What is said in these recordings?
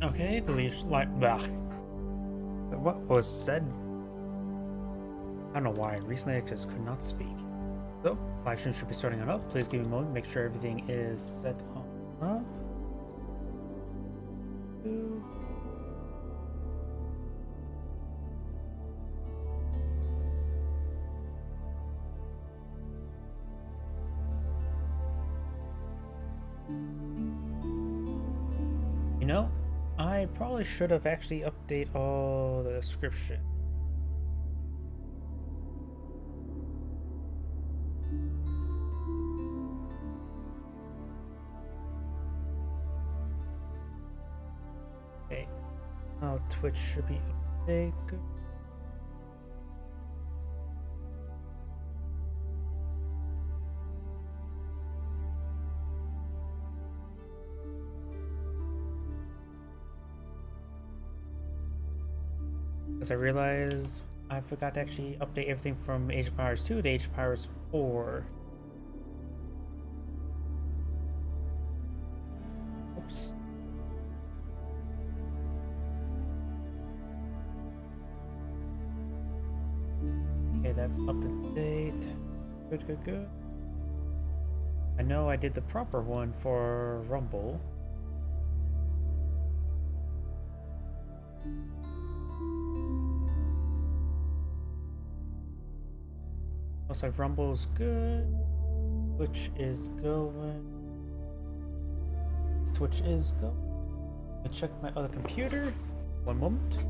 Okay, the leash like blah. What was said? I don't know why. Recently I just could not speak. So, live stream should be starting on up. Please give me a moment, make sure everything is set on up. You know, I probably should have actually update all the description. Okay, now Twitch should be updated. Because I realized I forgot to actually update everything from Age of Empires 2 to Age of Empires 4. Oops. Okay, that's up to date. Good, good, good. I know I did the proper one for Rumble. Looks like Rumble's good. Twitch is going. Twitch is going. Let me check my other computer. One moment.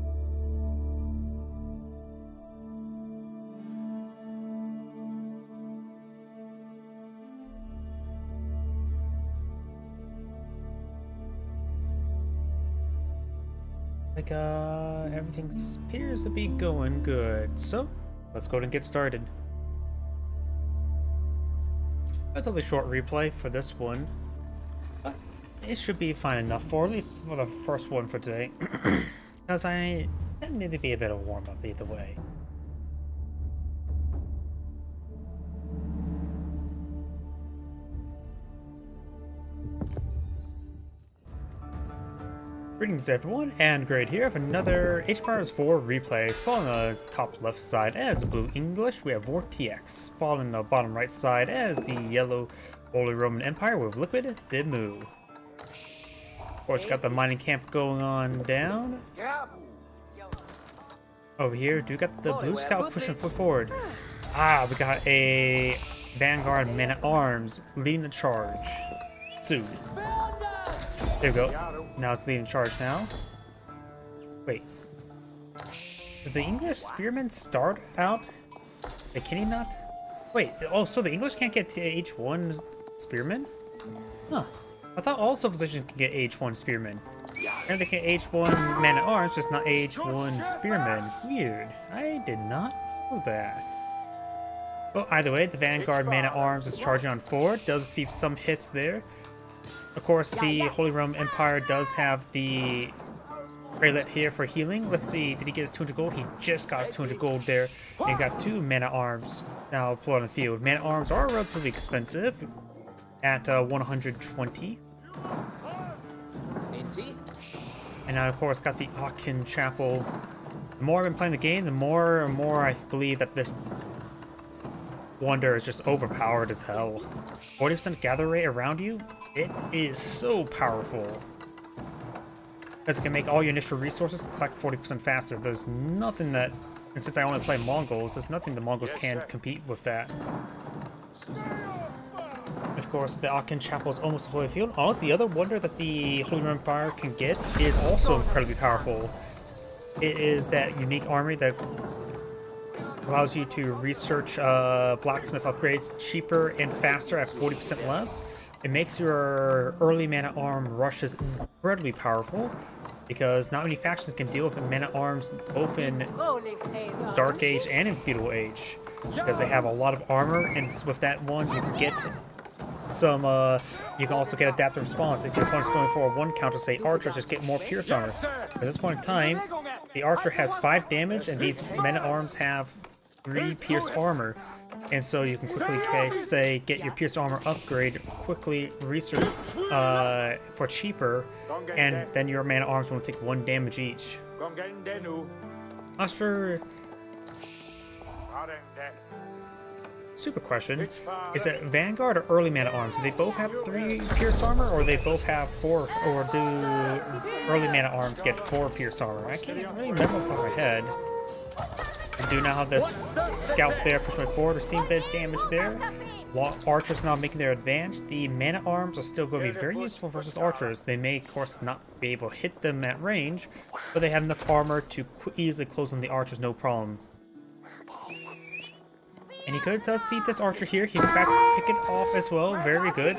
Like, everything appears to be going good. So, let's go ahead and get started. Relatively short replay for this one, but it should be fine enough for at least for the first one for today. Because I need to be a bit of a warm up either way. Greetings everyone, and Great here with another Age of Empires 4 replay. Spawning on the top left side as Blue English, we have VorTX. Spawning on the bottom right side as the yellow Holy Roman Empire with Liquid Demu. Of course, got the mining camp going on down. Over here, do we got the Blue Scout pushing forward? Ah, we got a Vanguard Man-at-Arms leading the charge. Soon. There we go. Now it's leading charge now. Wait. Did the English spearmen start out? Wait, can he not? Wait, oh, so the English can't get to H1 spearmen? Huh. I thought all civilizations can get H1 spearmen. And they can get H1 man-at-arms, just not H1 spearmen. Weird. I did not know that. Well, either way, the Vanguard man-at-arms is charging on forward. Does receive some hits there. Of course, the Holy Roman Empire does have the Prelate here for healing. Let's see, did he get his 200 gold? He just got his 200 gold there. And he got 2 man-at-arms now pulled on the field. Man-at-arms are relatively expensive at 120. And now, of course, got the Aachen Chapel. The more I've been playing the game, the more and more I believe that this wonder is just overpowered as hell. 40% gather rate around you? It is so powerful. Because it can make all your initial resources collect 40% faster. There's nothing that, and since I only play Mongols, there's nothing the Mongols can compete with that. Of course, the Aachen Chapel is almost a holy field. Honestly, the other wonder that the Holy Roman Empire can get is also incredibly powerful. It is that unique armory that allows you to research blacksmith upgrades cheaper and faster at 40% less. It makes your early man-at-arm rushes incredibly powerful because not many factions can deal with man-at-arms both in Dark Age and in Feudal Age because they have a lot of armor, and with that one you can get some you can also get adaptive response. If your opponent's going for a one counter, say archers, just get more pierce armor. At this point in time, the archer has 5 damage and these men-at-arms have 3 pierce armor. And so you can quickly say get your pierced armor upgrade, quickly research for cheaper, and then your man at arms won't take 1 damage each. Not sure. Super question: is it Vanguard or early man at arms? Do they both have 3 pierced armor, or they both have 4? Or do early man at arms get 4 pierced armor? I can't really remember off the top of my head. I do now have this scout there pushing forward. We're seeing a bit of damage there. While archers now making their advance, the man at arms are still going to be very useful versus archers. They may, of course, not be able to hit them at range, but they have enough armor to easily close on the archers, no problem. And he could see this archer here. He can pick it off as well. Very good.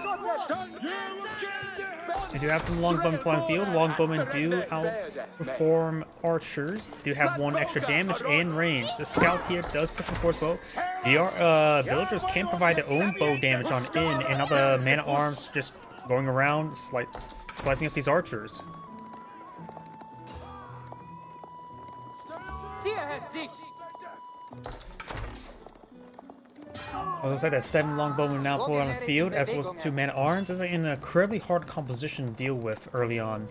They do have some longbowmen on the field. Longbowmen do outperform archers. They do have 1 extra damage and range. The scout here does push them forward well. The villagers can provide their own bow damage on in, and now the man at arms just going around slicing up these archers. It looks like that 7 longbowmen now pulled on the field, as well as 2 men at arms. This is an incredibly hard composition to deal with early on.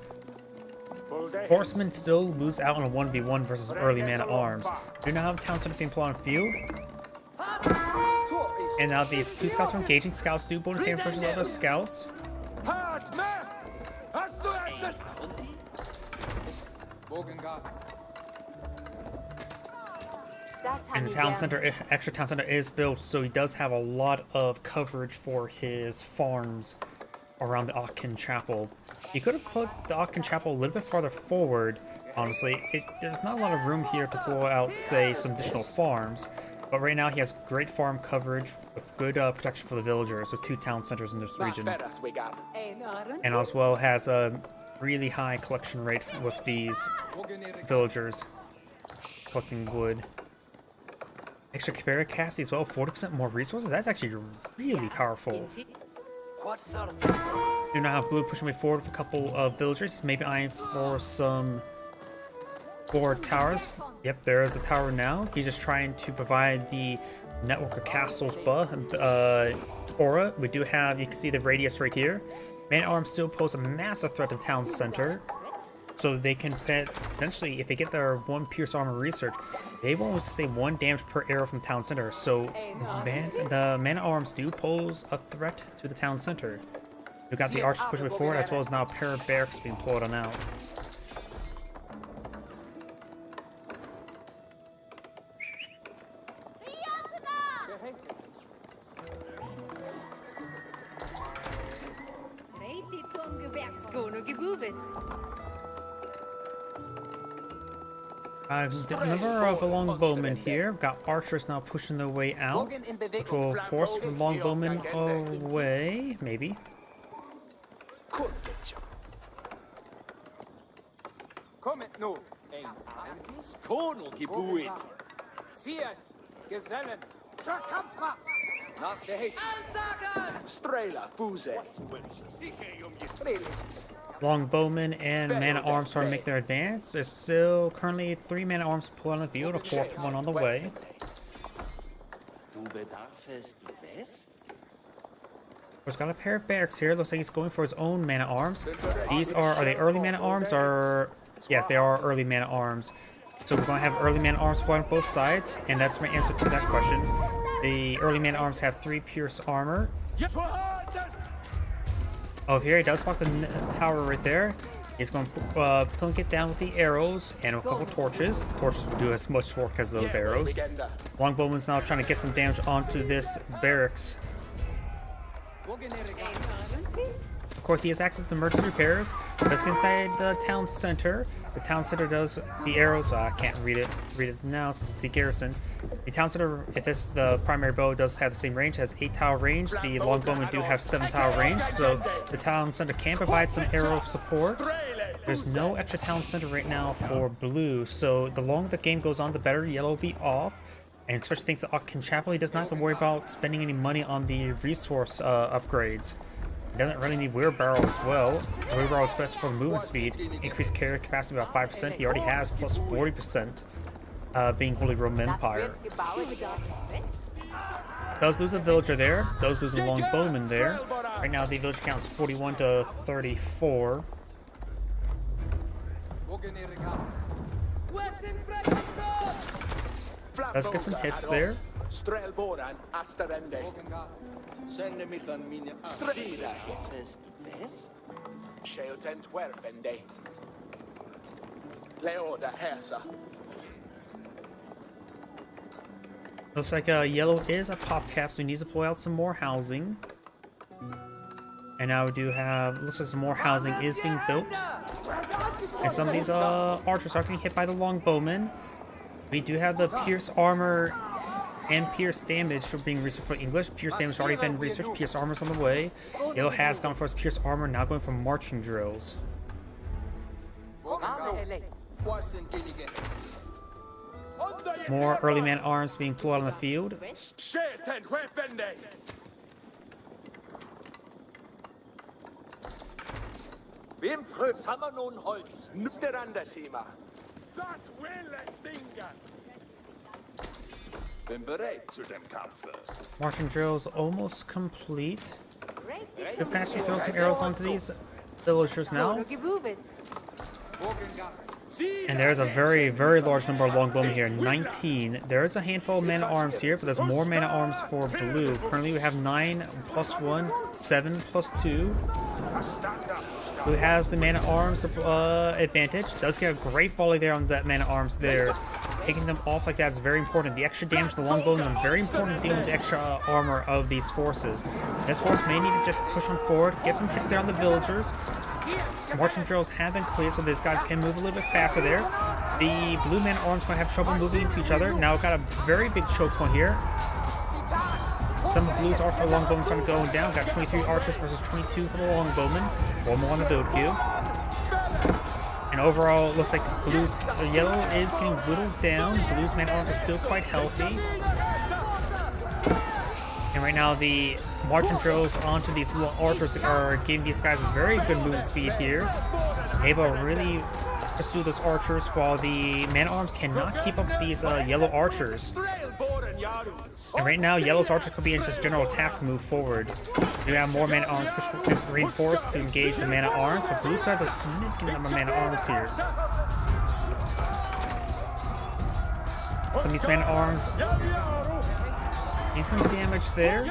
Horsemen still lose out on a 1v1 versus early man at arms. Do now have town center being pulled on the field. And now these 2 scouts are engaging. Scouts do bonus damage versus other scouts. And the town center, extra town center is built, so he does have a lot of coverage for his farms around the Aachen Chapel. He could have put the Aachen Chapel a little bit farther forward, honestly. There's not a lot of room here to pull out, say, some additional farms. But right now he has great farm coverage with good protection for the villagers with 2 town centers in this region. And as well has a really high collection rate with these villagers collecting wood. Extra Caveira Cassie as well, 40% more resources. That's actually really powerful. Do now have Blue pushing way forward with a couple of villagers. He's maybe eyeing for some forward towers. Yep, there is the tower now. He's just trying to provide the network of castles aura. We do have, you can see the radius right here. Man at arms still pose a massive threat to the town center. So they can potentially, if they get their 1 pierce armor research, they will say 1 damage per arrow from the town center. So the man at arms do pose a threat to the town center. We've got the archers pushing forward, as well as now a pair of barracks being pulled on out. The number of longbowmen here. We've got archers now pushing their way out, which will force longbowmen away, maybe. Longbowmen and man at arms are to make their advance. There's still currently 3 man at arms pulled on the field, a 4th one on the way. We've got a pair of barracks here. Looks like he's going for his own man at arms. These are they early man at arms or? Yeah, they are early man at arms. So we're going to have early man at arms pulled on both sides, and that's my answer to that question. The early man at arms have 3 pierce armor. Oh, here he does spot the tower right there. He's going to plunk it down with the arrows and a couple torches. Torches will do as much work as those arrows. Longbowman's now trying to get some damage onto this barracks. Of course, he has access to emergency repairs. Let's get inside the town center. The town center does the arrows. I can't read it now since it's the garrison. The town center, if this is the primary bow, does have the same range. It has 8 tower range. The longbowmen do have 7 tower range, so the town center can provide some arrow support. There's no extra town center right now for blue, so the longer the game goes on, the better yellow will be off. And especially thanks to Aachen Chapel, he does not have to worry about spending any money on the resource upgrades. He doesn't really need wheelbarrow as well. Wheelbarrow is best for movement speed. Increased carrier capacity about 5%. He already has plus 40%. Being Holy Roman Empire. does lose a villager there. Does lose a longbowman there. Right now the village count is 41 to 34. Does get some hits there. Looks like yellow is a pop cap, so he needs to pull out some more housing. And now we do have, looks like some more housing is being built. And some of these archers are getting hit by the longbowmen. We do have the pierce armor and pierce damage for being researched for English. Pierce damage has already been researched. Pierce armor's on the way. Yellow has gone for his pierce armor, now going for marching drills. More early man arms being pulled out on the field. Marching drills almost complete. Could actually throw some arrows onto these villagers now. And there's a very, very large number of longbowmen here, 19. There is a handful of man-at-arms here, but there's more man-at-arms for blue. Currently we have 9 plus 1, 7 plus 2. Blue has the man-at-arms advantage. Does get a great volley there on that man-at-arms there. Taking them off like that is very important. The extra damage to the longbowmen is very important dealing with the extra armor of these forces. This force may need to just push on forward, get some hits there on the villagers. Marching drills have been cleared, so these guys can move a little bit faster there. The blue man-at-arms might have trouble moving into each other. Now got a very big choke point here. Some blues are for the longbowmen starting going down. Got 23 archers versus 22 for the longbowmen. One more on the build queue. And overall, it looks like yellow is getting whittled down. Blue's man-at-arms are still quite healthy. And right now, the marching drills onto these archers are giving these guys a very good movement speed here. Able to really pursue those archers while the man-at-arms cannot keep up with these yellow archers. And right now, yellow's archers could be in just general attack to move forward. We have more man-at-arms reinforced to engage the man-at-arms, but blue has a significant number of man-at-arms here. Some of these man-at-arms need some damage there.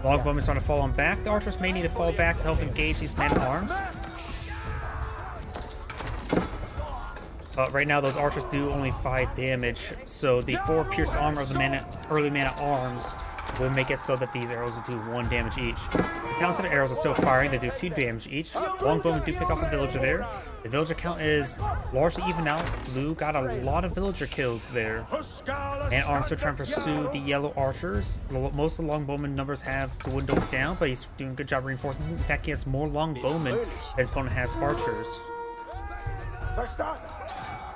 Longbowmen is starting to fall on back. The archers may need to fall back to help engage these man-at-arms. But right now, those archers do only 5 damage, so the 4 pierce armor of the early man-at-arms will make it so that these arrows will do 1 damage each. The counts of the arrows are still firing, they do 2 damage each. Longbowmen do pick off a villager there. The villager count is largely even out. Blue got a lot of villager kills there. Man-at-arms are trying to pursue the yellow archers. Most of the longbowmen numbers have dwindled down, but he's doing a good job reinforcing. In fact, he has more longbowmen than his opponent has archers.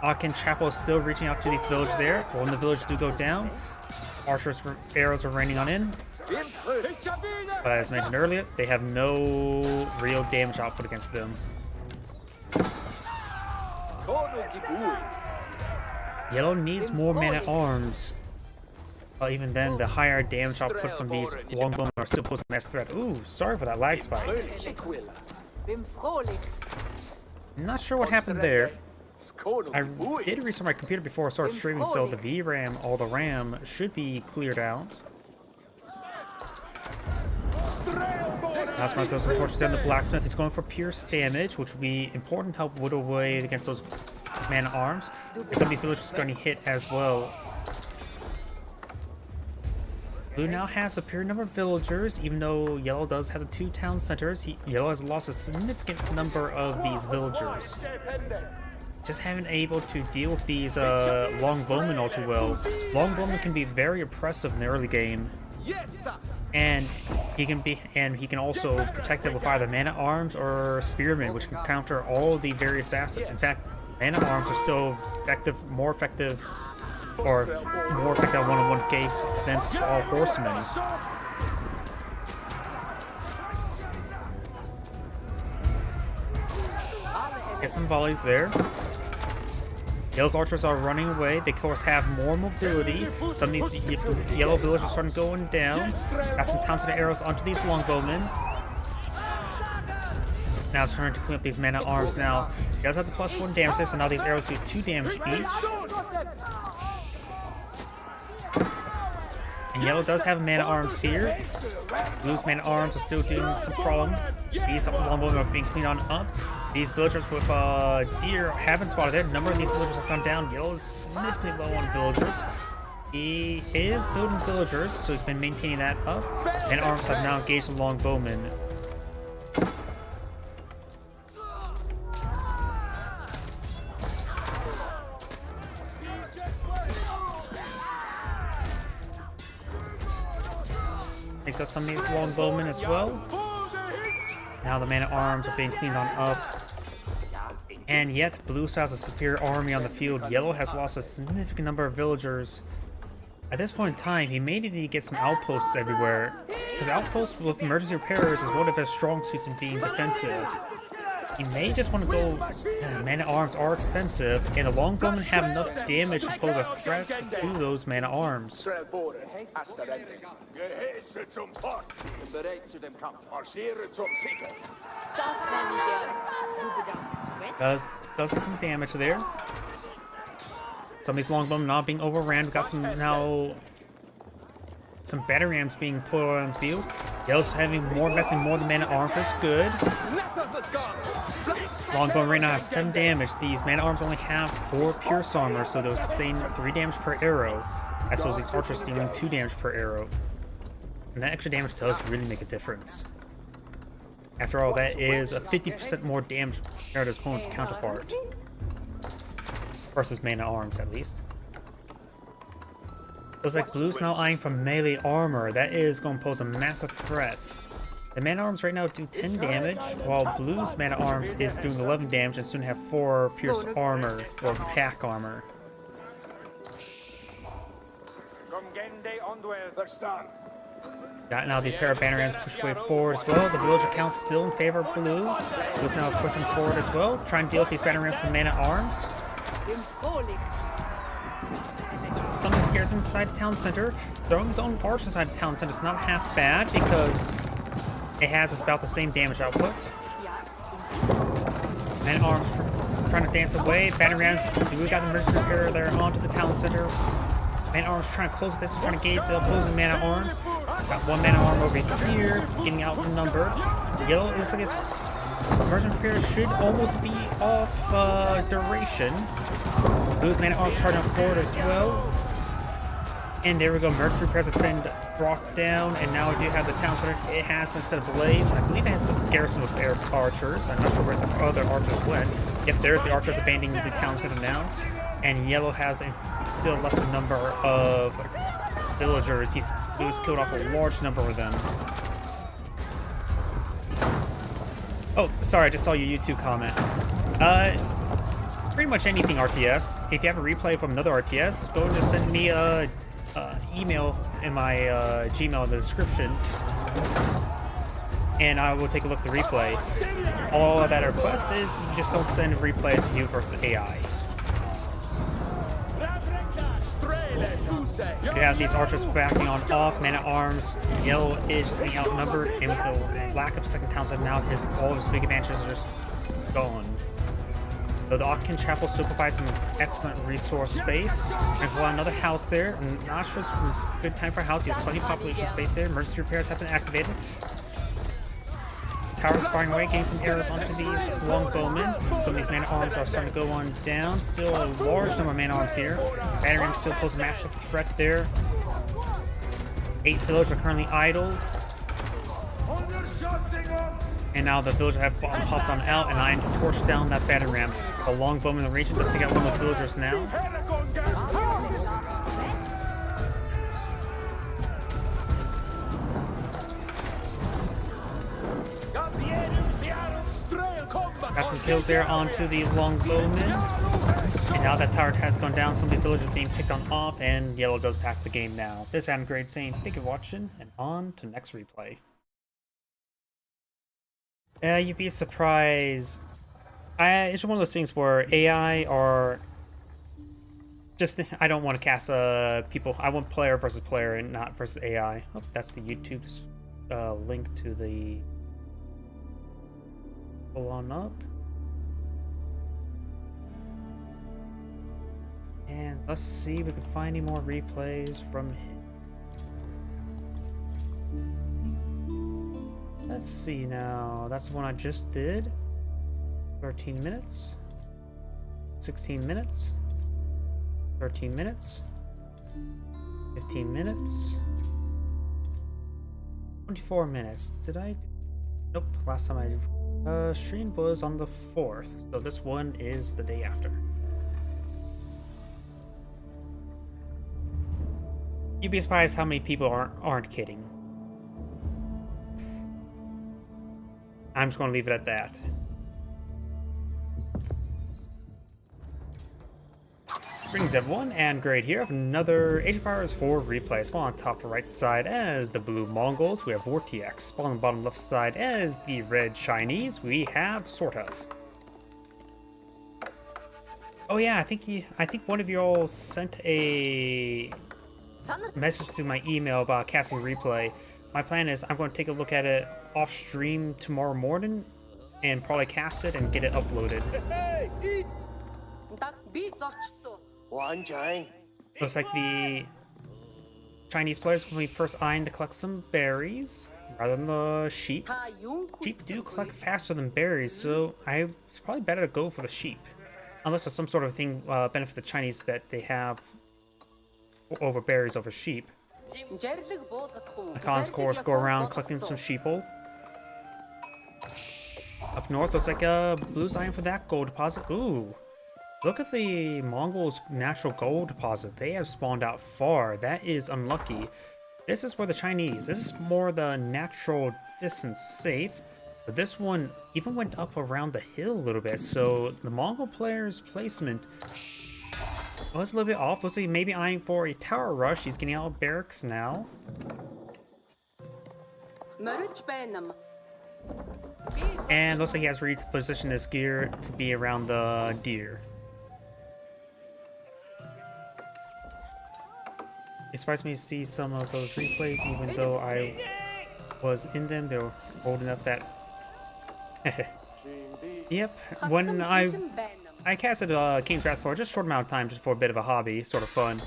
Akin Chapel is still reaching out to these villagers there. When the villagers do go down, archers' arrows are raining on in. But as mentioned earlier, they have no real damage output against them. Yellow needs more man-at-arms. Even then, the higher damage output from these longbowmen are still posing a mass threat. Ooh, sorry for that lag spike. I'm not sure what happened there. I did restart my computer before I started streaming, so the VRAM, all the RAM, should be cleared out. That's one of those unfortunate down the blacksmith. He's going for pierce damage, which would be important to help whittle away against those man-at-arms. And some of these villagers are going to hit as well. Blue now has a superior number of villagers, even though Yellow does have the 2 town centers. Yellow has lost a significant number of these villagers. Just haven't able to deal with these longbowmen all too well. Longbowmen can be very oppressive in the early game. And he can also protect it with either man-at-arms or spearmen, which can counter all the various assets. In fact, man-at-arms are still effective, more effective one-on-one case than all horsemen. Get some volleys there. Yellow's archers are running away. They of course have more mobility. Some of these yellow villagers are starting going down. Got some town center arrows onto these longbowmen. Now it's trying to clean up these man-at-arms now. He does have the +1 damage there, so now these arrows do 2 damage each. And yellow does have man-at-arms here. Blue's man-at-arms are still doing some problem. These longbowmen are being cleaned on up. These villagers with deer haven't spotted there. A number of these villagers have gone down. Yellow is significantly low on villagers. He is building villagers, so he's been maintaining that up. Man-at-arms have now engaged the longbowmen. Takes out some of these longbowmen as well. Now the man-at-arms are being cleaned on up. And yet, blue still has a superior army on the field. Yellow has lost a significant number of villagers. At this point in time, he may need to get some outposts everywhere. Because outposts with emergency repairers is one of his strong suits in being defensive. He may just want to go... man-at-arms are expensive, and the longbowmen have enough damage to pose a threat to those man-at-arms. Does get some damage there. Some of these longbowmen not being overran. We got some now... some battery rams being put on the field. Yellow's having more, investing more than man-at-arms is good. Longbowmen right now has 7 damage. These man-at-arms only have 4 pierce armor, so they're saying 3 damage per arrow. I suppose these archers are dealing 2 damage per arrow. And that extra damage does really make a difference. After all, that is a 50% more damage compared to his opponent's counterpart. Versus man-at-arms, at least. Looks like blue's now eyeing for melee armor. That is going to pose a massive threat. The man-at-arms right now do 10 damage, while blue's man-at-arms is doing 11 damage and soon have 4 pierce armor, or pack armor. Got now these pair of banner rams push way forward as well. The villager count's still in favor of blue. Blue's now pushing forward as well, trying to deal with these banner rams with man-at-arms. Some of these garrison inside the town center. Throwing his own archers inside the town center is not half bad because it has about the same damage output. Man-at-arms trying to dance away. Banner rams, we got the emergency repair there onto the town center. Man-at-arms trying to close this, trying to gauge the opposing man-at-arms. Got one man-at-arm over here, getting outnumbered. The yellow looks like his emergency repair should almost be off duration. Blue's man-at-arms charging up forward as well. And there we go, emergency repairs have been brought down, and now we do have the town center. It has been set ablaze. I believe it has a garrison with air archers. I'm not sure where the other archers went. Yep, there's the archers abandoning the town center now. And yellow has a still lesser number of villagers. He's killed off a large number of them. Oh, sorry, I just saw your YouTube comment. Pretty much anything RTS. If you have a replay from another RTS, go and just send me a email in my Gmail in the description, and I will take a look at the replay. All that I request is you just don't send replays of you versus AI. You have these archers backing on off, man-at-arms. Yellow is just being outnumbered, and with the lack of second town center now, all of his big advantages are just gone. Though the Occupant Chapel still provides some excellent resource space. And pull out another house there. I'm not sure it's a good time for a house. He has plenty of population space there. Emergency repairs have been activated. Towers firing away, getting some arrows onto these longbowmen. Some of these man-at-arms are starting to go on down. Still a large number of man-at-arms here. Banner rams still pose a massive threat there. 8 villagers are currently idle. And now the villagers have hopped on out, and I am to torch down that battle ram. The longbowman in the region just take out one of those villagers now. Got some kills there onto the longbowmen. And now that tower has gone down, some of these villagers are being picked on off, and yellow does pack the game now. This is Adam Grade saying thank you for watching, and on to next replay. You'd be surprised. It's one of those things where AI are Just, I don't want to cast people. I want player versus player and not versus AI. Oh, that's the YouTube link to the. Pull on up. And let's see if we can find any more replays from him. Let's see now. That's the one I just did. 13 minutes. 16 minutes. 13 minutes. 15 minutes. 24 minutes. Did I? Nope. Last time I streamed was on the 4th. So this one is the day after. You'd be surprised how many people aren't kidding. I'm just going to leave it at that. Greetings everyone, and great here. I have another Age of Empires 4 replay. Spawn on top right side as the blue Mongols, we have Vortex. Spawn on the bottom left side as the red Chinese, we have sort of. Oh yeah, I think one of you all sent a message through my email about casting replay. My plan is I'm going to take a look at it off stream tomorrow morning and probably cast it and get it uploaded. Looks like the Chinese players will be first eyeing to collect some berries rather than the sheep. Sheep do collect faster than berries, so it's probably better to go for the sheep. Unless there's some sort of thing benefit the Chinese that they have over berries over sheep. The cons, of course, go around collecting some sheeple. Up north, looks like blue's eyeing for that gold deposit. Ooh. Look at the Mongols' natural gold deposit. They have spawned out far. That is unlucky. This is where the Chinese. This is more the natural distance safe. But this one even went up around the hill a little bit. So the Mongol player's placement was a little bit off. Looks like maybe eyeing for a tower rush. He's getting out of barracks now. And looks like he has repositioned his gear to be around the deer. It surprised me to see some of those replays, even though I was in them. They were old enough that. Yep. When I casted King's Wrath for just a short amount of time, just for a bit of a hobby, sort of fun,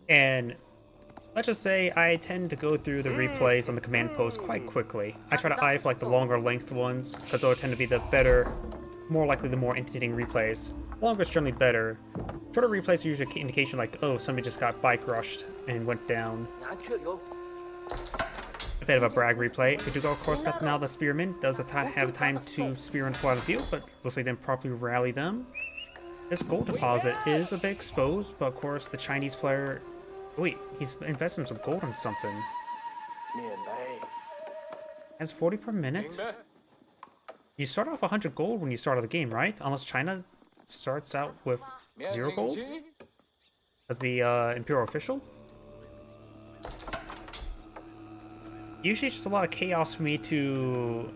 and let's just say I tend to go through the replays on the command post quite quickly. I try to eye for like the longer length ones, because those tend to be the better, more likely the more entertaining replays. Longer is generally better. Shorter replays are usually an indication like, oh, somebody just got bike rushed and went down. A bit of a brag replay. We do go, of course, got now the spearmen. Does have time to spear and fly the field, but looks like then properly rally them. This gold deposit is a bit exposed, but of course the Chinese player. Wait, he's investing some gold on something. Has 40 per minute. You start off 100 gold when you start out the game, right? Unless China starts out with 0 gold as the imperial official. Usually it's just a lot of chaos for me to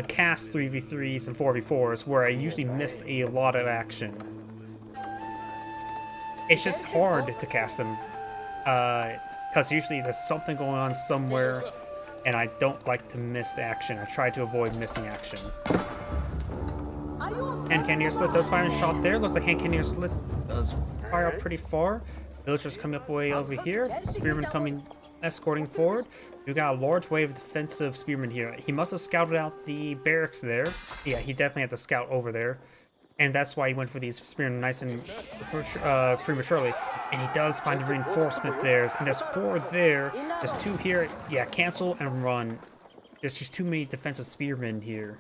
cast 3v3s and 4v4s where I usually missed a lot of action. It's just hard to cast them because usually there's something going on somewhere and I don't like to miss the action. I try to avoid missing action. Hand Cannoneer Slit does fire a shot there. Looks like Hand Cannoneer Slit does fire out pretty far. Villagers coming up way over here. Spearmen coming, escorting forward. We've got a large wave of defensive spearmen here. He must have scouted out the barracks there. Yeah, he definitely had to scout over there. And that's why he went for these spearmen nice and prematurely. And he does find the reinforcement there. And there's 4 there. There's 2 here. Yeah, cancel and run. There's just too many defensive spearmen here.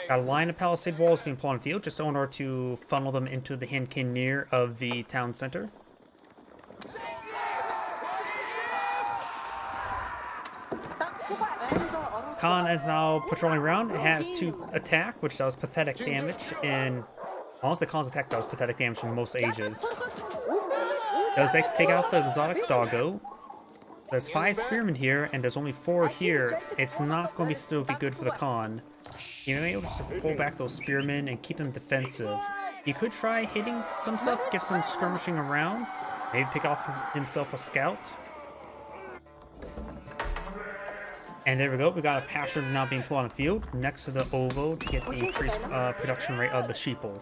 Got a line of palisade walls being put on the field just in order to funnel them into the Hand Cannoneer of the town center. Khan is now patrolling around. It has 2 attack, which does pathetic damage, and honestly, Khan's attack does pathetic damage in most ages. Does they take out the exotic doggo? There's 5 spearmen here, and there's only 4 here. It's not going to still be good for the Khan. You may be able to just pull back those spearmen and keep them defensive. He could try hitting some stuff, get some skirmishing around, maybe pick off himself a scout. And there we go, we got a pasture now being put on the field next to the ovo to get the increased production rate of the sheeple.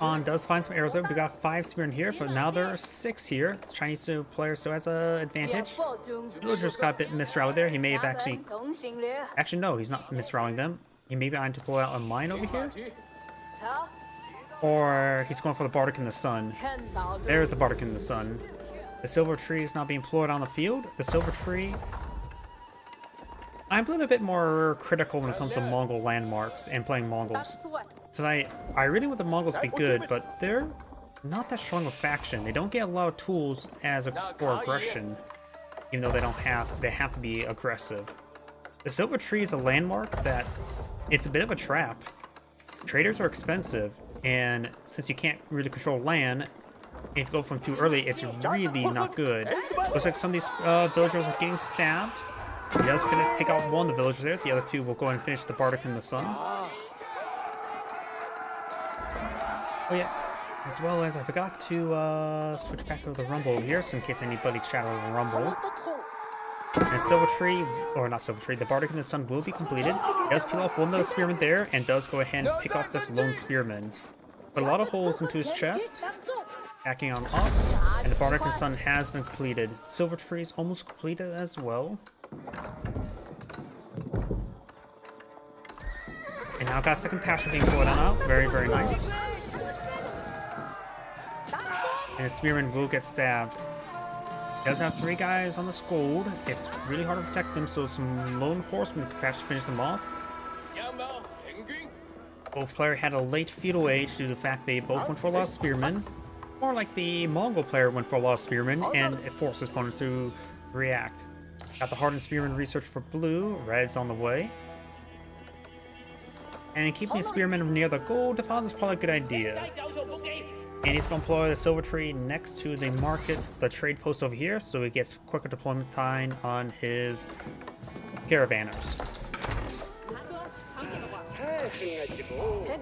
On does find some arrows there. We got 5 spearmen here, but now there are 6 here. The Chinese player still has an advantage. Villagers got a bit misrouted there. He may have actually no, he's not misrouting them. He may be trying to pull out a mine over here. Or he's going for the Bardic in the Sun. There's the Bardic in the Sun. The silver tree is now being employed on the field. The silver tree... I'm a little bit more critical when it comes to Mongol landmarks and playing Mongols. So I really want the Mongols to be good, but they're not that strong of a faction. They don't get a lot of tools for aggression, even though they have to be aggressive. The silver tree is a landmark that it's a bit of a trap. Traders are expensive, and since you can't really control land, if you go from too early, it's really not good. Looks like some of these villagers are getting stabbed. He does take out one of the villagers there. The other 2 will go ahead and finish the Bardic in the Sun. Oh yeah, as well as I forgot to switch back over the Rumble here, so in case anybody chatted on the Rumble. And Silver Tree, or not Silver Tree, the Bardic in the Sun will be completed. He does peel off one of the spearmen there, and does go ahead and pick off this lone spearman. Put a lot of holes into his chest, backing on up, and the Bardic in the Sun has been completed. Silver Tree is almost completed as well. And now I've got a second pasture being pulled on out. Very, very nice. And the spearman will get stabbed. He does have 3 guys on the scold. It's really hard to protect them, so some lone horsemen could perhaps finish them off. Both players had a late feudal age due to the fact they both went for a lot of spearmen. More like the Mongol player went for a lot of spearmen, and it forced his opponent to react. Got the hardened spearman research for blue. Red's on the way. And keeping a spearman near the gold deposit is probably a good idea. And he's going to employ the silver tree next to the market, the trade post over here, so he gets quicker deployment time on his caravanners.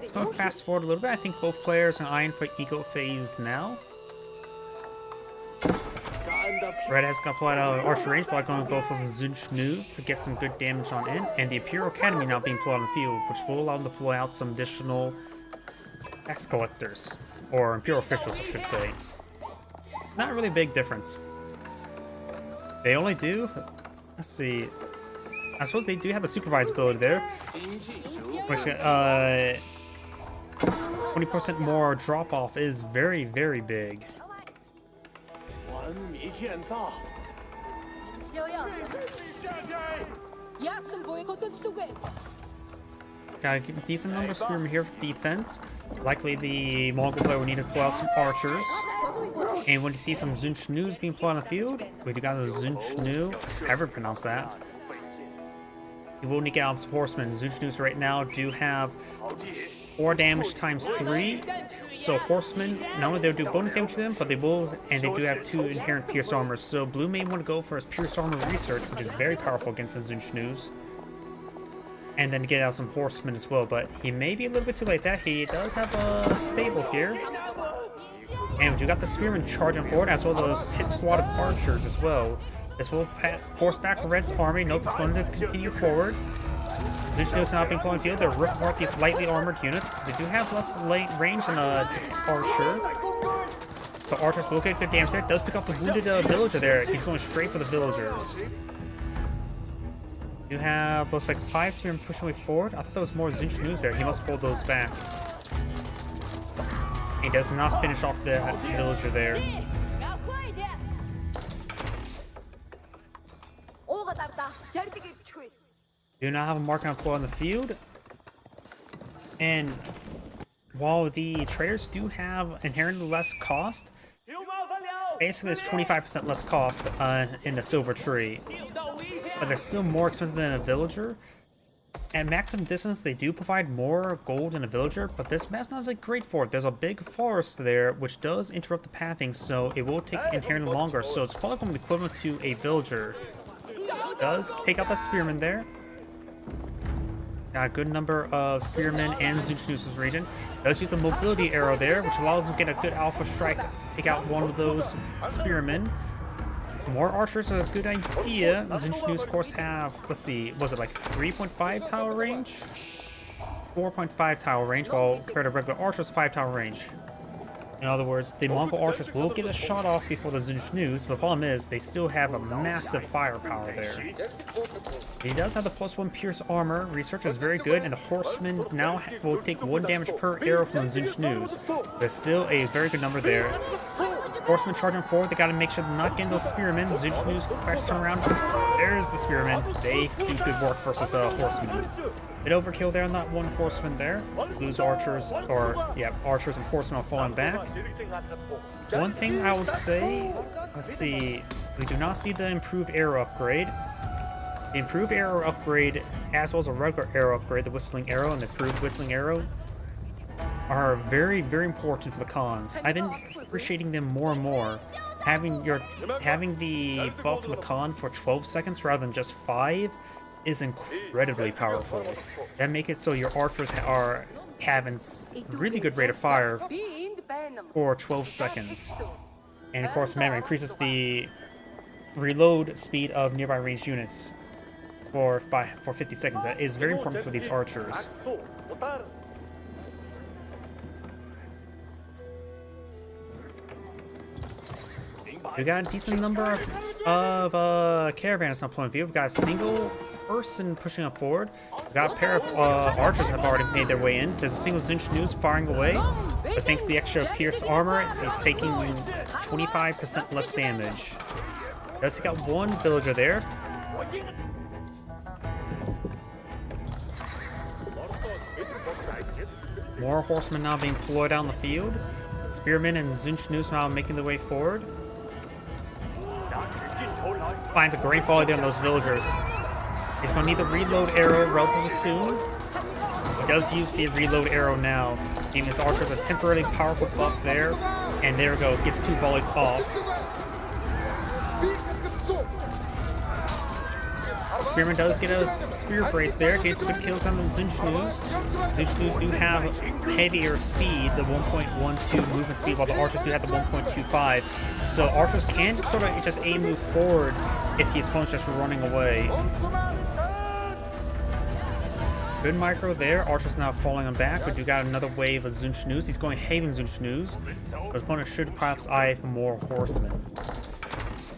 So fast forward a little bit, I think both players are eyeing for Eagle Phase now. Red has got applied out archer range, but I'm going to go for some Zunch News to get some good damage on in. And the Imperial Academy now being put on the field, which will allow them to deploy out some additional tax collectors. Or Imperial officials, I should say. Not really a big difference. They only do... Let's see... I suppose they do have a supervised ability there. Which, 20% more drop-off is very, very big. Got a decent number of spearmen here for defense. Likely the Mongol player will need to pull out some archers. And when you see some Zunch News being put on the field, we got a Zunch Nu, however you pronounce that. You will need to get out some horsemen. Zunch News right now do have 4 damage times 3. So horsemen, not only they'll do bonus damage to them, but they will, and they do have 2 inherent pierce armors. So blue may want to go for his pierce armor research, which is very powerful against the Zunch News. And then get out some horsemen as well, but he may be a little bit too late. That he does have a stable here. And we got the spearmen charging forward, as well as a hit squad of archers as well. This will force back Red's army. Nope, it's going to continue forward. Zunch News not being put on the field. They're ripping apart these lightly armored units. They do have less late range than an archer. So archers will get good damage there. Does pick up the wounded villager there. He's going straight for the villagers. You have, looks like 5 spearmen pushing way forward. I thought there was more Zunch News there. He must pull those back. He does not finish off the villager there. Do not have a mark on floor on the field. And while the traders do have inherently less cost, basically it's 25% less cost in the silver tree. But they're still more expensive than a villager. At maximum distance, they do provide more gold than a villager, but this map's not like great for it. There's a big forest there, which does interrupt the pathing, so it will take inherently longer. So it's probably going to be equivalent to a villager. Does take out that spearman there. Got a good number of spearmen and Zunchnu's region. Does use the mobility arrow there, which allows him to get a good alpha strike, take out one of those spearmen. More archers are a good idea. Zunchnu's, of course, have, let's see, was it like 3.5 tower range? 4.5 tower range, while compared to regular archers, 5 tower range. In other words, the Mongol archers will get a shot off before the Zunchnu's, but the problem is they still have a massive firepower there. He does have the +1 pierce armor. Research is very good, and the horsemen now will take 1 damage per arrow from the Zunchnu's. There's still a very good number there. Horsemen charging forward, they gotta make sure to not get those spearmen. Zunchnu's cracks turn around. There's the spearmen. They do good work versus horsemen. Bit overkill there on that one horseman there. Blue's archers, or yeah, archers and horsemen are falling back. One thing I would say, let's see, we do not see the improved arrow upgrade. The improved arrow upgrade, as well as a regular arrow upgrade, the whistling arrow and the improved whistling arrow, are very, very important for the Khans. I've been appreciating them more and more. Having the buff from the Khan for 12 seconds rather than just 5 is incredibly powerful. That makes it so your archers are having really good rate of fire for 12 seconds. And of course, remember, increases the reload speed of nearby ranged units for 50 seconds. That is very important for these archers. We got a decent number of caravans on point of view. We've got a single person pushing up forward. We've got a pair of archers that have already made their way in. There's a single Zunchnu's firing away, but thanks to the extra pierce armor, it's taking 25% less damage. Does take out one villager there. More horsemen now being deployed down the field. Spearmen and Zunchnu's now making their way forward. Finds a great volley there on those villagers. He's going to need the reload arrow relatively soon. He does use the reload arrow now, giving his archers a temporarily powerful buff there. And there we go, gets 2 volleys off. Spearman does get a spear brace there, gets good kills on the Zunchnu's. Zunchnu's do have heavier speed, the 1.12 movement speed, while the archers do have the 1.25. So archers can sort of just aim move forward if the opponent's just running away. Good micro there. Archer's now falling on back. We do got another wave of Zunchnu's. He's going Haven Zunchnu's. The opponent should perhaps eye for more horsemen.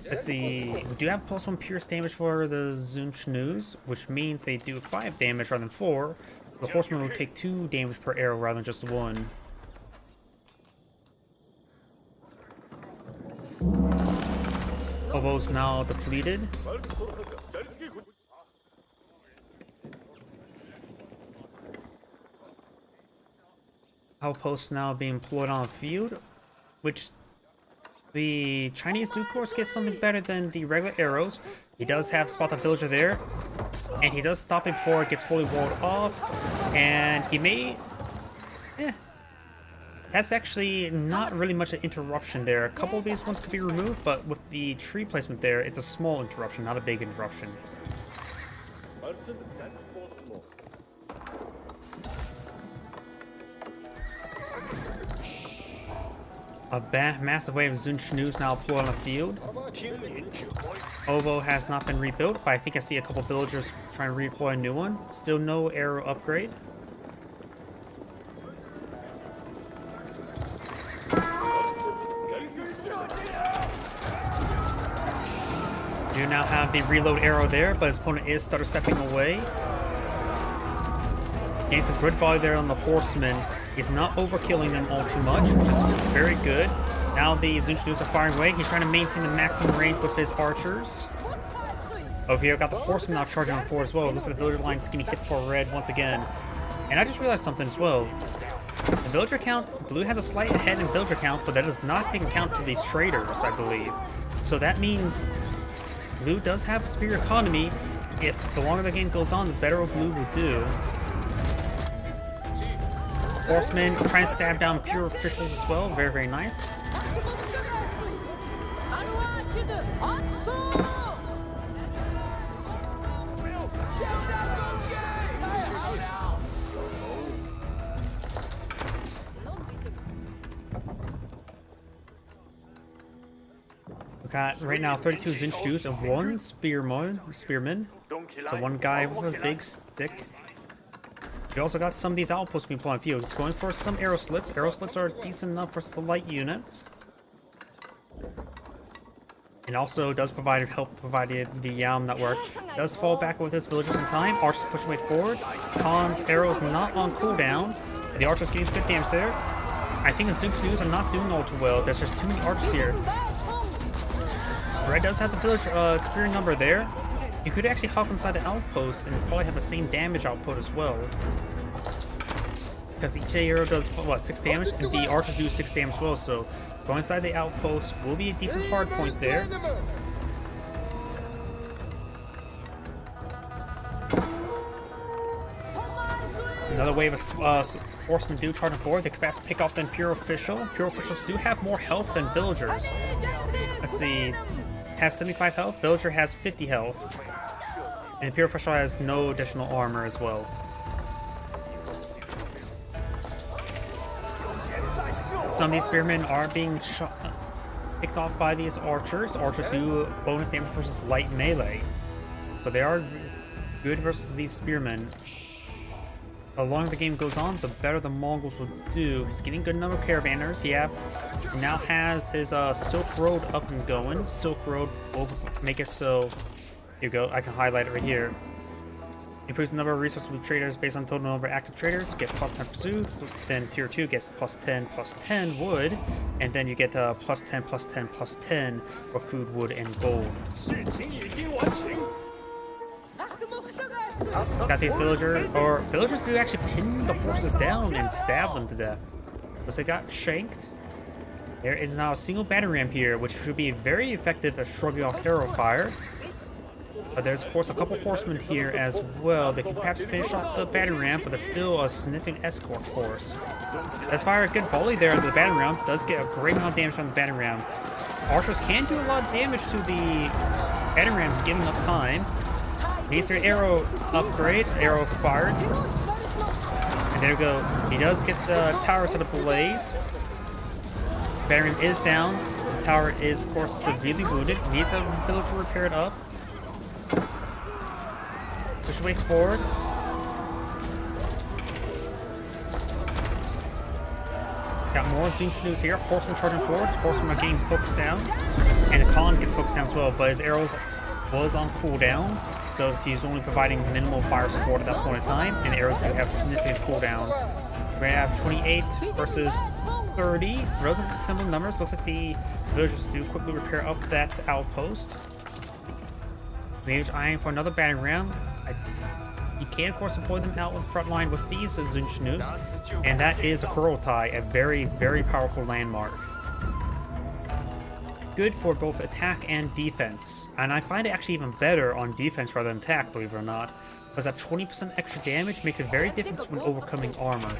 Let's see. We do have +1 pierce damage for the Zunchnu's, which means they do 5 damage rather than 4. The horsemen will take 2 damage per arrow rather than just 1. Ovo's now depleted. Outposts now being employed on the field, which the Chinese do, of course, get something better than the regular arrows. He does have Spot the Villager there, and he does stop it before it gets fully walled off, and he may... That's actually not really much an interruption there. A couple of these ones could be removed, but with the tree placement there, it's a small interruption, not a big interruption. A massive wave of Zunchnu's now deployed on the field. Ovo has not been rebuilt, but I think I see a couple villagers trying to redeploy a new one. Still no arrow upgrade. Do now have the reload arrow there, but his opponent is stutter stepping away. Getting some good volley there on the horseman. He's not overkilling them all too much, which is very good. Now the Zunchnu's are firing away. He's trying to maintain the maximum range with his archers. Over here, got the horseman now charging on forward as well. Looks like the villager line is getting hit for red once again. And I just realized something as well. The villager count, blue has a slight ahead in villager count, but that does not take account to these traders, I believe. So that means blue does have spear economy, if the longer the game goes on, the better blue will do. Horseman trying to stab down pure officials as well. Very, very nice. We got right now 32 Zinchus and 1 spearman. So 1 guy with a big stick. We also got some of these outposts being put on field. It's going for some arrow slits. Arrow slits are decent enough for light units. And also does provide help provided the Yam network. Does fall back with his villagers in time. Archers push way forward. Khan's arrows not on cooldown. The archers getting good damage there. I think the Zinchus are not doing all too well. There's just too many archers here. Red does have the village spear number there. You could actually hop inside the outpost and probably have the same damage output as well. Because each arrow does, what, 6 damage? And the archers do 6 damage as well, so going inside the outpost will be a decent hard point there. Another wave of horsemen do charging forward. They have to pick off the Imperial Official. Imperial Officials do have more health than villagers. Let's see. Has 75 health. Villager has 50 health. And Imperial Official has no additional armor as well. Some of these spearmen are being picked off by these archers. Archers do bonus damage versus light melee. So they are good versus these spearmen. The longer the game goes on, the better the Mongols will do. He's getting a good number of caravanners. He now has his Silk Road up and going. Silk Road will make it so, here you go, I can highlight it right here. Improves the number of resources with traders based on total number of active traders. Get plus 10 pursuit. Then tier 2 gets plus 10 wood. And then you get plus 10 for food, wood, and gold. Got these villagers do actually pin the horses down and stab them to death. Because they got shanked. There is now a single battering ram here, which should be very effective at shrugging off arrow fire. But there's of course a couple horsemen here as well. They can perhaps finish off the battering ram, but there's still a significant escort force. Let's fire a good volley there into the battering ram. Does get a great amount of damage on the battering ram. Archers can do a lot of damage to the battering rams given enough time. Needs their arrow upgrade, arrow fired. And there we go. He does get the tower set ablaze. Battering ram is down. The tower is, of course, severely wounded. Needs a villager repaired up. Push way forward. Got more Zinchus here. Horseman charging forward. Horseman are getting focused down. And the Khan gets focused down as well, but his arrows was on cooldown. So he's only providing minimal fire support at that point in time, and arrows do have significant cooldown. We have 28 versus 30, relatively similar numbers. Looks like the villagers do quickly repair up that outpost. Mage eyeing for another battering ram. You can of course deploy them out in the front line with these Zinchus, and that is a Kurultai, a very, very powerful landmark. Good for both attack and defense, and I find it actually even better on defense rather than attack, believe it or not, because that 20% extra damage makes it very difficult when overcoming armor.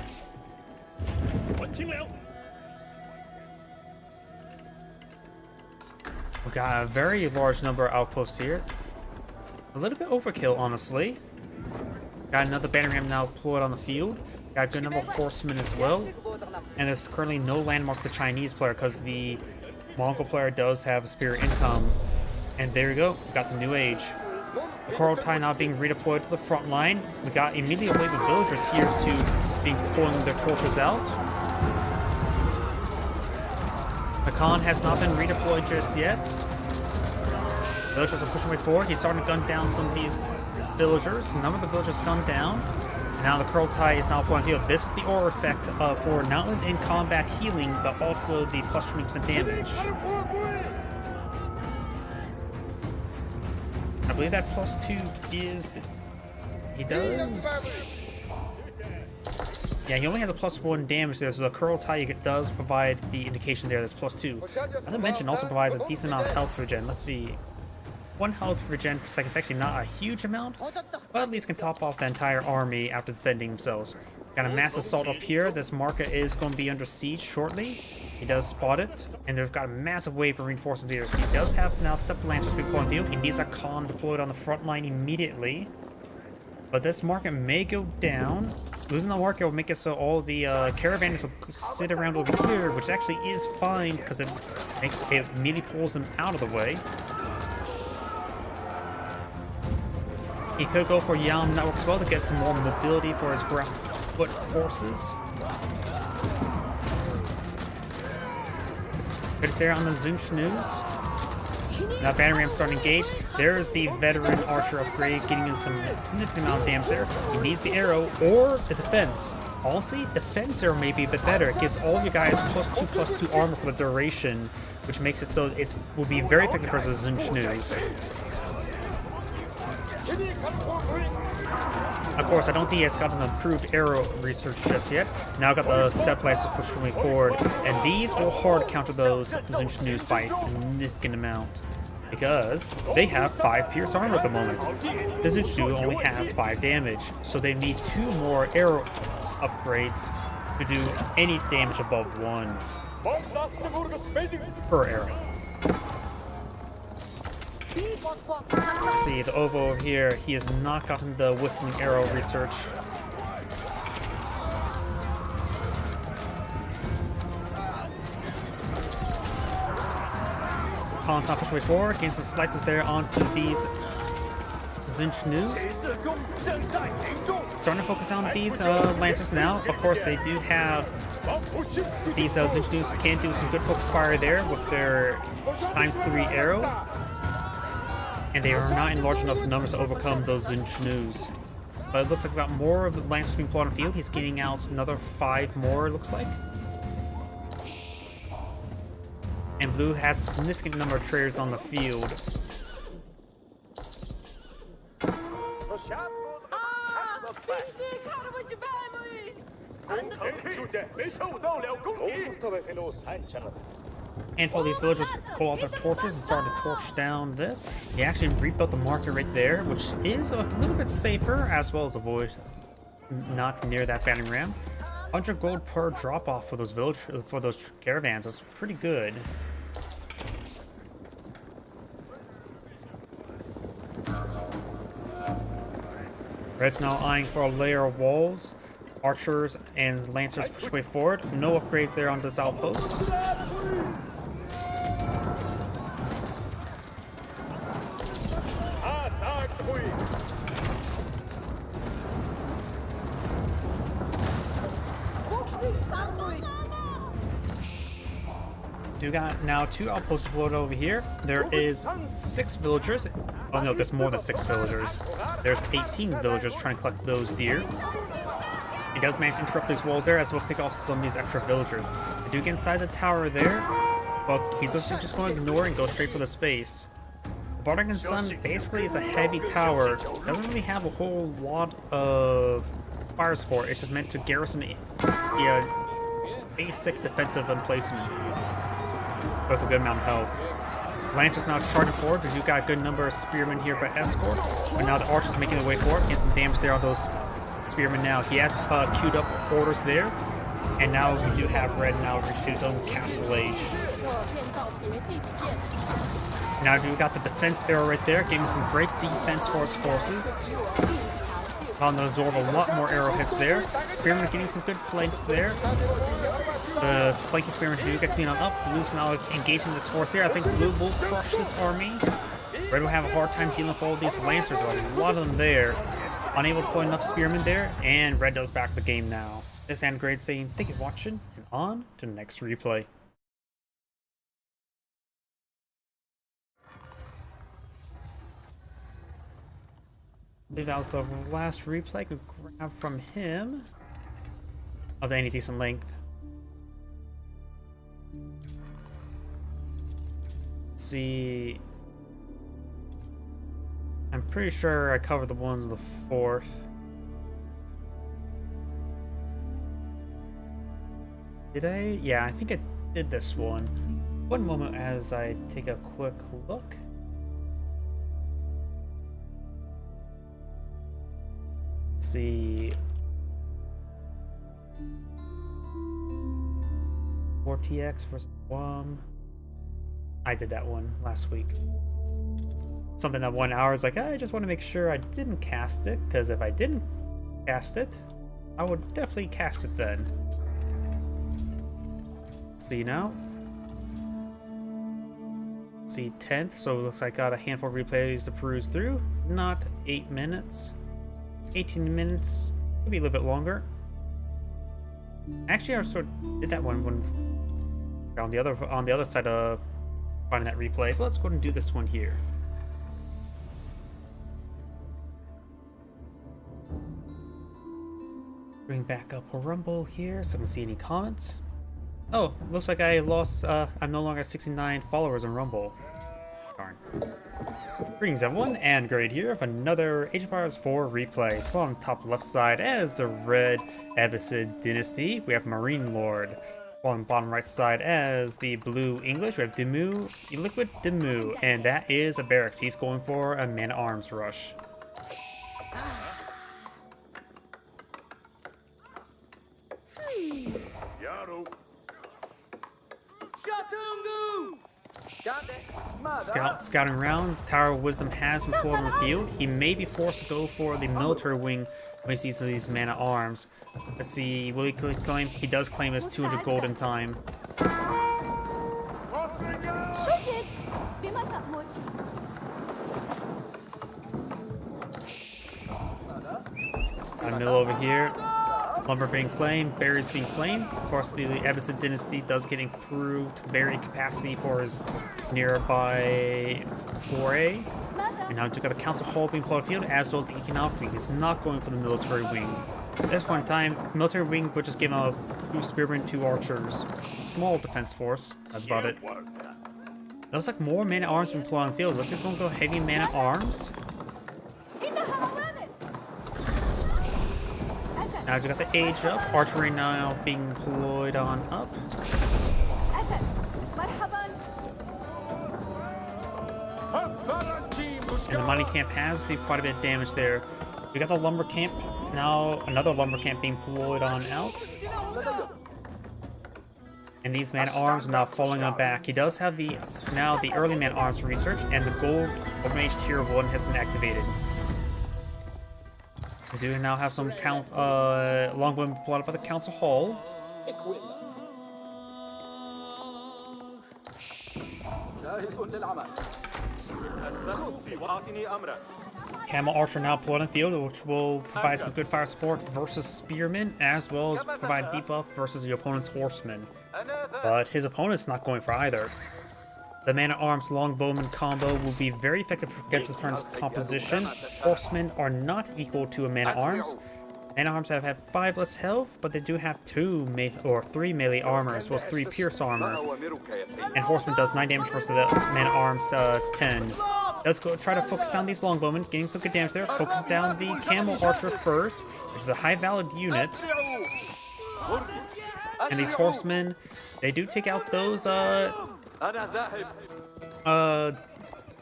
We got a very large number of outposts here. A little bit overkill, honestly. Got another battering ram now deployed on the field. Got a good number of horsemen as well. And there's currently no landmark for the Chinese player because the Mongol player does have a spear income. And there we go, we got the new age. The Kurultai now being redeployed to the front line. We got immediately the villagers here to be pulling their torches out. The Khan has not been redeployed just yet. Villagers are pushing way forward. He's starting to gun down some of these villagers. A number of the villagers gunned down. Now the Kurultai is now pulling field. This is the aura effect for not only in combat healing, but also the plus 20% damage. I believe that plus 2 is... He does... Yeah, he only has a plus 1 damage there, so the Kurultai does provide the indication there that's plus 2. As I mentioned, also provides a decent amount of health regen. Let's see. 1 health regen per second is actually not a huge amount, but at least can top off the entire army after defending themselves. Got a mass assault up here. This marker is going to be under siege shortly. He does spot it, and they've got a massive wave of reinforcements here. He does have now Steppe Lancers being deployed on field. He needs a con deployed on the front line immediately. But this market may go down. Losing the market will make it so all the caravanners will sit around over here, which actually is fine because it immediately pulls them out of the way. He could go for Yam Network as well to get some more mobility for his ground foot forces. But it's there on the Zunch news. Now Banner Ram starting to engage. There's the veteran archer upgrade, getting in some significant amount of damage there. He needs the arrow or the defense. Honestly, defense arrow may be a bit better. It gives all you guys +2/+2 armor for the duration, which makes it so it will be very effective versus Zunch news. Of course, I don't think it's got an improved arrow research just yet. Now got the Steppe Lancers pushing me forward, and these will hard counter those Zunch news by a significant amount, because they have 5 pierce armor at the moment. The Zunch news only has 5 damage, so they need 2 more arrow upgrades to do any damage above 1 per arrow. See the Ovo over here, he has not gotten the whistling arrow research. Khan's not pushing way forward, getting some slices there onto these Zunch news. Starting to focus on these Lancers now. Of course, they do have these Zunch news can do some good focus fire there with their ×3 arrow. And they are not in large enough numbers to overcome those Zunch news. But it looks like we've got more of the Lancers being plotted on the field. He's getting out another 5 more, it looks like. And Blue has a significant number of traders on the field. Handful of these villagers pull out their torches and start to torch down this. He actually rebuilt the marker right there, which is a little bit safer, as well as avoid not near that battering ram. 100 gold per drop off for those caravans. That's pretty good. Red's now eyeing for a layer of walls. Archers and Lancers push way forward. No upgrades there on this outpost. You got now 2 outposts deployed over here. There is 6 villagers. Oh no, there's more than 6 villagers. There's 18 villagers trying to collect those deer. He does manage to interrupt these walls there, as well as pick off some of these extra villagers. They do get inside the tower there, but he's just going to ignore and go straight for the space. Bardic Sun basically is a heavy tower. Doesn't really have a whole lot of fire support. It's just meant to garrison the basic defensive emplacement with a good amount of health. Lancers now charging forward. We do got a good number of spearmen here for escort, but now the archer's making their way forward. Getting some damage there on those spearmen now. He has queued up orders there, and now we do have Red now reach his own castle age. Now we got the defense arrow right there, giving some great defense for his forces. On the absorb a lot more arrow hits there. Spearmen getting some good flanks there. The flanking spearmen do get clean on up. Blue's now engaging this force here. I think Blue will crush this army. Red will have a hard time dealing with all these Lancers. A lot of them there. Unable to put enough spearmen there, and Red does back the game now. This and Grade saying thank you for watching, and on to the next replay. I believe that was the last replay I could grab from him of any decent length. Let's see. I'm pretty sure I covered the ones on the 4th. Did I? Yeah, I think I did this one. One moment as I take a quick look. see. 4TX versus Guam. I did that one last week. Something that 1 hour is like, I just want to make sure I didn't cast it, because if I didn't cast it, I would definitely cast it then. Let's see now. Let's see, 10th, so it looks like I got a handful of replays to peruse through. Not 8 minutes. 18 minutes, maybe a little bit longer. Actually, I sort of did that one when on the other side of finding that replay. But let's go ahead and do this one here. Bring back up a Rumble here so I can see any comments. Oh, looks like I lost. I'm no longer 69 followers on Rumble. Darn. Greetings everyone, and Grade here with another Age of Empires 4 replay. So on top left side as the Red Abbasid Dynasty, we have Marine Lord. On bottom right side as the Blue English, we have Demu, Liquid Demu, and that is a barracks. He's going for a man-at-arms rush. Scouting around, Tower of Wisdom has been pulled on the field. He may be forced to go for the military wing when he sees these man-at-arms. Let's see, will he claim? He does claim his 200 gold in time. Mill over here. Lumber being claimed, berries being claimed. Of course, the Abbasid Dynasty does get improved berry capacity for his nearby foray. And now we've got the Council Hall being plotted field, as well as the Economic Wing. He's not going for the military wing. At this point in time, military wing would just give him a 2 spearmen, 2 archers. Small defense force. That's about it. Looks like more man-at-arms being plotted on the field. Let's just go heavy man-at-arms. Now we got the age up, archery now being deployed on up. And the mining camp has received quite a bit of damage there. We got the lumber camp, now another lumber camp being deployed on out. And these man-at-arms are now falling on back. He does have the early man-at-arms for research, and the gold Mage tier 1 has been activated. We do now have some longbow plotted by the Council Hall. Camel Archer now plotted on the field, which will provide some good fire support versus Spearmen, as well as provide debuff versus the opponent's Horsemen. But his opponent's not going for either. The man-at-arms longbowman combo will be very effective against his opponent's composition. Horsemen are not equal to a man-at-arms. Man-at-arms have 5 less health, but they do have 3 melee armor, as well as 3 pierce armor. And Horseman does 9 damage versus the man-at-arms 10. Let's go try to focus down these longbowmen, getting some good damage there. Focus down the Camel Archer first, which is a high-valid unit. And these Horsemen, they do take out those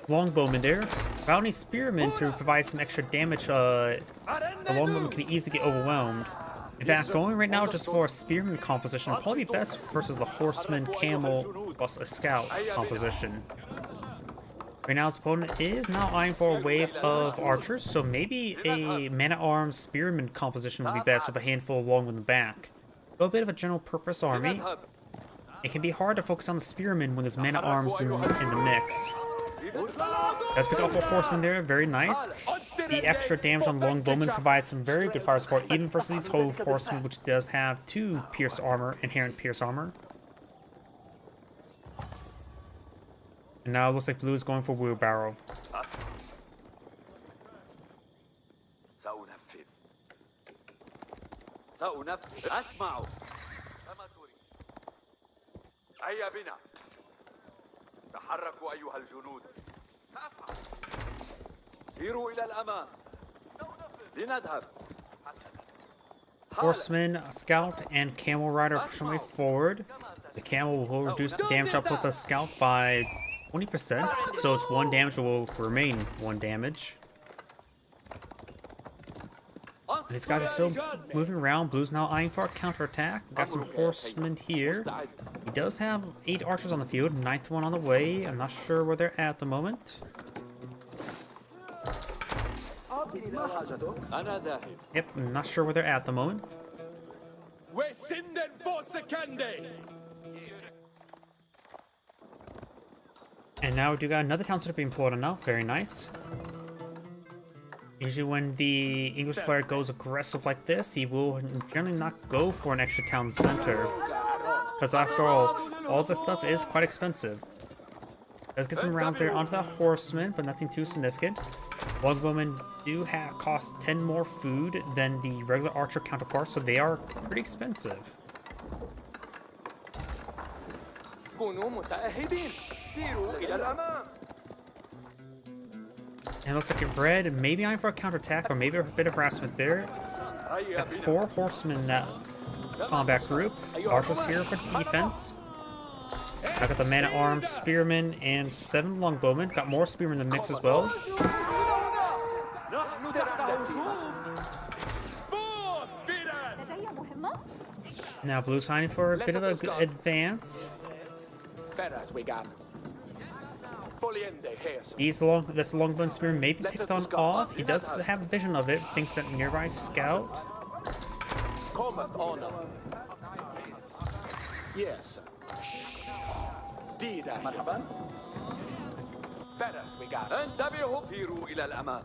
longbowmen there. Without any spearmen to provide some extra damage, the longbowmen can easily get overwhelmed. In fact, going right now just for a spearman composition would probably be best versus the horseman, camel, plus a scout composition. Right now, his opponent is now eyeing for a wave of archers, so maybe a man-at-arms spearman composition would be best with a handful along in the back. A bit of a general purpose army. It can be hard to focus on the spearmen when there's man-at-arms in the mix. Let's pick up a horseman there, very nice. The extra damage on longbowmen provides some very good fire support, even versus these whole horsemen, which does have 2 pierce armor, inherent pierce armor. And now it looks like blue is going for wheelbarrow. هيا بنا تحركوا أيها الجنود سأفعل سيروا إلى الأمام لنذهب. Horseman, Scout, and Camel Rider push their way forward. The Camel will reduce the damage up with the Scout by 20%, so its 1 damage will remain 1 damage. These guys are still moving around. Blue's now eyeing for a counterattack. Got some horsemen here. He does have 8 archers on the field, 9th one on the way. I'm not sure where they're at the moment. Yep, I'm not sure where they're at the moment. And now we do got another town center being pulled on now. Very nice. Usually when the English player goes aggressive like this, he will generally not go for an extra town center. Because after all this stuff is quite expensive. Let's get some rounds there onto the horsemen, but nothing too significant. Longbowmen do cost 10 more food than the regular archer counterparts, so they are pretty expensive. And it looks like it red, maybe eyeing for a counterattack, or maybe a bit of harassment there. Got 4 horsemen in that combat group. Archers here for defense. I got the man-at-arms, spearmen, and 7 longbowmen. Got more spearmen in the mix as well. Now Blue's fighting for a bit of a good advance. This longbowman spear may be picked on off. He does have a vision of it. Thinks that nearby scout. Yes. انتبهوا سيروا إلى الأمام.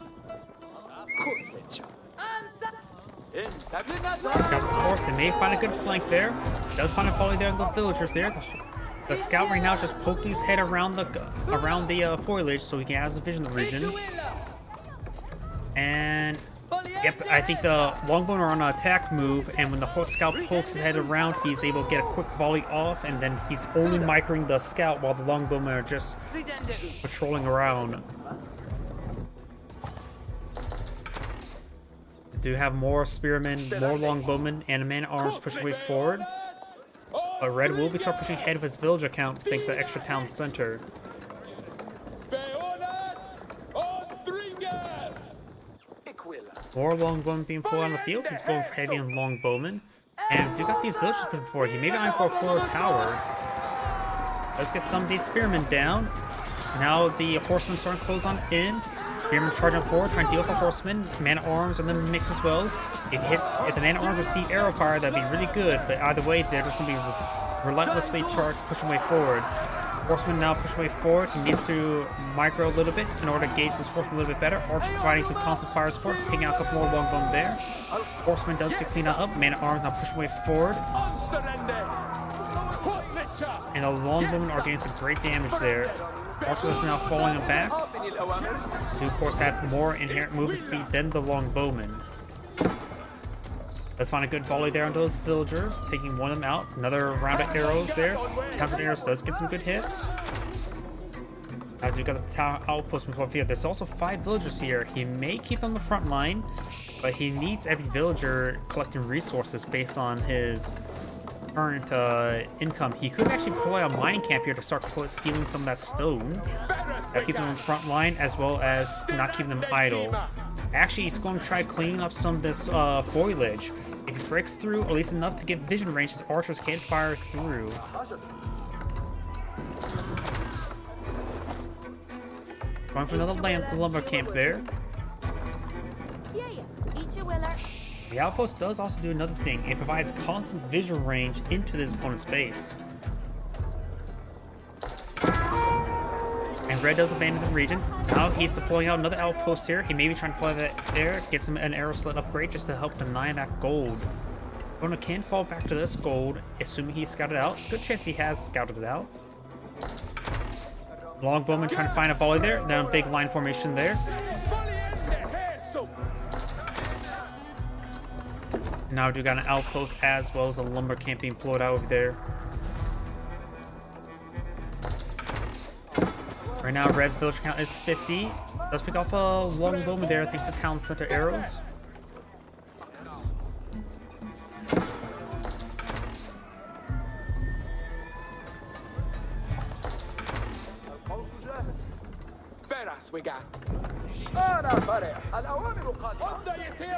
Got this horse. They may find a good flank there. Does find a volley there on the villagers there. The scout right now is just poking his head around the foliage so he has a vision of the region. And yep, I think the longbowmen are on an attack move, and when the whole scout pokes his head around, he's able to get a quick volley off, and then he's only microing the scout while the longbowmen are just patrolling around. We do have more spearmen, more longbowmen, and a man-at-arms push way forward. But Red will be start pushing ahead of his villager count thanks to that extra town center. More longbowmen being pulled on the field. He's going for heavy and longbowmen. And we got these villagers pushing forward. He may be eyeing for a forward tower. Let's get some of these spearmen down. Now the horsemen starting to close on in. Spearmen charging forward, trying to deal with the horsemen. Man-at-arms are in the mix as well. If the man-at-arms receive arrow fire, that'd be really good. But either way, they're just going to be relentlessly charged, pushing way forward. Horseman now pushing way forward. He needs to micro a little bit in order to gauge this horseman a little bit better. Archer providing some constant fire support, taking out a couple more longbowmen there. Horseman does get cleaned up. Man-at-arms now pushing way forward. And the longbowmen are getting some great damage there. Archers are now falling back. Do of course have more inherent movement speed than the longbowmen. Let's find a good volley there on those villagers, taking one of them out. Another round of arrows there. Townsend arrows does get some good hits. I do got the town outpost before field. There's also 5 villagers here. He may keep on the front line, but he needs every villager collecting resources based on his current income. He could actually deploy a mining camp here to start stealing some of that stone. Keep them in the front line as well as not keeping them idle. Actually, he's going to try cleaning up some of this foliage. If he breaks through at least enough to get vision range, his archers can't fire through. Going for another lumber camp there. The outpost does also do another thing. It provides constant vision range into this opponent's base. And Red does abandon the region. Now he's deploying out another outpost here. He may be trying to deploy that there. Gets him an arrow slit upgrade just to help deny that gold. Opponent can fall back to this gold, assuming he scouted out. Good chance he has scouted it out. Longbowman trying to find a volley there. Then a big line formation there. Now we got an outpost as well as a lumber camp being deployed out over there. Right now, Red's villager count is 50. Let's pick off a longbowman there thanks to town center arrows. أنا فرح الأوامر قادمة.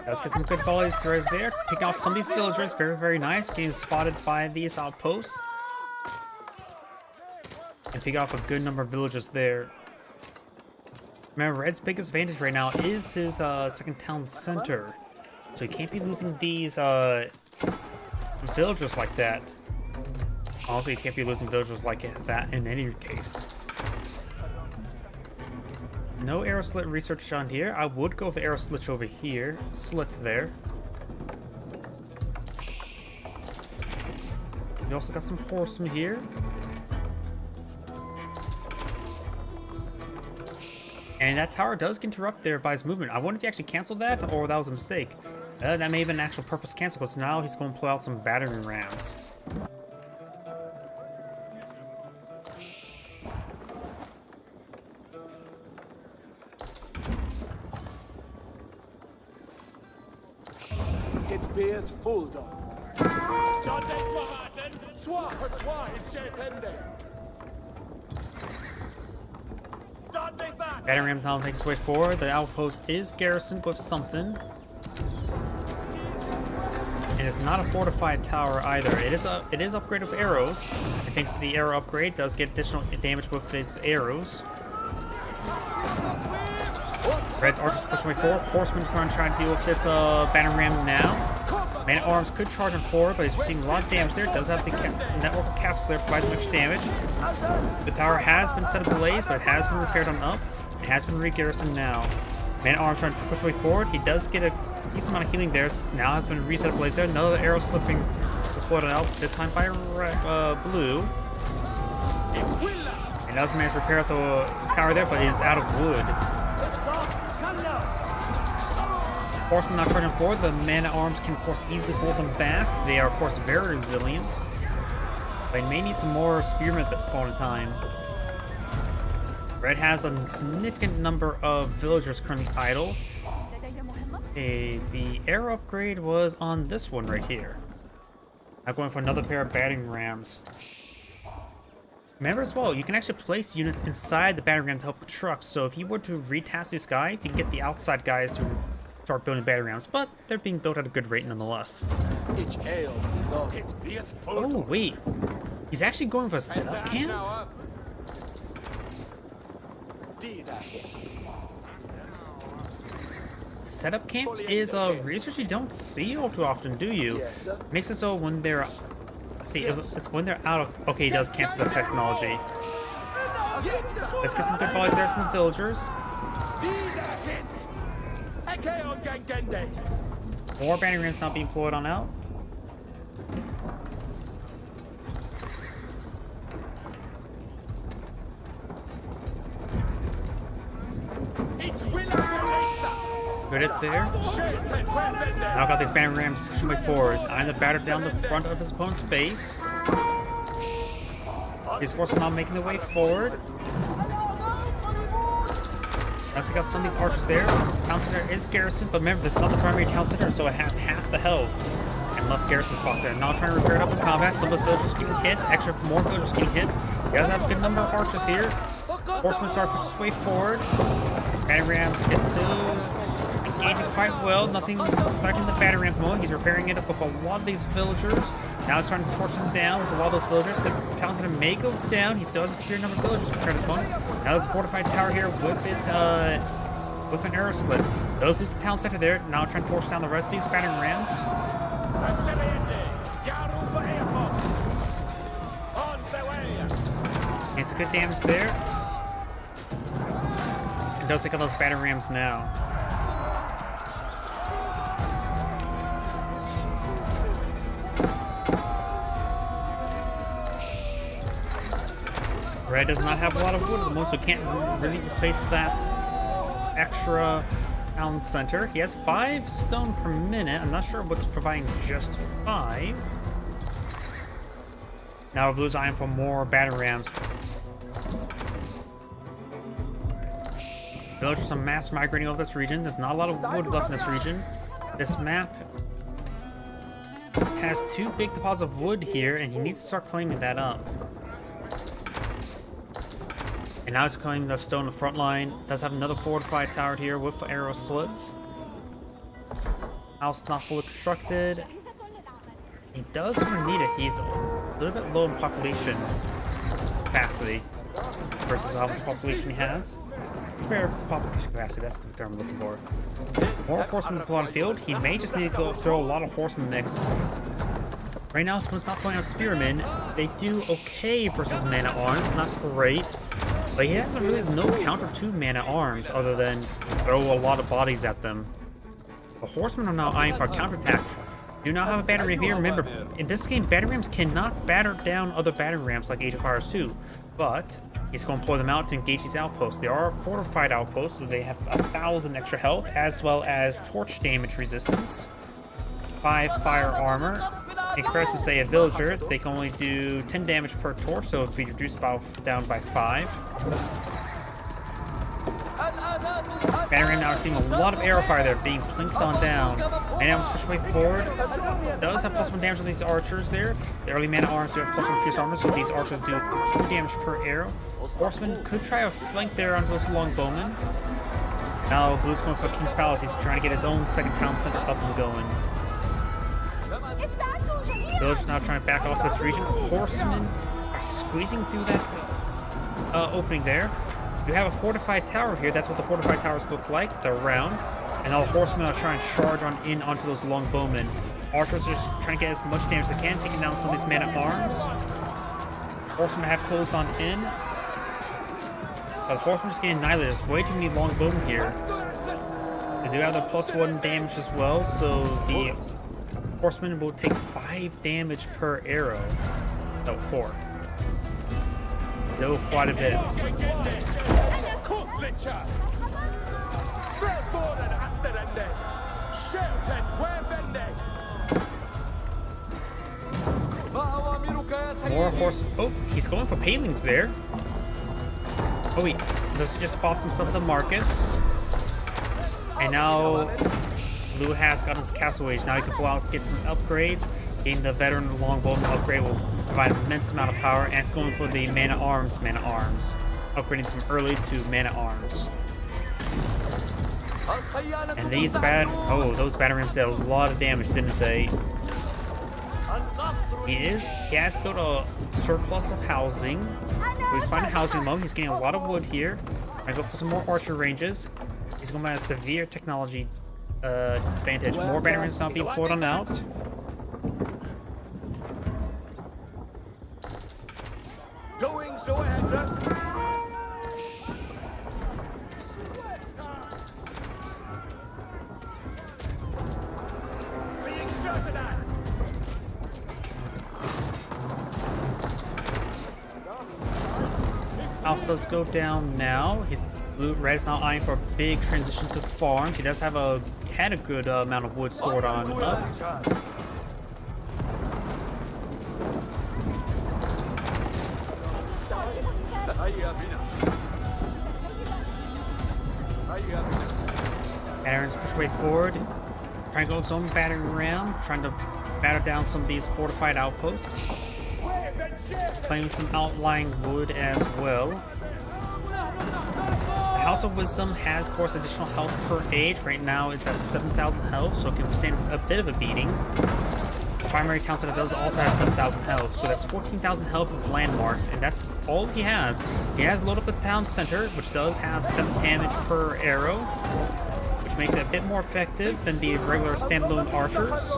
Let's get some good volleys right there. Picking off some of these villagers. Very, very nice. Getting spotted by these outposts. And pick off a good number of villagers there. Remember, Red's biggest advantage right now is his second town center. So he can't be losing these villagers like that. Also, you can't be losing villagers like that in any case. No arrow slit research on here. I would go with the arrow slit over here. Slit there. We also got some horsemen here. And that tower does get interrupted there by his movement. I wonder if he actually canceled that or that was a mistake. That may have been an actual purpose cancel because now he's going to pull out some battering rams. Het beert voelde. Zwaar is Shetende. Battering ram now makes its way forward. The outpost is garrisoned with something. And it's not a fortified tower either. It is upgraded with arrows. And thanks to the arrow upgrade, does get additional damage with its arrows. Red's archers pushing way forward. Horsemen's going to try to deal with this battering ram now. Man-at-Arms could charge him forward, but he's receiving a lot of damage there. Does have the network of castles there, provides much damage. The tower has been set ablaze, but it has been repaired on up. It has been re-garrisoned now. Man-at-Arms trying to push way forward. He does get a decent amount of healing there. Now has been reset ablaze there. Another arrow slipping before it out, this time by blue. And does manage to repair the tower there, but it is out of wood. Horsemen not charging forward. The man-at-arms can, of course, easily hold them back. They are, of course, very resilient. They may need some more spearmen at this point in time. Red has a significant number of villagers currently idle. Okay, the arrow upgrade was on this one right here. I'm going for another pair of battering rams. Remember as well, you can actually place units inside the battering ram to help with trucks. So if you were to retask these guys, you can get the outside guys to start building battering rams, but they're being built at a good rate nonetheless. Oh wait, he's actually going for a setup camp? Setup camp is a research you don't see all too often, do you? Makes it so when they're, it's when they're out of, okay, he does cancel the technology. Let's get some good volleys there from the villagers. More battering rams not being pulled on out. Good hit there. Now got these battering rams pushing way forward. Eyeing the batter down the front of his opponent's base. These forces not making their way forward. Nice, got some of these archers there. Town center is garrisoned, but remember, this is not the primary town center, so it has half the health. And less garrison spots there. Now trying to repair it up in combat. Some of those villagers getting hit. More villagers getting hit. You guys have a good number of archers here. Horsemen start pushing his way forward. Battering ram is still engaging quite well. Nothing affecting the battering ram mode. He's repairing it up with a lot of these villagers. Now he's trying to torch them down with a lot of those villagers. The town center may go down. He still has a superior number of villagers compared to his opponent. Now there's a fortified tower here with it, with an arrow slit. Those lose the town center there. Now trying to force down the rest of these battering rams. It's a good damage there. It does take out those battering rams now. Red does not have a lot of wood at the moment, so can't really replace that extra town center. He has 5 stone per minute. I'm not sure what's providing just 5. Now Blue's eyeing for more battering rams. Villagers are mass migrating over this region. There's not a lot of wood left in this region. This map has 2 big deposits of wood here, and he needs to start claiming that up. And now he's claiming the stone in the front line. Does have another fortified tower here with arrow slits. House not fully constructed. He does need it. He's a little bit low in population capacity versus how much population he has. Spare population capacity, that's the term I'm looking for. More horsemen to pull on the field. He may just need to go throw a lot of horsemen next. Right now, someone's not playing on spearmen. They do okay versus man-at-arms, not great. But he has really no counter to man-at-arms other than throw a lot of bodies at them. The horsemen are now eyeing for a counterattack. Do not have a battering ram here. Remember, in this game, battering rams cannot batter down other battering rams like Age of Empires 2. But he's going to employ them out to engage these outposts. They are fortified outposts, so they have 1,000 extra health, as well as torch damage resistance, 5 fire armor. In comparison to, say, a villager, they can only do 10 damage per torch, so it would be reduced down by 5. Battering ram now are seeing a lot of arrow fire there being plinked on down. And now push way forward. Does have +1 damage on these archers there. The early man-at-arms do have +1 pierce armor, so these archers do 2 damage per arrow. Horseman could try a flank there onto those long bowmen. Now Blue's going for King's Palace. He's trying to get his own second town center up and going. Villagers now trying to back off this region. Horsemen are squeezing through that opening there. You have a fortified tower here. That's what the fortified towers look like. They're round. And now the horsemen are trying to charge onto those long bowmen. Archers are just trying to get as much damage as they can, taking down some of these men-at-arms. Horsemen have closed on in. But the horsemen are just getting annihilated. There's way too many long bowmen here. They do have the +1 damage as well, so the horsemen will take 5 damage per arrow. No, 4. Still quite a bit. More horse. Oh, he's going for palings there. Oh wait, let's just bought some stuff at the market. And now Blue has got his castle age. Now he can go out and get some upgrades. Getting the veteran longbowman upgrade will provide an immense amount of power, and it's going for the man-at-arms. Upgrading from early to man-at-arms. And these those battering rams did a lot of damage, didn't they? He has built a surplus of housing. He's finding housing mode. He's getting a lot of wood here. I go for some more archer ranges. He's going to have a severe technology disadvantage. More battering rams now being poured on out. Doing so, Hector. Being shouted at. House does go down now. Red is now eyeing for a big transition to farms. He does have had a good amount of wood stored on up. Aaron's push way forward, trying to go his own battering ram, trying to batter down some of these fortified outposts. Claiming some outlying wood as well. The House of Wisdom has, of course, additional health per age. Right now it's at 7,000 health, so it can withstand a bit of a beating. The primary town center does also have 7,000 health, so that's 14,000 health of landmarks, and that's all he has. He has loaded up the town center, which does have 7 damage per arrow, which makes it a bit more effective than the regular standalone archers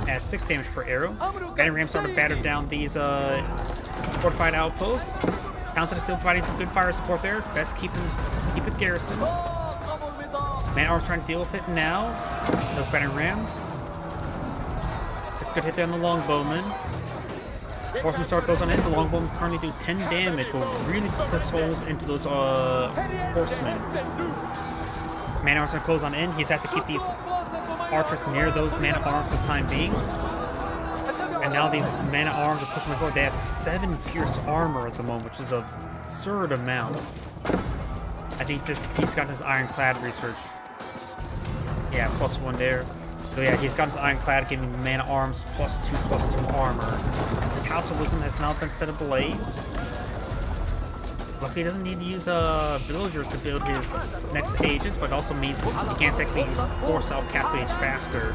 at 6 damage per arrow. Battering rams start to batter down these fortified outposts. Town center still providing some good fire support there. Best keep it garrison. Man-at-arms trying to deal with it now. Those battering rams. It's a good hit there on the longbowman. Horseman start goes on in. The longbowman currently do 10 damage. Will really put holes into those horsemen. Man-at-arms are close on in. He's had to keep these archers near those man-at-arms for the time being. And now these man-at-arms are pushing forward. They have 7 pierce armor at the moment, which is an absurd amount. I think just he's got his ironclad research. Yeah, +1 there. So yeah, he's got his ironclad giving the man-at-arms +2 armor. The House of Wisdom has now been set ablaze. Luckily, he doesn't need to use villagers to build his next ages, but it also means he can't exactly force out Castle Age faster.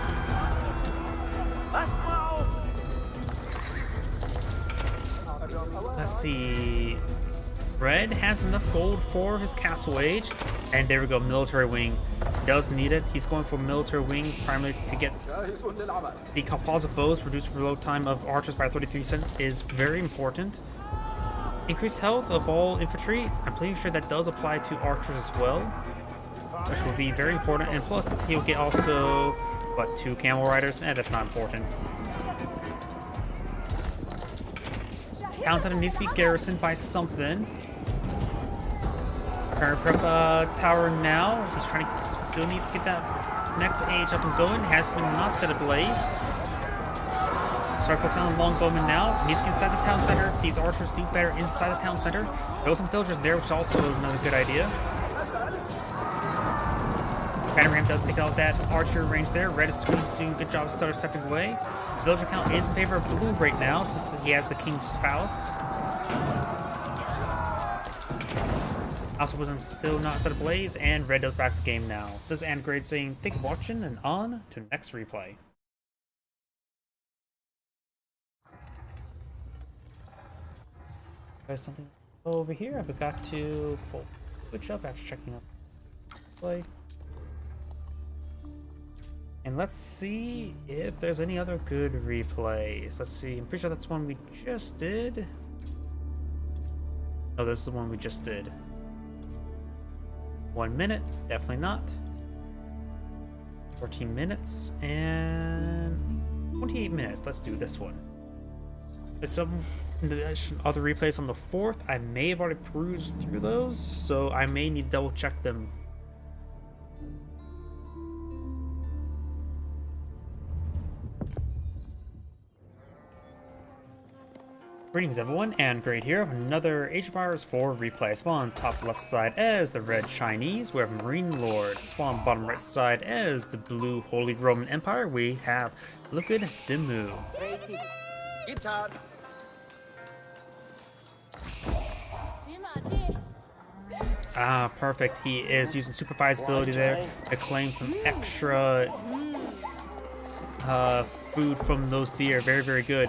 Let's see. Red has enough gold for his Castle Age, and there we go. Military Wing does need it. He's going for Military Wing primarily to get the composite bows, reduced reload time of archers by 33% is very important. Increased health of all infantry, I'm pretty sure that does apply to archers as well, which will be very important. And plus, he'll get also, what, 2 camel riders? That's not important. Town center needs to be garrisoned by something. Trying to prep tower now. He's trying to, still needs to get that next age up and going. Has been not set ablaze. Start focusing on the longbowman now. He needs to get inside the town center. These archers do better inside the town center. There are some villagers there, which also is another good idea. Panorama does take out that archer range there. Red is doing a good job of stepping away. Villager count is in favor of blue right now, since he has the king's spouse. Also wasn't still not set ablaze, and red does back the game now. This is Angrade saying, thank you for watching, and on to next replay. There's something over here. I forgot to pull switch up after checking up play. And let's see if there's any other good replays. Let's see. I'm pretty sure that's one we just did. Oh, this is the one we just did. 1 minute. Definitely not. 14 minutes. And 28 minutes. Let's do this one. There's some other replays on the 4th. I may have already perused through those, so I may need to double check them. Greetings everyone, and Great here. Another Age of Empires 4 replay. Spawn top left side as the red Chinese, we have Marine Lord. Spawn bottom right side as the blue Holy Roman Empire, we have Liquid Demu. Ah, perfect. He is using supervised ability there to claim some extra food from those deer. Very, very good.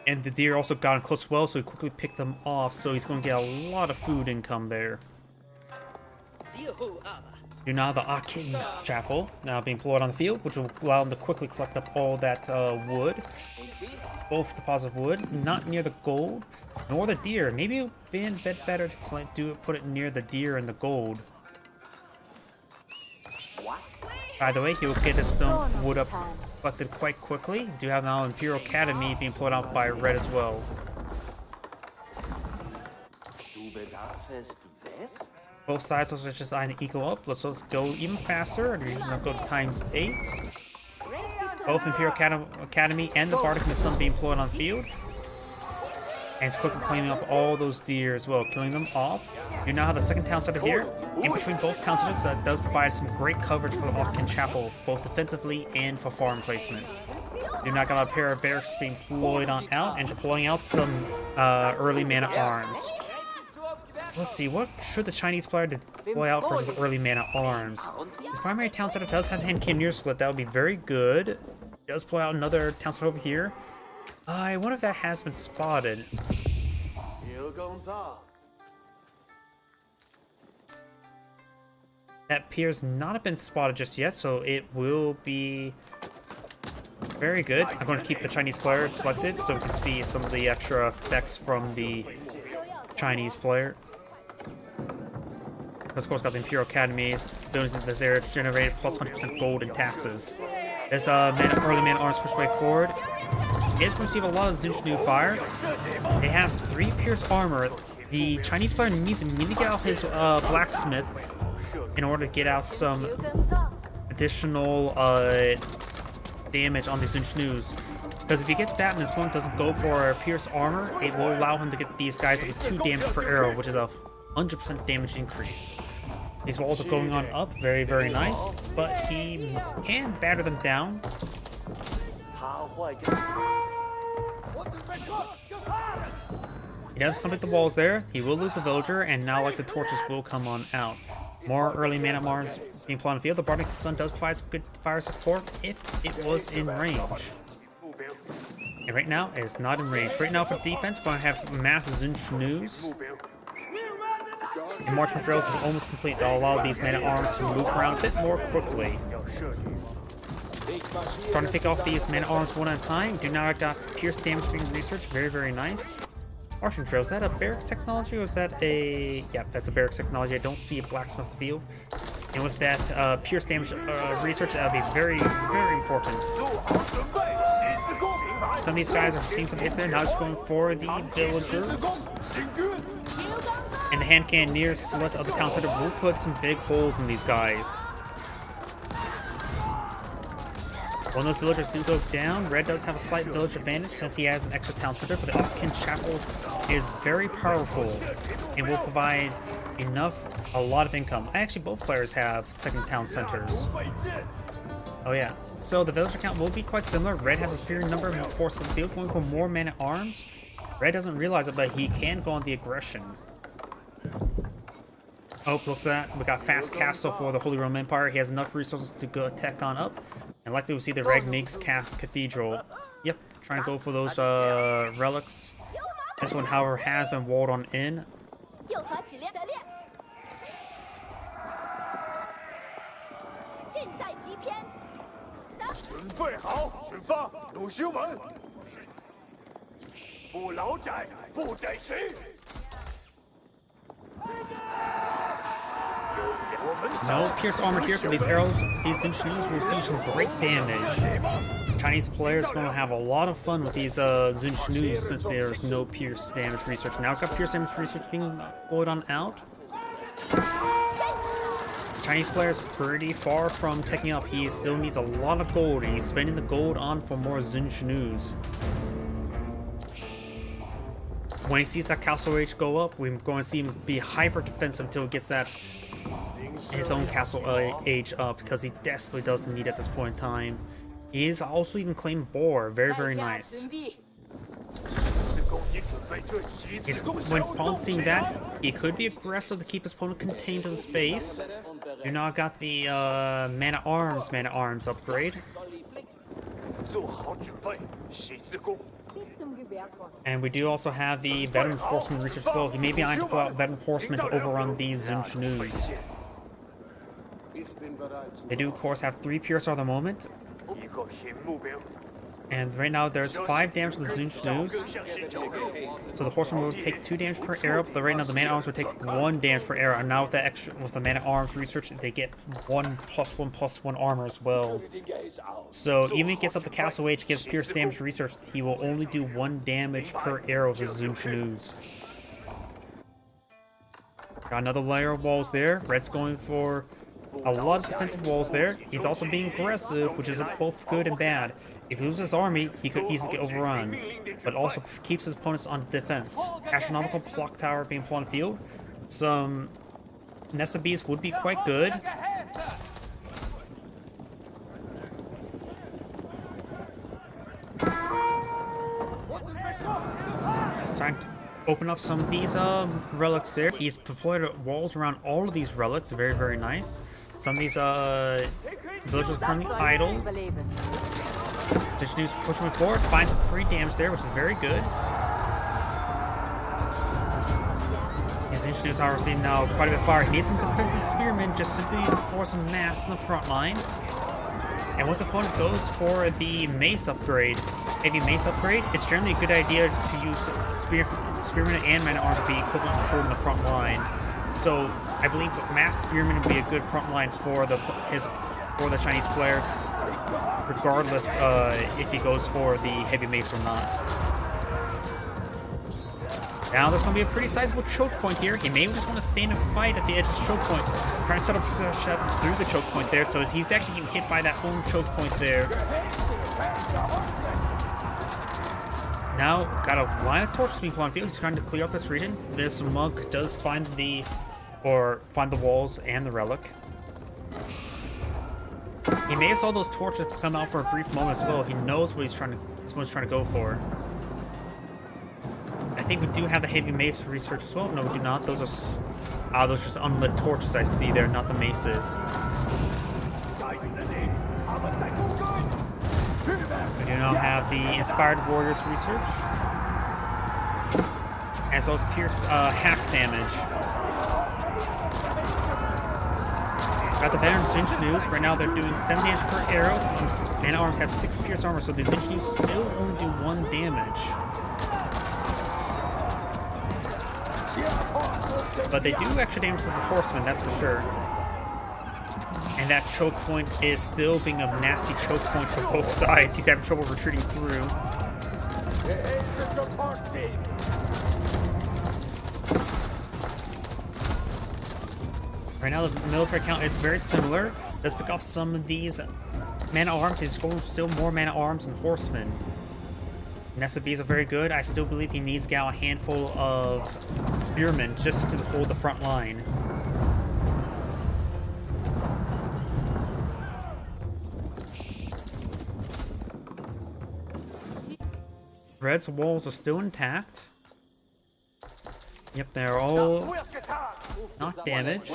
And the deer also got him close as well, so he quickly picked them off, so he's going to get a lot of food income there. You're now the Akin Chapel, now being deployed on the field, which will allow him to quickly collect up all that wood. Both deposit wood, not near the gold, nor the deer. Maybe it would be a bit better to put it near the deer and the gold. By the way, he will get his stone wood up collected quite quickly. Do have now Imperial Academy being pulled out by red as well. Both sides also just eyeing to equal up. Let's go even faster. We're going to go to ×8. Both Imperial Academy and the Bardic and the Sun being pulled on the field. And it's quickly cleaning up all those deer as well, killing them off. You now have the second town center here. In between both town centers, that does provide some great coverage for the Akin Chapel, both defensively and for farm placement. You now got a pair of barracks being deployed on out and deploying out some early man-at-arms. Let's see, what should the Chinese player deploy out versus early man-at-arms? His primary town center does have hand cannoneer split. That would be very good. He does pull out another town center over here. I wonder if that has been spotted. That appears not have been spotted just yet, so it will be very good. I'm going to keep the Chinese player selected so we can see some of the extra effects from the Chinese player. Of course, got the Imperial Academies. Buildings in this area generated plus 100% gold in taxes. This early man-at-arms push way forward. He is going to receive a lot of Zinchnu fire. They have 3 pierce armor. The Chinese player needs to immediately get out his blacksmith in order to get out some additional damage on the Zinchnus. Because if he gets that and his opponent doesn't go for pierce armor, it will allow him to get these guys with 2 damage per arrow, which is a 100% damage increase. These walls are going on up, very, very nice, but he can batter them down. He does complete the walls there. He will lose a villager, and now like the torches will come on out. More early man-at-arms being put on the field. The Bardic Sun does provide some good fire support if it was in range. And right now, it's not in range. Right now for defense, we're going to have mass Zinchnoos. And marching drills is almost complete. They'll allow these man-at-arms to move around a bit more quickly. Trying to pick off these man-at-arms one at a time. Do not got pierce damage being researched. Very, very nice. Marching drill, is that a barracks technology or is that a... Yeah, that's a barracks technology. I don't see a blacksmith field. And with that pierce damage research, that would be very, very important. Some of these guys are seeing some hits there. Now it's going for the villagers. And the hand cannoneers select of the town center will put some big holes in these guys. When those villagers do go down, Red does have a slight village advantage since he has an extra town center, but the Upkin Chapel is very powerful and will provide a lot of income. Actually, both players have second town centers. Oh yeah, so the villager count will be quite similar. Red has a superior number of forces in the field, going for more man-at-arms. Red doesn't realize it, but he can go on the aggression. Oh, looks at that. We got fast castle for the Holy Roman Empire. He has enough resources to go attack on up. And likely we'll see the Ragnigs Cathedral. Yep, trying to go for those relics. This one, however, has been walled on in. No pierce armor here, so these arrows, these Zinchnoos will do some great damage. Chinese players are going to have a lot of fun with these Zinchnoos since there's no pierce damage research. Now we've got pierce damage research being rolled on out. Chinese player's pretty far from taking up. He still needs a lot of gold, and he's spending the gold on for more Zinchnoos. When he sees that Castle Age go up, we're going to see him be hyper defensive until he gets that his own Castle Age up, because he desperately does need at this point in time. He is also even claimed Boar. Very, very nice. When opponent seeing that, he could be aggressive to keep his opponent contained in space. You now got the man-at-arms upgrade. And we do also have the Veteran Horseman research as well. He may be eyeing to pull out Veteran Horseman to overrun these Zinchnoos. They do, of course, have 3 Pierce at the moment. And right now there's 5 damage to the Zinchnoos. So the Horseman will take 2 damage per arrow, but right now the Man-at-Arms will take 1 damage per arrow. And now with the Man-at-Arms research, they get 1+1/+1 armor as well. So even if he gets up the Castle Age, gets Pierce damage research, he will only do 1 damage per arrow of his Zinchnoos. Got another layer of walls there. Red's going for a lot of defensive walls there. He's also being aggressive, which is both good and bad. If he loses his army, he could easily get overrun, but also keeps his opponents on defense. Astronomical Clock Tower being put on the field. Some Nest of Bees would be quite good. Trying to open up some of these relics there. He's deployed walls around all of these relics. Very, very nice. Some of these villagers are currently idle. Zinchnoos pushing forward, finds some free damage there, which is very good. These Zinchnoos are receiving now quite a bit of fire. He needs some defensive spearmen just simply for some mass in the front line. And once the opponent goes for the mace upgrade, heavy mace upgrade, it's generally a good idea to use spearmen and man-at-arms to be equivalent to holding the front line. So I believe mass spearmen would be a good front line for the Chinese player, regardless if he goes for the heavy mace or not. Now there's going to be a pretty sizable choke point here. He may just want to stand and fight at the edge of the choke point, trying to set up a shot through the choke point there, so he's actually getting hit by that own choke point there. Now, got a line of torches being put on field. He's trying to clear up this region. This monk does find the walls and the relic. He may have saw those torches come out for a brief moment as well. He knows what he's trying to go for. I think we do have the heavy mace research as well. No, we do not. Those are those are just unlit torches I see there, not the maces. We do not have the inspired warriors research, as well as pierce hack damage. Got the veteran Zinchnews. Right now they're doing 7 damage per arrow. Man arms have 6 pierce armor, so the Zinchnews still only do 1 damage. But they do extra damage to the horseman, that's for sure. And that choke point is still being a nasty choke point for both sides. He's having trouble retreating through. Right now the military count is very similar. Let's pick off some of these man-at-arms. He's going still more man-at-arms and horsemen. Nessa Bees are very good. I still believe he needs to get out a handful of spearmen just to hold the front line. Red's walls are still intact. Yep, they're all not damaged.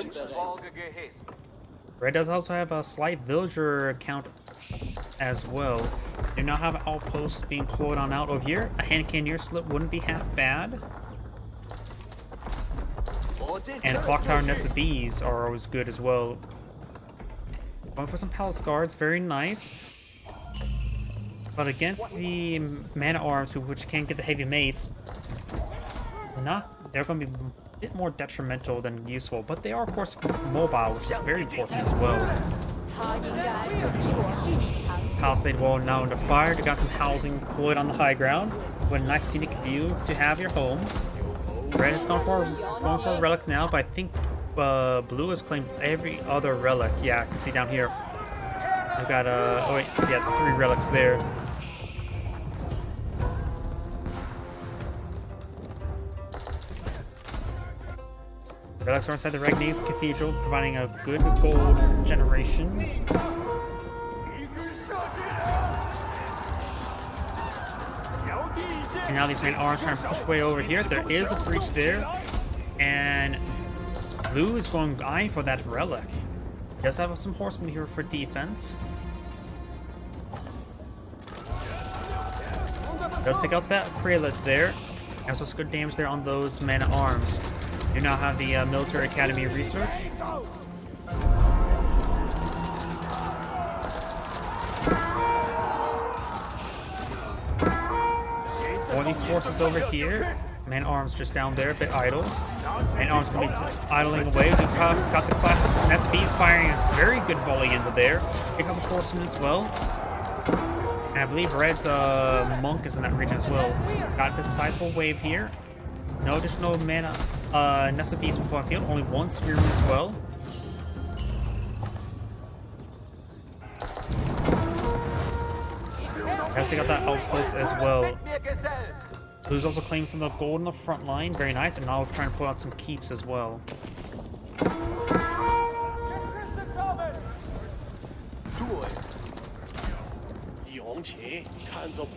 Red does also have a slight villager count as well. Do not have outposts being deployed on out over here. A hand cannoneer slip wouldn't be half bad. And clock tower Nessa Bees are always good as well. Going for some palace guards, very nice. But against the man-at-arms, which can't get the heavy mace, they're going to be a bit more detrimental than useful. But they are, of course, mobile, which is very important as well. Palisade wall now under fire. You got some housing deployed on the high ground. With a nice scenic view to have your home. Red is going for a relic now, but I think blue has claimed every other relic. Yeah, I can see down here. I've got oh wait, yeah, the 3 relics there. Relics are inside the Regnese Cathedral, providing a good gold generation. And now these man-at-arms trying to push way over here. There is a breach there, and blue is going eyeing for that relic. He does have some horsemen here for defense. Does take out that prelate there. Also some good damage there on those men-at-arms. Do now have the military academy research. All these forces over here. Man-at-arms just down there, a bit idle. Man-at-arms gonna be idling away. We've got the class. Nessa Bees firing a very good volley into there. Pick up the horsemen as well. And I believe Red's monk is in that region as well. Got this sizable wave here. No additional mana. Nessa Bees from field. Only 1 spearman as well. Nessa got that outpost as well. Blue's also claimed some of the gold on the front line. Very nice. And now we're trying to pull out some keeps as well.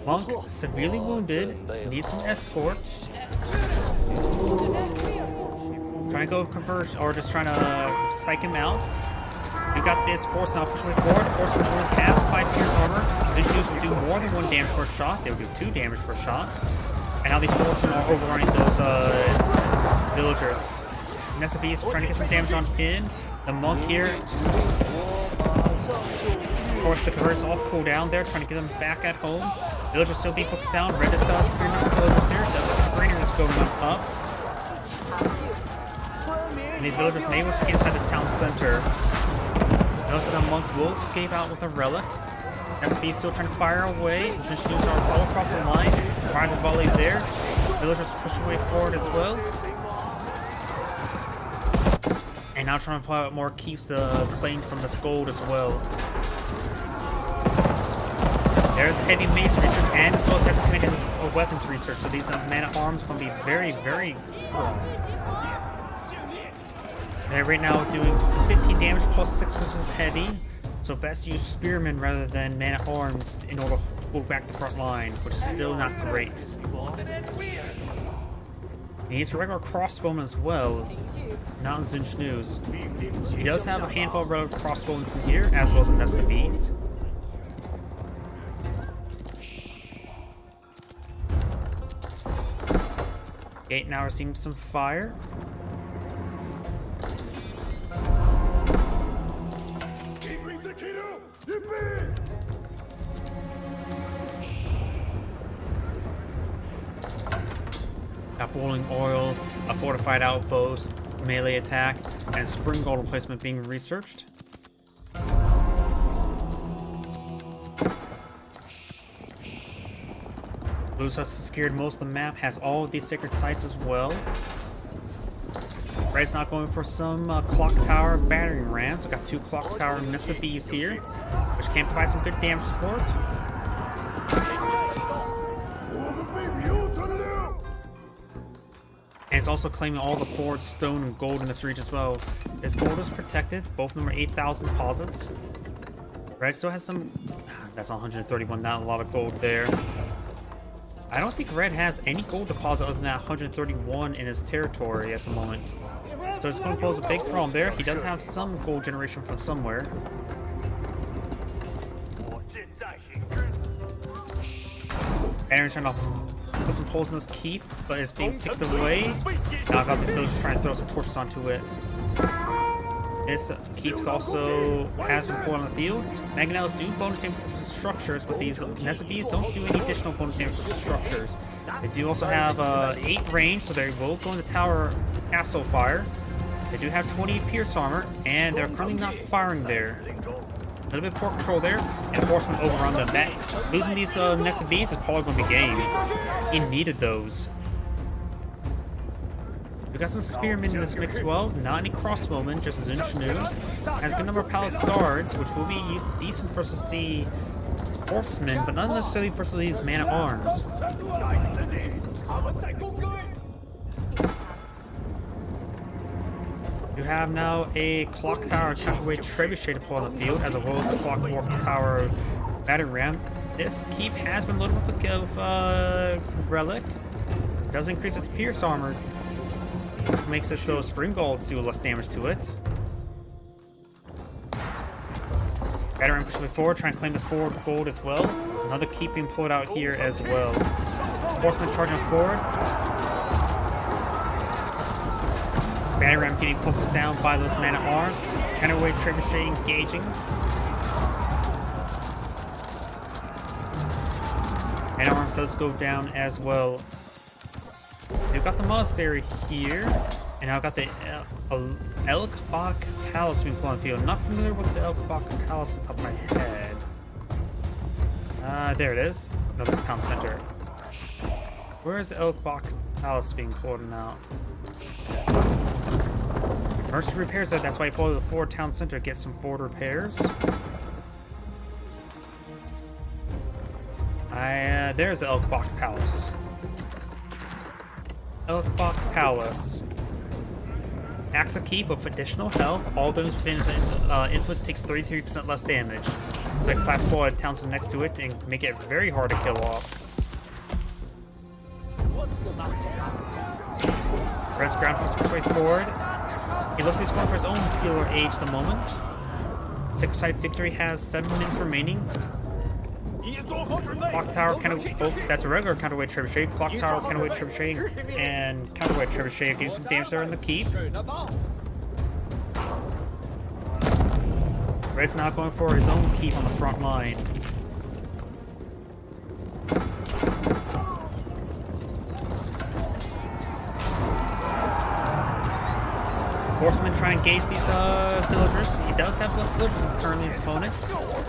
Monk severely wounded. Needs some escort. Trying to go conversion, or just trying to psych him out. We got this force now pushing forward. The horseman only has 5 pierce armor. Zinchnews will do more than 1 damage per shot. They will do 2 damage per shot. And now these horsemen are overrunning those villagers. Nessa Bees trying to get some damage on him. The monk here. Of course, the convert's off cooldown there, trying to get them back at home. Villagers still being focused down. Red is spearman for villagers here. Does have a greener that's going up. And these villagers may wish to get inside this town center. Notice that the monk will escape out with a relic. SB still trying to fire away. The Zinchnews are all across the line. Fires a volley there. Villagers pushing way forward as well. And now trying to pull out more keeps to claim some of this gold as well. There's heavy mace research and as well as heavy weapons research. So these man-at-arms are going to be very, very strong. They're right now doing 15 damage plus 6 versus heavy. So best use spearmen rather than man-at-arms in order to hold back the front line, which is still not great. He needs a regular crossbowman as well, not in Zinch News. He does have a handful of regular crossbowmen in here, as well as a nest of bees. Gate now receiving some fire. Got boiling oil, a fortified outpost, melee attack, and spring gold replacement being researched. Blues has secured most of the map, has all of these sacred sites as well. Red's not going for some clock tower battering rams. We've got 2 clock tower Nest of Bees here, which can provide some good damage support. And it's also claiming all the forward stone and gold in this region as well. This gold is protected. Both of them are 8,000 deposits. Red still has some... That's 131, not a lot of gold there. I don't think Red has any gold deposit other than that 131 in his territory at the moment. So it's going to pose a big problem there. He does have some gold generation from somewhere. Aaron's trying to put some holes in this keep, but it's being picked away. Now I've got these villagers trying to throw some torches onto it. This keeps also has been pulled on the field. Mangonels do bonus damage for structures, but these Nest of Bees don't do any additional bonus damage for structures. They do also have 8 range, so they will go in the tower castle fire. They do have 20 pierce armor, and they're currently not firing there. A little bit poor control there, and Horseman overrun them. Losing these Nest of Bees is probably going to be game. He needed those. We got some spearmen in this mix as well. Not any crossbowmen, just Zinch News. Has a good number of palace guards, which will be used decent versus the horsemen, but not necessarily versus these man-at-arms. You have now a clock tower counterweight trebuchet to pull on the field, as well as a clock tower battering ram. This keep has been loaded with a relic. It does increase its pierce armor, which makes it so spring golds do less damage to it. Battering pushing forward, trying to claim this forward gold as well. Another keep being pulled out here as well. Horseman charging forward. Battering ram getting focused down by those man-at-arms. Counterweight trebuchet engaging. Man-at-arms does go down as well. We've got the monastery here, and I've got the Elkbach Palace being pulled on the field. I'm not familiar with the Elkbach Palace on top of my head. There it is. No, this town center. Where is the Elkbach Palace being pulled now? Merchant repairs that. That's why I pulled the forward town center to get some forward repairs. There's the Elkbach Palace. Elkbach Palace. Acts a keep with additional health. All those within influence takes 33% less damage. So I class pull a townsend next to it and make it very hard to kill off. Red's ground puts his way forward. He looks like he's going for his own healer age at the moment. Sacred Victory has 7 minutes remaining. Clock Tower, that's a regular counterweight trebuchet. Clock Tower, counterweight trebuchet, and counterweight trebuchet getting some damage there on the keep. Red's not going for his own keep on the front line. Horsemen try and engage these villagers. He does have less villagers than currently his opponent.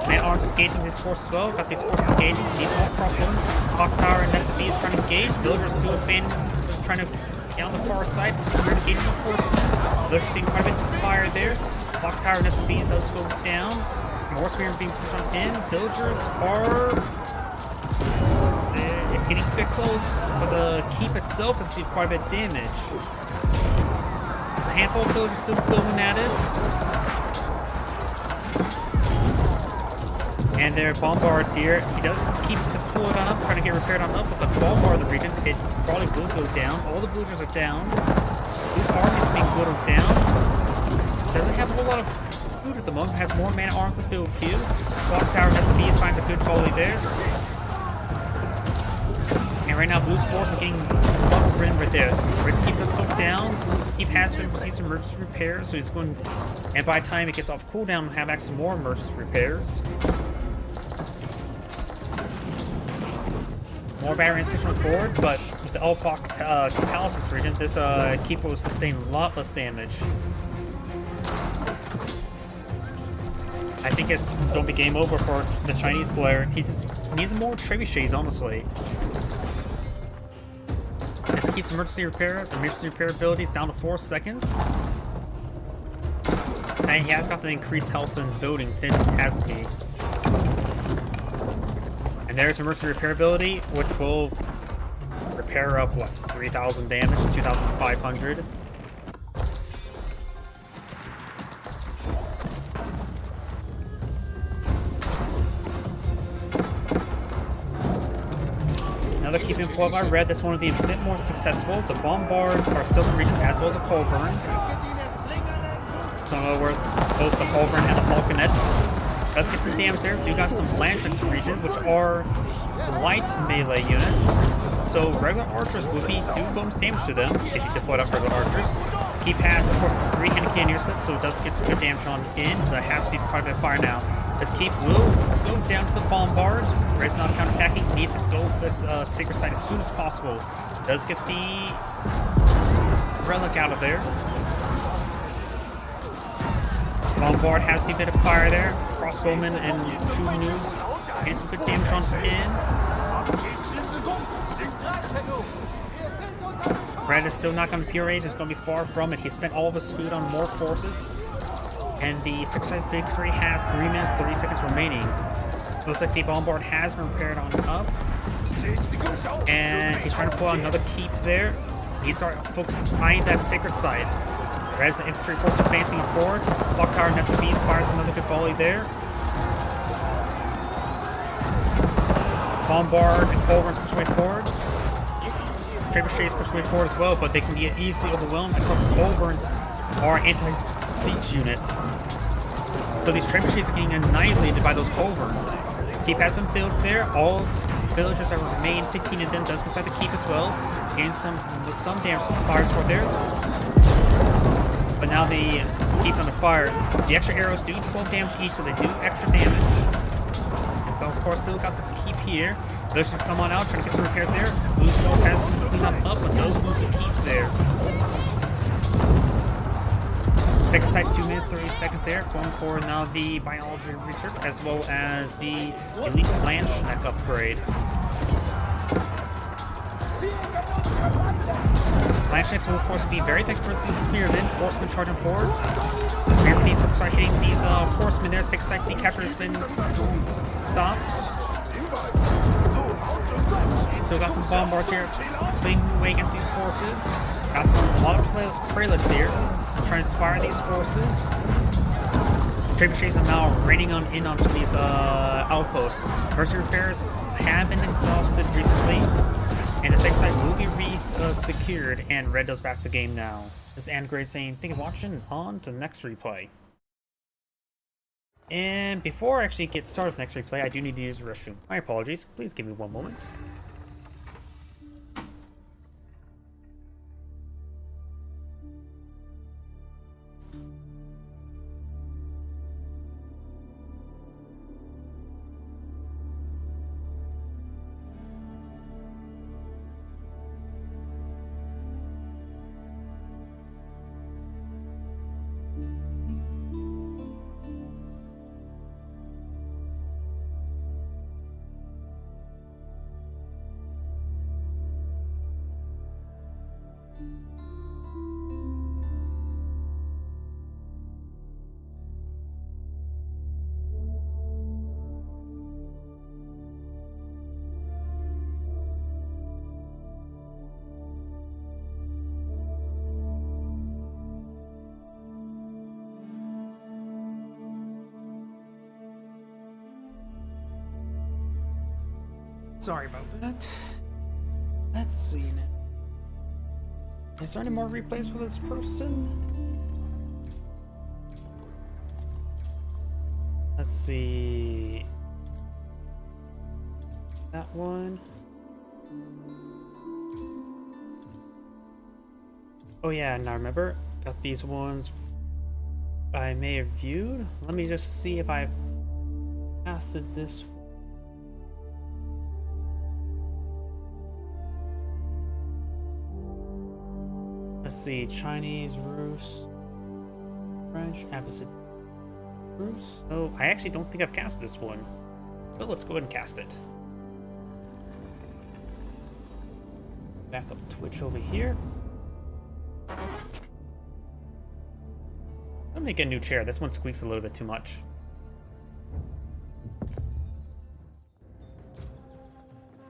Man-at-arms engaging these forces as well. Got these forces engaging. These all crossbowmen. Clock Tower and Nest of Bees trying to engage. Villagers do abandon, trying to get on the far side. Severe engaging the horsemen. Villagers seeing quite a bit of fire there. Clock Tower and Nest of Bees does go down. Horsemen are being pushed on in. Villagers are... It's getting a bit close, but the keep itself has received quite a bit of damage. There's a handful of villagers still building at it. And their bombards here. He does keep deployed on up, trying to get repaired on up, but the bombard of the region, it probably will go down. All the villagers are down. This army is being whittled down. Doesn't have a whole lot of food at the moment. Has more man-at-arms with build Q. Clock Tower SMBs finds a good volley there. And right now, Blue's force is getting bumped in right there. Let's keep this going down. Keep has been receiving some emergency repairs, so he's going. And by the time it gets off cooldown, we'll have actually more emergency repairs. More battery inspection forward, but with the Alpok Catalysis region, this keeper will sustain a lot less damage. I think it's going to be game over for the Chinese player. He just needs more trebuchets, honestly. This keeps emergency repair. The emergency repair ability is down to 4 seconds. And he has got the increased health in buildings, hasn't he? And there's emergency repair ability, which will repair up, what, 3,000 damage, 2,500. Now they're keeping employed by red. This one will be a bit more successful. The bombards are still in the region as well as the culverin. So in other words, both the culverin and the falconet does get some damage there. Do got some Blanchard's region, which are light melee units. So regular archers would be doing bonus damage to them if you deploy up regular archers. Keep has, of course, 3-handed cannoneers, so it does get some good damage on in, but has to be quite a bit of fire now. This keep will go down to the bombards. Red's not counterattacking, needs to go to this sacred site as soon as possible. Does get the relic out of there. Bombard has a bit of fire there. Crossbowman and 2 news getting some good damage on in. Red is still not going to pure age, it's going to be far from it. He spent all of his food on more forces. And the 6-side victory has 3 minutes, 30 seconds remaining. Looks like the bombard has been repaired on up. And he's trying to pull out another keep there. He's starting to focus behind that sacred site. Red's the infantry force advancing forward. Clock Tower and SMBs fires another good volley there. Bombard and culverins push way forward. Trebuchets push way forward as well, but they can get easily overwhelmed because the culverins are anti-siege unit. So these trebuchets are getting annihilated by those culverins. Keep has been built there. All villagers that remain, 15 of them, does decide to keep as well. Gain some damage from the fire support there. But now the keep's under fire. The extra arrows do 12 damage each, so they do extra damage. And of course, still got this keep here. Those should come on out, trying to get some repairs there. Blue's force has been cleaned up, but those lose the keep there. Second site, 2 minutes, 30 seconds there. Going for now the biology research as well as the elite Blanche neck upgrade. Blanche necks will of course be very effective for these spearmen. Horsemen charging forward. Spearmen needs to start hitting these horsemen there. Second site, the capture has been stopped. So we got some bombards here putting away against these forces. Got a lot of prelates here trying to inspire these forces. Trebuchets are now raining in onto these outposts. Mercenary repairs have been exhausted recently, and the second site will be secured, and Red does back the game now. This is Andgrade saying, thank you for watching, on to the next replay. And before I actually get started with the next replay, I do need to use the restroom. My apologies, please give me 1 moment. Sorry about that. Let's see now. Is there any more replays for this person? Let's see. That one. Oh yeah, now remember, got these ones I may have viewed. Let me just see if I've casted this one. Let's see, Chinese, Rus, French, Abbasid, Rus. Oh, I actually don't think I've casted this one. But let's go ahead and cast it. Back up Twitch over here. Let me get a new chair. This one squeaks a little bit too much.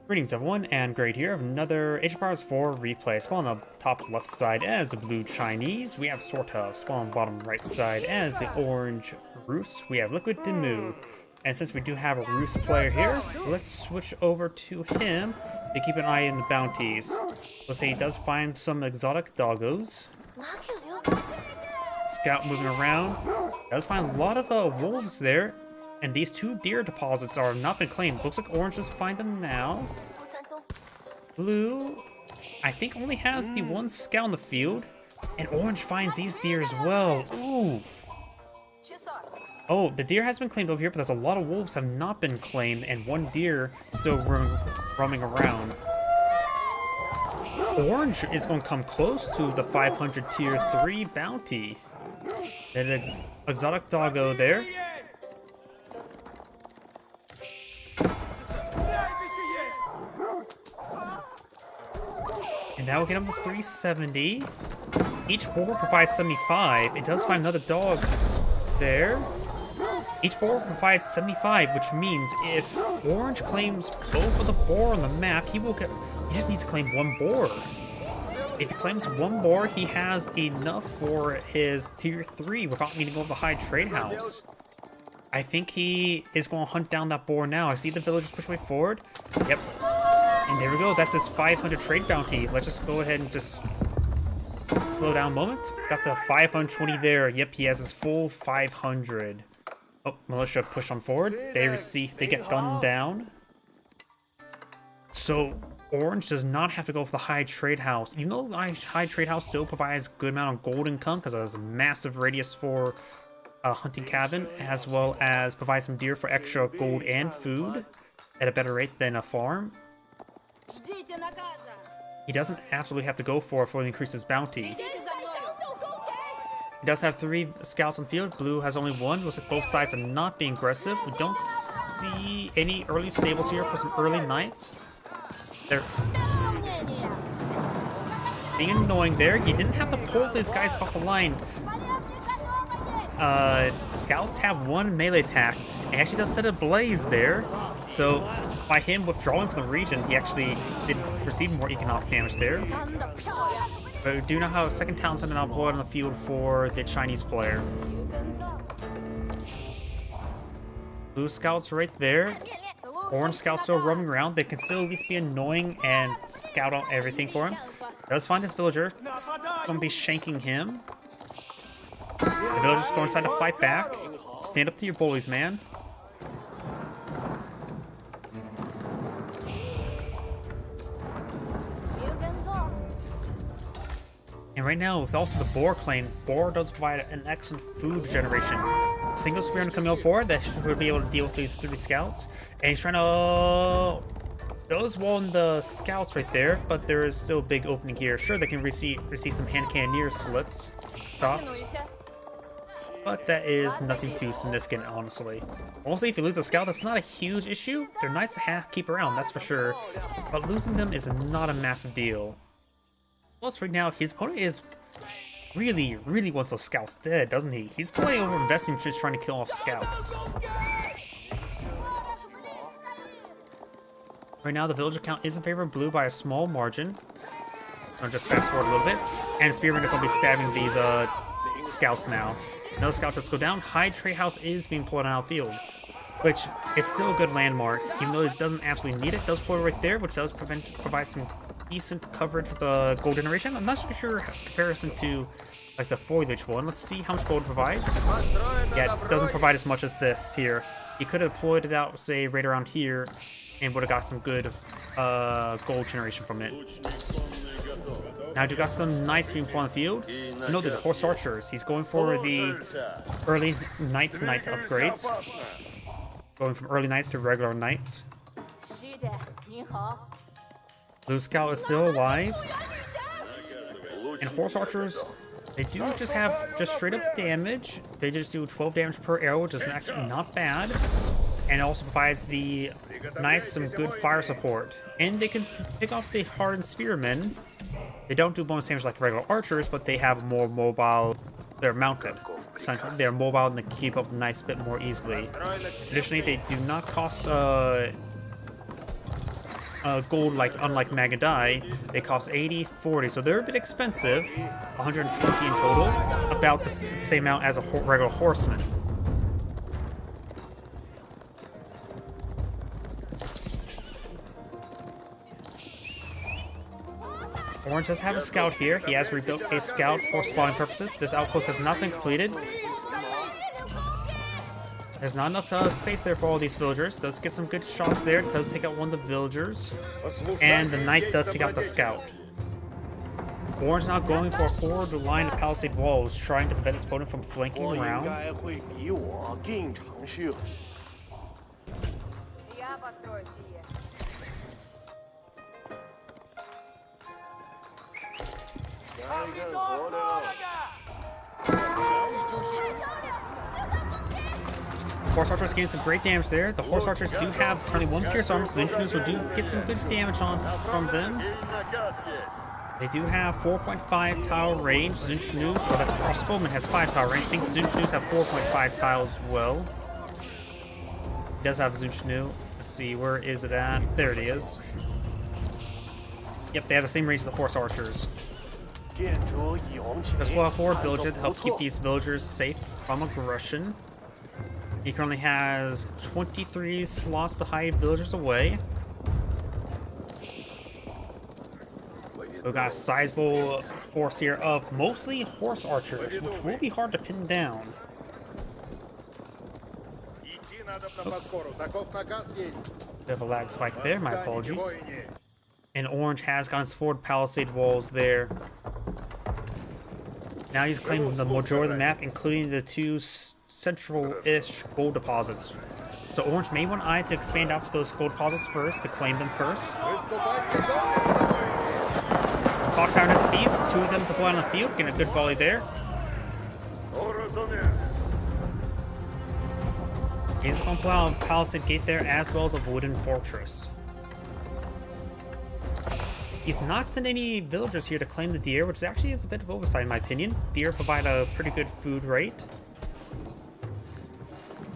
Greetings everyone, and Great here. Another Age of Empires 4 replay. Spawn on the top left side as the blue Chinese. We have Sorta. Spawn on the bottom right side as the orange Rus. We have Liquid Demu. And since we do have a Rus player here, let's switch over to him to keep an eye on the bounties. Let's say he does find some exotic doggos. Scout moving around. Does find a lot of wolves there. And these two deer deposits are not been claimed. Looks like orange just find them now. Blue, I think only has the one scout in the field. And orange finds these deer as well. Ooh. Oh, the deer has been claimed over here, but there's a lot of wolves have not been claimed, and one deer still roaming around. Orange is going to come close to the 500 tier 3 bounty. An exotic doggo there. And now we'll get up to 370. Each boar provides 75. It does find another dog there. Each boar provides 75, which means if orange claims both of the boar on the map, he just needs to claim one boar. If he claims one boar, he has enough for his tier 3 without needing to go to the high trade house. I think he is going to hunt down that boar now. I see the villagers push way forward. Yep. And there we go. That's his 500 trade bounty. Let's just go ahead and just slow down a moment. Got the 520 there. Yep, he has his full 500. Oh, militia push on forward. They get gunned down. So orange does not have to go for the high trade house. Even though high trade house still provides a good amount of gold income because it has a massive radius for a hunting cabin, as well as provide some deer for extra gold and food at a better rate than a farm. He doesn't absolutely have to go for it to increase his bounty. He does have 3 scouts on the field. Blue has only 1. Looks like both sides are not being aggressive. We don't see any early stables here for some early knights. They're being annoying there. He didn't have to pull these guys off the line. Scouts have 1 melee attack. He actually does set a blaze there. So by him withdrawing from the region, he actually did receive more economic damage there. But we do now have a second Townsend now blood on the field for the Chinese player. Blue scouts right there. Orange scouts still roaming around. They can still at least be annoying and scout out everything for him. Does find this villager. Gonna be shanking him. The villagers go inside to fight back. Stand up to your bullies, man. And right now, with also the boar claim, boar does provide an excellent food generation. Single spearman coming out forward, that should be able to deal with these 3 scouts. And he's trying to... Those won the scouts right there, but there is still a big opening here. Sure, they can receive some hand cannoneer slits, shots. But that is nothing too significant, honestly. Honestly, if you lose a scout, that's not a huge issue. They're nice to keep around, that's for sure. But losing them is not a massive deal. Plus, right now, his opponent is really wants those scouts dead, doesn't he? He's probably over-investing just trying to kill off scouts. Right now, the villager count is in favor of blue by a small margin. I'll just fast forward a little bit. And spearmen are going to be stabbing these scouts now. Another scout just go down. High trade house is being pulled out of the field. which it's still a good landmark, even though it doesn't absolutely need it. It does put it right there, which does provide some decent coverage with the gold generation. I'm not so sure comparison to like the foliage one. Let's see how much gold it provides. Yeah, it doesn't provide as much as this here. You could have deployed it out, say, right around here, and would have got some good gold generation from it. Now you got some knights being put on the field. You know, there's horse archers. He's going for the early knight upgrades. Going from early knights to regular knights. Blue Scout is still alive. And horse archers, they do just have straight up damage. They just do 12 damage per arrow, which is actually not bad. And it also provides the knights some good fire support. And they can pick off the hardened spearmen. They don't do bonus damage like regular archers, but they have more mobile. They're mounted. Essentially, they're mobile and they keep up the knights a bit more easily. Additionally, they do not cost gold unlike Magadai. They cost 80, 40, so they're a bit expensive. 120 in total, about the same amount as a regular horseman. Orange does have a scout here. He has rebuilt a scout for spawning purposes. This outpost has not been completed. There's not enough space there for all these villagers. Does get some good shots there. Does take out one of the villagers. And the knight does take out the scout. Orange now going for a forward line of palisade walls, trying to prevent his opponent from flanking around. Horse archers gain some great damage there. The horse archers do have currently 1 pierce armor, so Zinchus will do get some good damage from them. They do have 4.5 tile range. Zinchus, or that's crossbowman, has 5 tile range. I think Zinchus have 4.5 tiles as well. He does have Zinchus. Let's see, where is it at? There it is. Yep, they have the same range as the horse archers. There's a forward villager to help keep these villagers safe from aggression. He currently has 23 slots to hide villagers away. We've got a sizable force here of mostly horse archers, which will be hard to pin down. Oops. Bit of a lag spike there, my apologies. And Orange has gotten his forward palisade walls there. Now he's claiming the majority of the map, including the 2 central-ish gold deposits. So Orange may want Eye to expand out to those gold deposits first, to claim them first. Clock Tower SPs, 2 of them deploy on the field, getting a good volley there. He's going to pull out a palisade gate there, as well as a wooden fortress. He's not sent any villagers here to claim the deer, which actually is a bit of oversight in my opinion. Deer provide a pretty good food rate.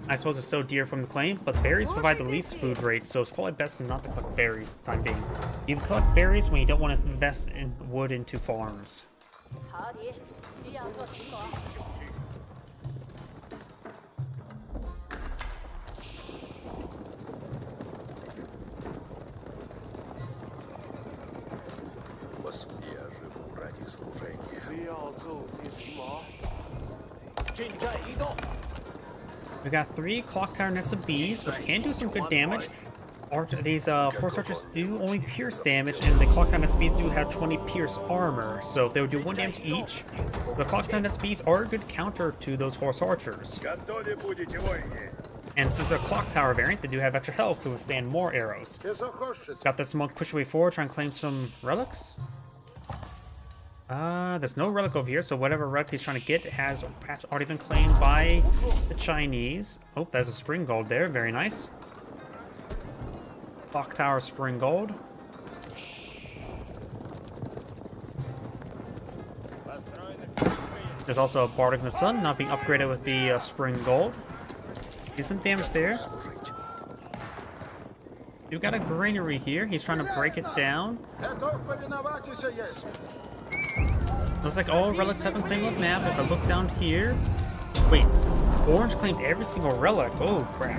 I suppose it's still deer from the claim, but berries provide the least food rate, so it's probably best not to collect berries for the time being. You can collect berries when you don't want to invest in wood into farms. We got 3 Clock Tower Nessa bees, which can do some good damage. These horse archers do only pierce damage, and the Clock Tower Nessa bees do have 20 pierce armor, so they would do 1 damage each. The Clock Tower Nessa bees are a good counter to those horse archers. And since they're Clock Tower variant, they do have extra health to withstand more arrows. Got this monk push away forward, trying to claim some relics. There's no relic over here, so whatever relic he's trying to get has perhaps already been claimed by the Chinese. Oh, there's a spring gold there. Very nice. Clock Tower spring gold. There's also a Bardic in the Sun, not being upgraded with the spring gold. Get some damage there. You've got a granary here. He's trying to break it down. Looks like all relics have been claimed with map. If I look down here... Wait, Orange claimed every single relic. Oh, crap.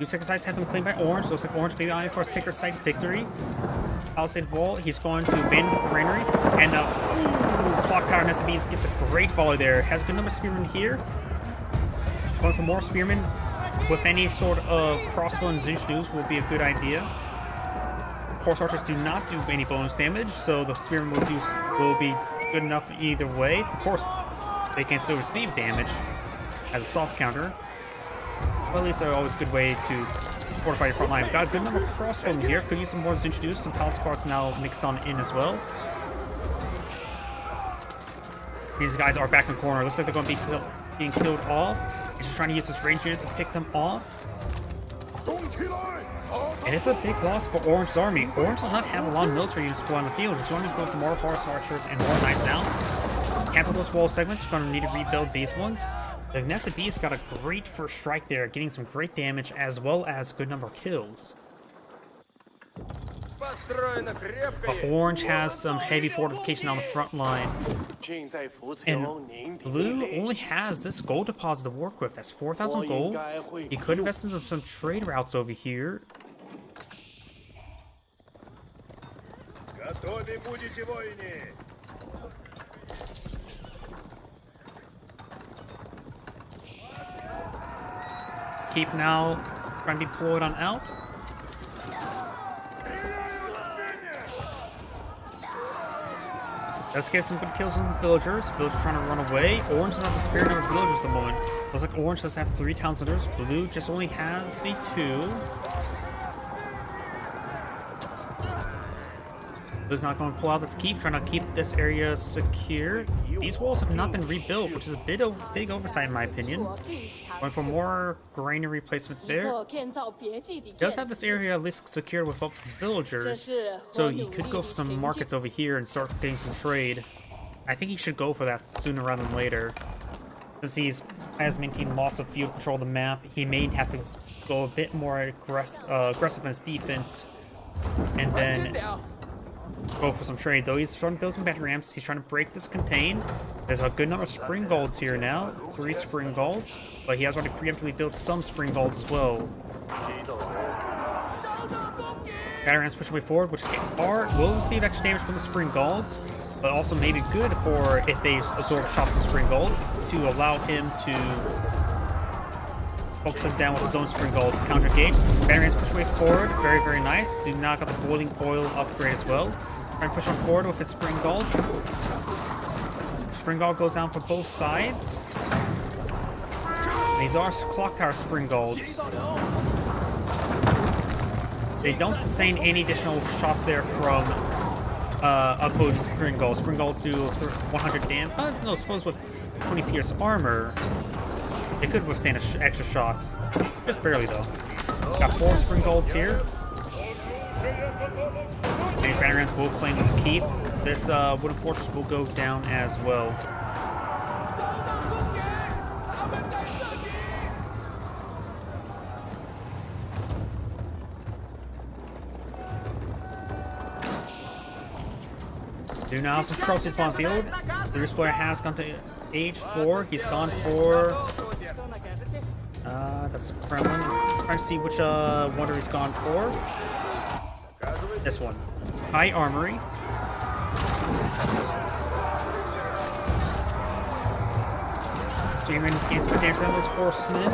Two sacred sites have been claimed by Orange. Looks like Orange may be on for a sacred site victory. Palisade Wall. He's going to abandon the granary. And Clock Tower Necessity gets a great volley there. Has a good number of spearmen here. Going for more spearmen with any sort of crossbow and introduced will be a good idea. Horse archers do not do any bonus damage, so the spearmen will be good enough either way. Of course, they can still receive damage as a soft counter. But at least they're always a good way to fortify your front line. Got a good number of crossbowmen here. Could use some more introduced. Some palace cards now mixed on in as well. These guys are back in the corner. Looks like they're going to be being killed off. He's just trying to use his rangers to pick them off. And it's a big loss for Orange's army. Orange does not have a lot of military units on the field. He's going to go for more horse archers and more knights now. Cancel those wall segments. Going to need to rebuild these ones. The Nessa Beast got a great first strike there, getting some great damage as well as a good number of kills. But Orange has some heavy fortification on the front line. And Blue only has this gold deposit to work with. That's 4,000 gold. He could invest in some trade routes over here. Keep now trying to be deployed on out. Let's get some good kills on the villagers. Villagers trying to run away. Orange doesn't have the spirit number of villagers at the moment. Looks like Orange does have 3 town centers. Blue just only has the 2. Blue's not going to pull out this keep, trying to keep this area secure. These walls have not been rebuilt, which is a big oversight in my opinion. Going for more granary placement there. He does have this area at least secured with up villagers, so he could go for some markets over here and start getting some trade. I think he should go for that sooner rather than later. Since he has maintained loss of field control of the map, he may have to go a bit more aggressive in his defense, and then go for some trade. Though he's trying to build some battery ramps, he's trying to break this contain. There's a good number of spring golds here now, 3 spring golds, but he has already preemptively built some spring golds as well. Battery ramps push way forward, which will receive extra damage from the spring golds, but also may be good for if they absorb shots from the spring golds to allow him to focus him down with his own spring golds to counter engage. Battery ramps push way forward, very nice. Do not got the boiling oil upgrade as well. Trying to push on forward with his spring golds. Spring gold goes down for both sides. And these are clock tower spring golds. They don't sustain any additional shots there from opposing spring golds. Spring golds do 100 damage. No, suppose with 20 pierce armor, they could withstand an extra shock. Just barely though. Got 4 spring golds here. These battery ramps will claim this keep. This wooden fortress will go down as well. Do now some trophies upon field. The Risk player has gone to age 4. He's gone for that's the Kremlin. I'm trying to see which wonder he's gone for. This one. High Armory. Spearman gains some damage on this horseman.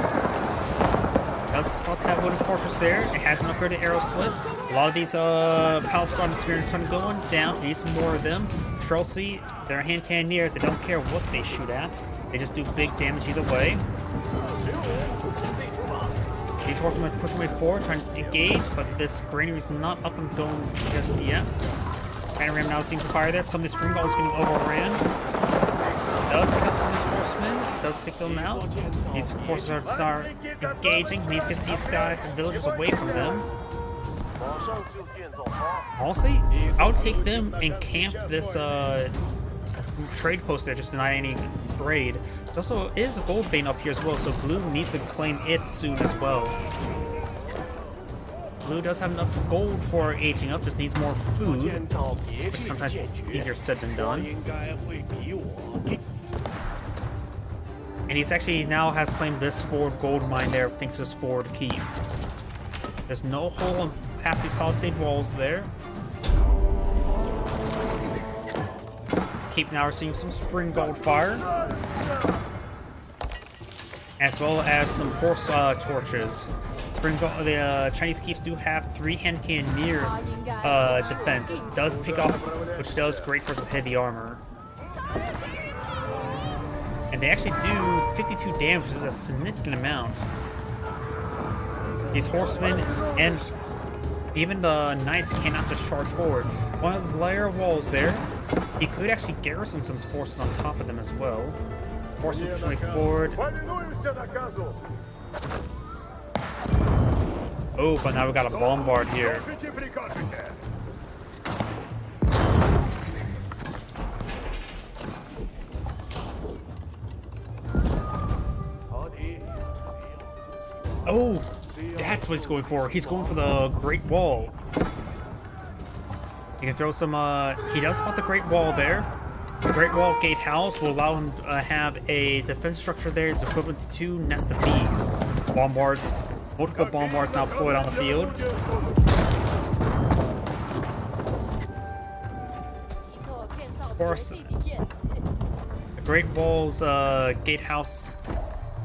Does have wooden fortress there. It has an upgraded arrow slits. A lot of these palace guard and spearmen are going down. Need some more of them. Trolsey, they're hand cannoneers. They don't care what they shoot at. They just do big damage either way. These horsemen are pushing way forward, trying to engage, but this granary is not up and going just yet. Battery ram now seems to fire there. Some of these spring balls getting overran. Does take out some of these horsemen. Does take them out. These forces are engaging. Needs to get these guys and villagers away from them. Also, I would take them and camp this trade post there, just deny any trade. There also is a gold vein up here as well, so Blue needs to claim it soon as well. Blue does have enough gold for aging up, just needs more food, which is sometimes easier said than done. And he's actually now has claimed this forward gold mine there, thinks this forward keep. There's no hole past these palisade walls there. Keep now receiving some spring gold fire, as well as some horse torches. Spring gold, the Chinese keeps do have 3 hand cannoneer defense. It does pick off, which does great versus heavy armor. And they actually do 52 damage, which is a significant amount. These horsemen and even the knights cannot just charge forward. One of the layer walls there, he could actually garrison some forces on top of them as well. Horsemen pushing forward. Oh, but now we got a bombard here. Oh, that's what he's going for. He's going for the Great Wall. You can throw some, he does spot the Great Wall there. The Great Wall Gatehouse will allow him to have a defense structure there. It's equivalent to 2 Nest of Bees. Bombards, multiple bombards now deployed on the field. Of course, the Great Wall's Gatehouse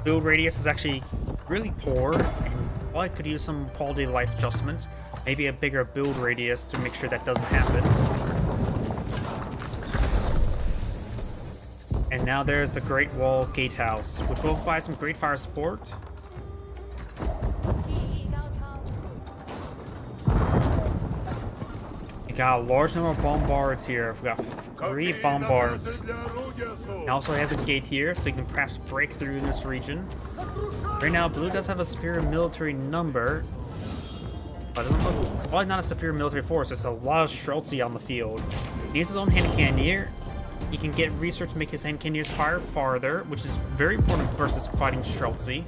build radius is actually really poor, and well, I could use some quality of life adjustments. Maybe a bigger build radius to make sure that doesn't happen. And now there's the Great Wall Gatehouse, which will provide some great fire support. We got a large number of bombards here. We got 3 bombards. It also has a gate here, so you can perhaps break through this region. Right now, blue does have a superior military number, but it doesn't look, probably not a superior military force. There's a lot of Streltsy on the field. He needs his own hand cannoneer. He can get research to make his hand cannoneers fire farther, which is very important versus fighting Streltsy.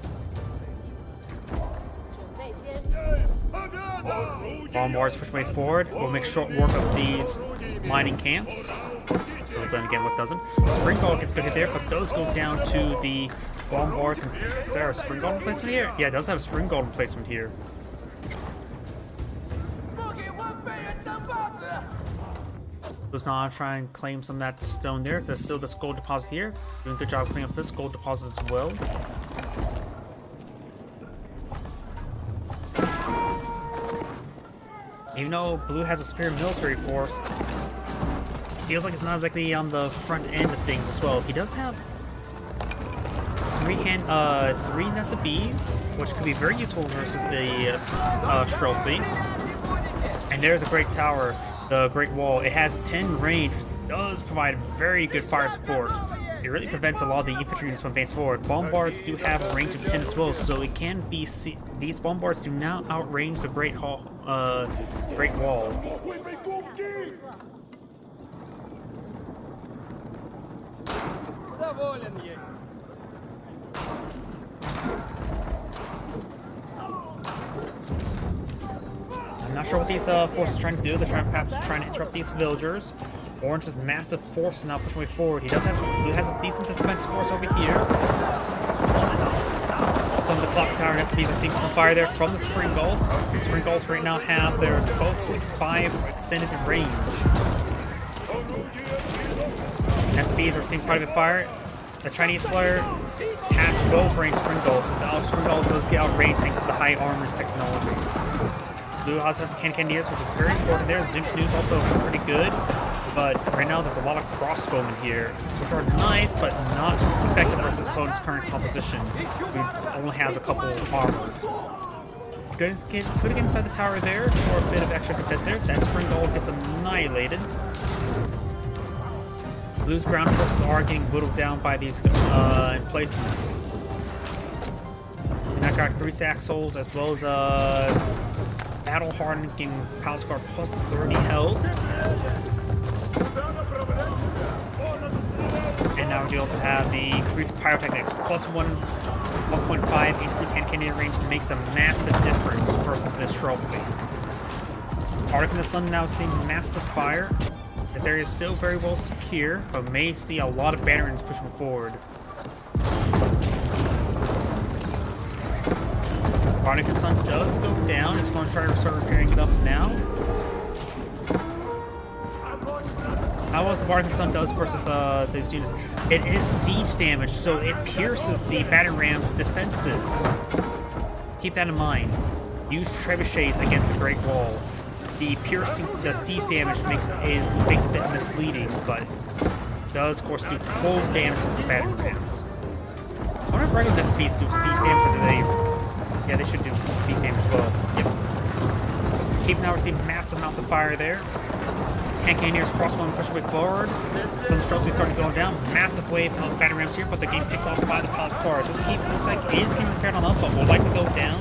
Bombards push way forward. We'll make short work of these mining camps. Well, then again, what doesn't? Spring Gold gets good hit there, but those go down to the bombards. Is there a Spring Gold emplacement here? Yeah, it does have a Spring Gold emplacement here. Let's now try and claim some of that stone there. There's still this gold deposit here. Doing a good job cleaning up this gold deposit as well. Even though blue has a superior military force, it feels like it's not exactly on the front end of things as well. He does have 3 Nest of Bees, which could be very useful versus the Streltsy. And there's a great tower, the Great Wall. It has 10 range, does provide very good fire support. It really prevents a lot of the infantry units from advancing forward. Bombards do have a range of 10 as well, so it can be these bombards do now outrange the Great Wall. I'm not sure what these forces are trying to do. They're perhaps trying to interrupt these villagers. Orange's massive force is now pushing way forward. Blue has a decent defense force over here. Some of the clock tower SPs are seeing some fire there from the Spring Gulls. The Spring Gulls right now have their 12.5 extended range. SPs are seeing quite a bit of fire. The Chinese player has 12 range Spring Gulls. This Spring Gulls does get outranged thanks to the high armor technologies. Blue also has cannoneers, which is very important there. Zunchnu is also pretty good. But right now there's a lot of crossbowmen here, which are nice, but not effective versus opponent's current composition, who only has a couple armored. Could get inside the tower there for a bit of extra defense there. That Spring Gold gets annihilated. Blue's ground forces are getting whittled down by these emplacements. And I got Grease Axles as well as Battle Hardened getting Palace Guard plus 30 health. And now we also have the Pyrotechnics plus 1.5 increased hand cannon range makes a massive difference versus this Streltsy. Arctic in the Sun now seeing massive fire. This area is still very well secure, but may see a lot of batterings pushing forward. Barnacle Sun does go down. It's going to try to start repairing it up now. How was the Barnacle Sun does versus these units? It is siege damage, so it pierces the battering ram's defenses. Keep that in mind. Use trebuchets against the Great Wall. The siege damage makes it a bit misleading, but does, of course, do full damage to the battering rams. I wonder if regular SPs do siege damage, or do they? Yeah, they should do siege damage as well. Yep. Keep now receiving massive amounts of fire there. Cannoneers cross one, push way forward. Some Streltsy started going down. Massive wave of battering rams here, but they're getting picked off by the Palace Guards. This keep looks like is getting repaired on up, but will likely go down.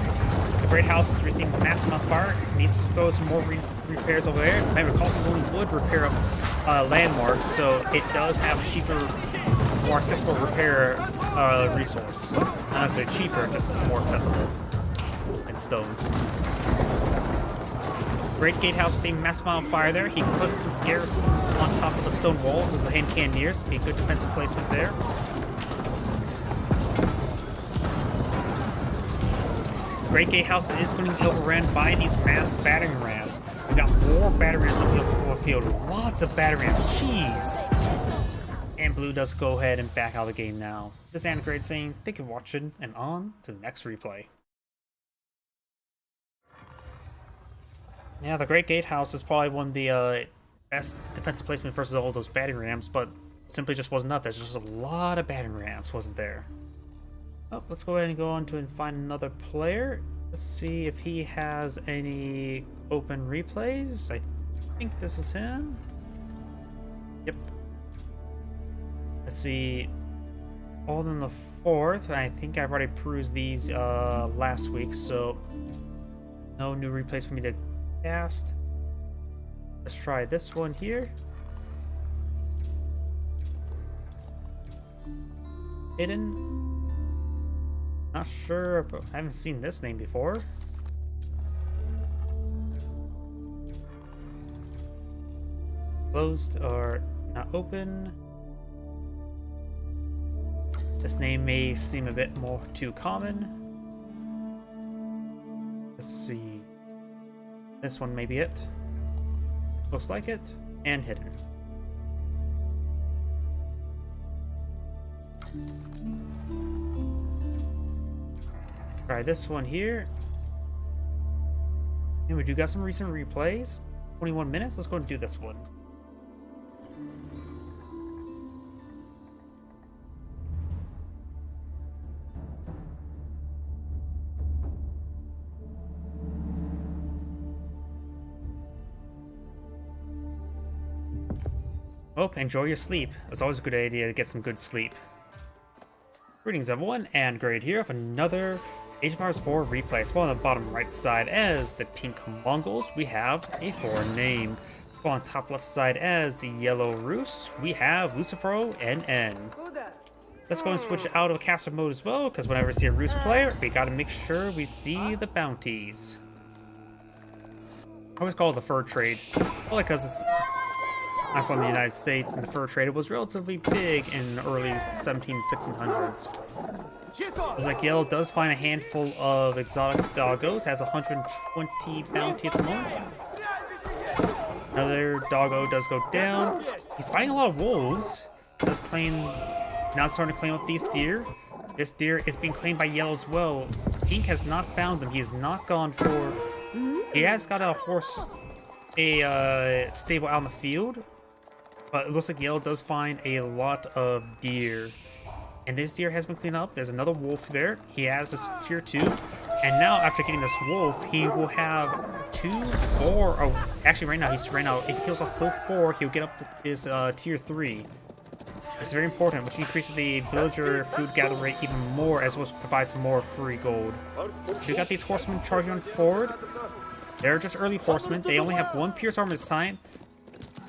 The Great House is receiving massive amounts of fire. Needs to throw some more repairs over there. Remember, Costs only would repair landmarks, so it does have a cheaper, more accessible repair resource. Not necessarily cheaper, just more accessible in stone. Great Gatehouse receiving massive amount of fire there. He can put some garrisons on top of the stone walls as the hand cannoneers. Be a good defensive placement there. Great Gatehouse is going to be overrun by these mass battering rams. We got more battering rams on the field. Lots of battering rams. Jeez. And Blue does go ahead and back out of the game now. This is Antigrade saying thank you for watching, and on to the next replay. Yeah, the Great Gatehouse is probably one of the best defensive placement versus all those battering rams, but simply just wasn't enough. There's just a lot of battering rams, wasn't there? Oh, let's go ahead and go on to and find another player. Let's see if he has any open replays. I think this is him. Yep. Let's see. Alden the Fourth. I think I've already perused these last week, so no new replays for me to cast. Let's try this one here. Hidden. Not sure, but I haven't seen this name before. Closed or not open. This name may seem a bit more too common. Let's see. This one may be it. Looks like it. And hidden. Try this one here. And we do got some recent replays. 21 minutes. Let's go and do this one. Oh, enjoy your sleep. It's always a good idea to get some good sleep. Greetings everyone, and Grade here with another Age of Empires 4 replay. So on the bottom right side as the pink Mongols, we have a foreign name. So on top left side as the yellow Rus, we have Lucifero NN. Let's go and switch out of caster mode as well, because whenever we see a Rus player, we gotta make sure we see the bounties. I always call it the fur trade, only because I'm from the United States, and the fur trade was relatively big in the early 1600s. Looks like Yellow does find a handful of exotic doggos, has 120 bounty at the moment. Another doggo does go down. He's fighting a lot of wolves. Does claim, now starting to claim up these deer. This deer is being claimed by Yellow as well. Pink has not found them. He has not gone for. He has got a horse, a stable out in the field. But it looks like Yellow does find a lot of deer. And this deer has been cleaned up. There's another wolf there. He has this tier 2. And now after getting this wolf, he will have 2 or... Oh, actually right now, if he kills off both 4, he'll get up to his tier 3. It's very important, which increases the villager food gather rate even more, as well as provides more free gold. We got these horsemen charging on forward. They're just early horsemen. They only have 1 pierce armor this time.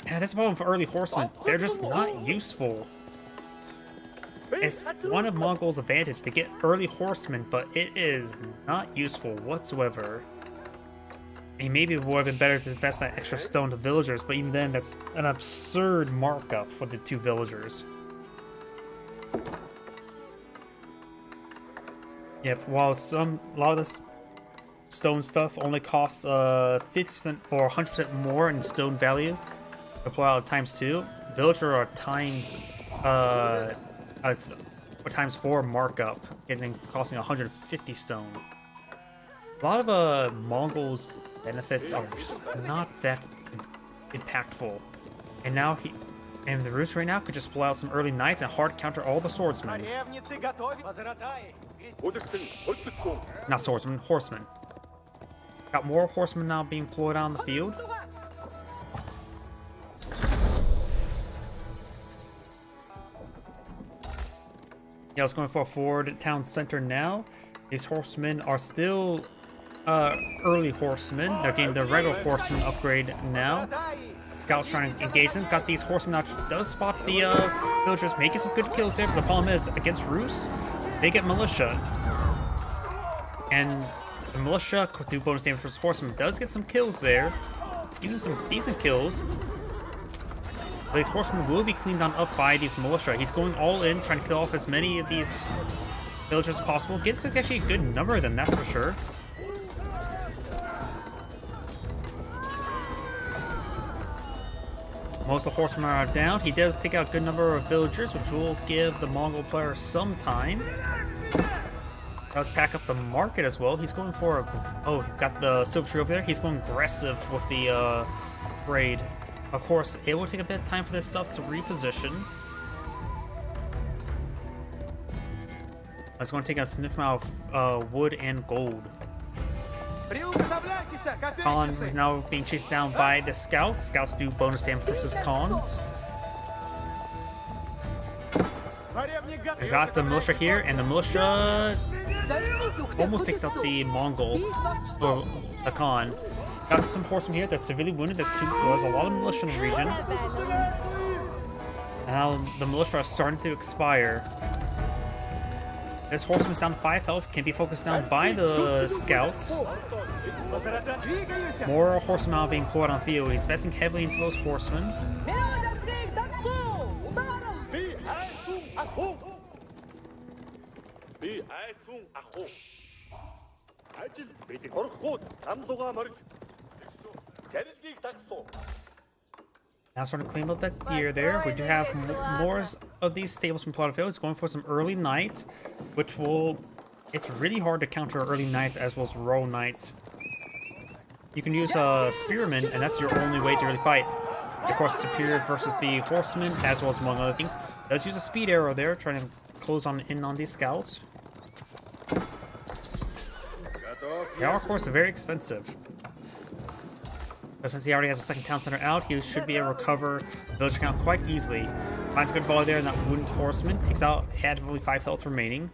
Yeah, that's a problem for early horsemen. They're just not useful. It's one of Mongol's advantage to get early horsemen, but it is not useful whatsoever. And maybe it would have been better to invest that extra stone to villagers, but even then, that's an absurd markup for the 2 villagers. Yep, while a lot of this stone stuff only costs 50% or 100% more in stone value. Deploy out times 2. Villager are times 4 markup, costing 150 stone. A lot of Mongols' benefits are just not that impactful. And now the Rus right now could just pull out some early knights and hard counter all the swordsmen. Not swordsmen, horsemen. Got more horsemen now being deployed on the field. Yeah, I was going for a forward town center now. These horsemen are still early horsemen. They're getting the regular horseman upgrade now. Scouts trying to engage them. Got these horsemen now. Does spot the villagers, making some good kills there. But the problem is, against Rus, they get militia. And the militia could do bonus damage versus horsemen. Does get some kills there. It's getting some decent kills. But these horsemen will be cleaned on up by these militia. He's going all in, trying to kill off as many of these villagers as possible. Gets actually a good number of them, that's for sure. Most of the horsemen are down. He does take out a good number of villagers, which will give the Mongol player some time. Does pack up the market as well. He's going for got the silver tree over there. He's going aggressive with the raid. Of course, it will take a bit of time for this stuff to reposition. It's going to take a significant amount of wood and gold. Khan is now being chased down by the scouts. Scouts do bonus damage versus Khans. We got the militia here, and the militia almost takes out the Mongol, or the Khan. Got some horsemen here. They're severely wounded. There's a lot of militia in the region. And now the militia are starting to expire. This horseman's down 5 health, can be focused down by the scouts. More horsemen are being poured on the field. He's investing heavily into those horsemen. Now starting to clean up that deer there. We do have more of these stables from Plot Field. It's going for some early knights, which will... It's really hard to counter early knights as well as royal knights. You can use spearmen, and that's your only way to really fight. Of course, superior versus the horsemen, as well as among other things. Does use a speed arrow there, trying to close in on these scouts. They are, of course, very expensive. But since he already has a second town center out, he should be able to recover the village count quite easily. Finds a good volley there, and that wounded horseman takes out, had only 5 health remaining.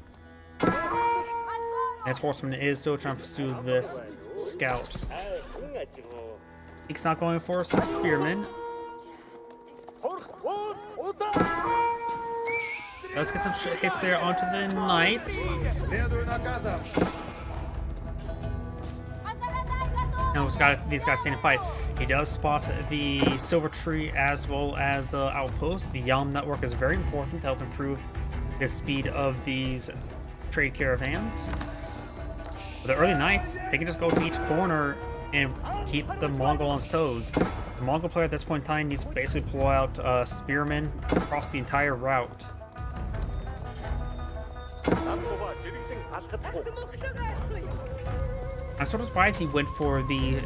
And his horseman is still trying to pursue this scout. He's not going for some spearmen. Let's get some hits there onto the knights. Now he's got these guys staying to fight. He does spot the silver tree as well as the outpost. The Yalm network is very important to help improve the speed of these trade caravans. For the early knights, they can just go to each corner and keep the Mongol on his toes. The Mongol player at this point in time needs to basically pull out spearmen across the entire route. I'm sort of surprised he went for the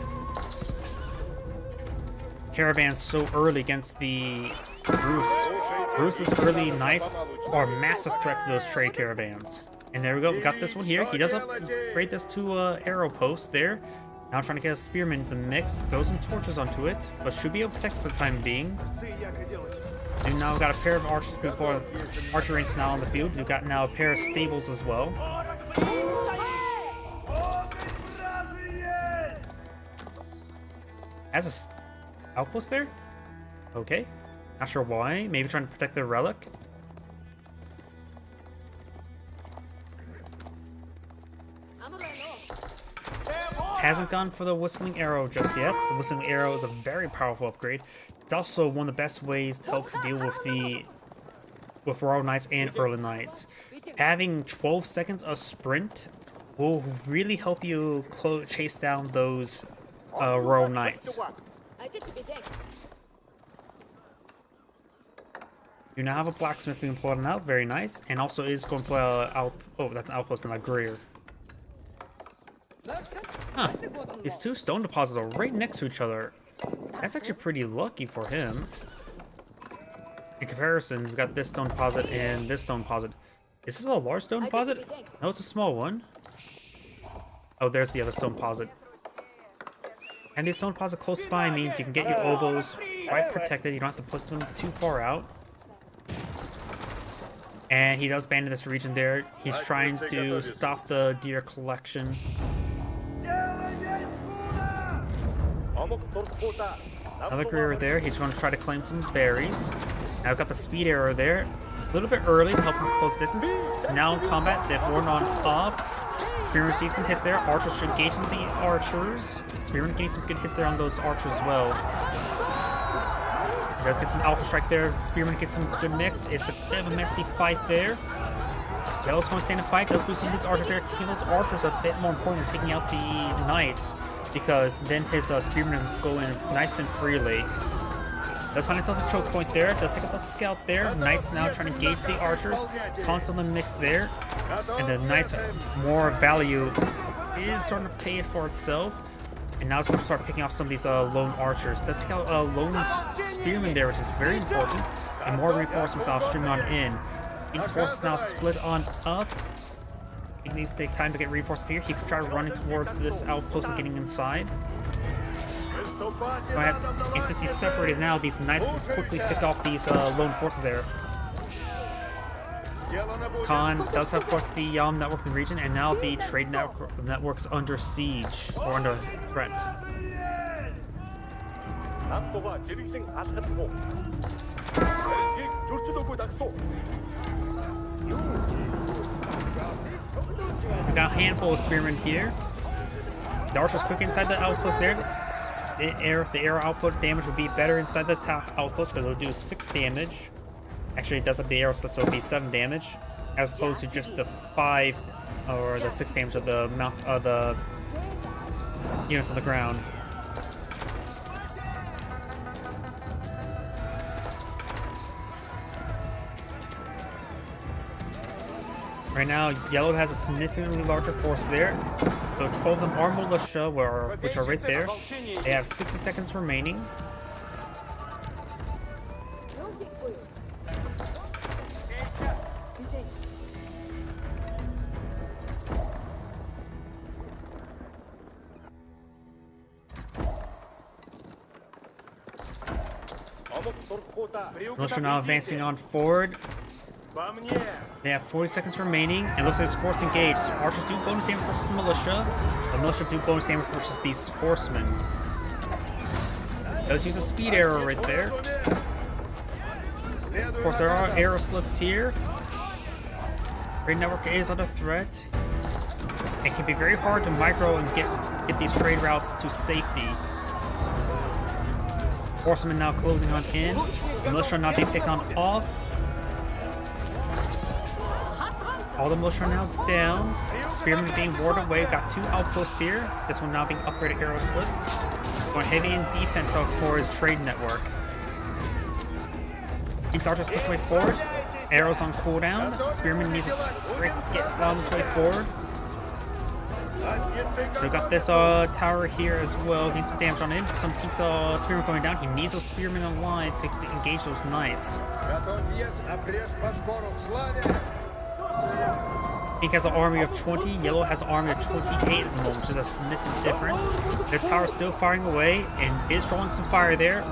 caravans so early against the Rus. Rus's early knights are a massive threat to those trade caravans. And there we go, we got this one here. He does upgrade this to arrow post there. Now trying to get a spearman into the mix, throw some torches onto it, but should be able to protect for the time being. And now we've got a pair of archers before archer range now on the field. We've got now a pair of stables as well. Has a outpost there? Okay. Not sure why. Maybe trying to protect the relic. Hasn't gone for the Whistling Arrow just yet. The Whistling Arrow is a very powerful upgrade. It's also one of the best ways to help deal with Royal Knights and Early Knights. Having 12 seconds of sprint will really help you chase down those Royal Knights. You now have a blacksmith being plotted out, very nice, and also is going to play oh, that's an outpost, not a Greer. Huh. These two stone deposits are right next to each other. That's actually pretty lucky for him. In comparison, we've got this stone deposit and this stone deposit. Is this a large stone deposit? No, it's a small one. Oh, there's the other stone deposit. And the stone deposit close by means you can get your ovos quite protected. You don't have to put them too far out. And he does ban in this region there. He's trying to stop the deer collection. Another Greer there. He's going to try to claim some berries. Now I've got the speed arrow there. A little bit early to help him close distance. Now in combat, they've worn on off. Spearman receives some hits there. Archers should engage some of the archers. Spearman getting some good hits there on those archers as well. He does get some alpha strike there. Spearman gets some good mix. It's a bit of a messy fight there. Yellow's going to stay in the fight. Does lose some of these archers there. Taking those archers a bit more important than taking out the knights, because then his Spearman will go in nice and freely. Does find himself a choke point there. Does take out the scout there. Knights now trying to engage the archers. Constant mix there. And the Knights' more value is starting to pay for itself. And now it's going to start picking off some of these lone archers. Does take out lone spearmen there, which is very important. And more reinforcements now streaming on in. These forces now split on up. He needs to take time to get reinforcements here. He could try running towards this outpost and getting inside. Go ahead. And since he's separated now, these Knights can quickly pick off these lone forces there. Khan does have, of course, the Yalm network in the region, and now the trade network's under siege, or under threat. We got a handful of spearmen here. The archer's quick inside the outpost there. The arrow output damage will be better inside the outpost because it'll do 6 damage. Actually, it does have the arrow split, so it'll be 7 damage, as opposed to just the 5 or the 6 damage of the units on the ground. Right now, Yellow has a significantly larger force there. So 12 of them are militia, which are right there. They have 60 seconds remaining. Militia now advancing on forward. They have 40 seconds remaining, and it looks like it's forced engaged. Archers do bonus damage versus militia, but militia do bonus damage versus these horsemen. Does use a speed arrow right there. Of course, there are arrow slits here. Trade network is under threat. It can be very hard to micro and get these trade routes to safety. Horsemen now closing on in. The militia not being picked on off. All the militia are now down. Spearmen being warded away. Got 2 outposts here. This one now being upgraded arrow slits. Going heavy in defense for his trade network. These archers push way forward. Arrows on cooldown. Spearman needs to get on his way forward. So we got this tower here as well. Needs some damage on it. Some piece of spearmen going down. He needs those spearmen alive to engage those knights. Pink has an army of 20, Yellow has an army of 28 at the moment, which is a significant difference. This tower is still firing away and is drawing some fire there.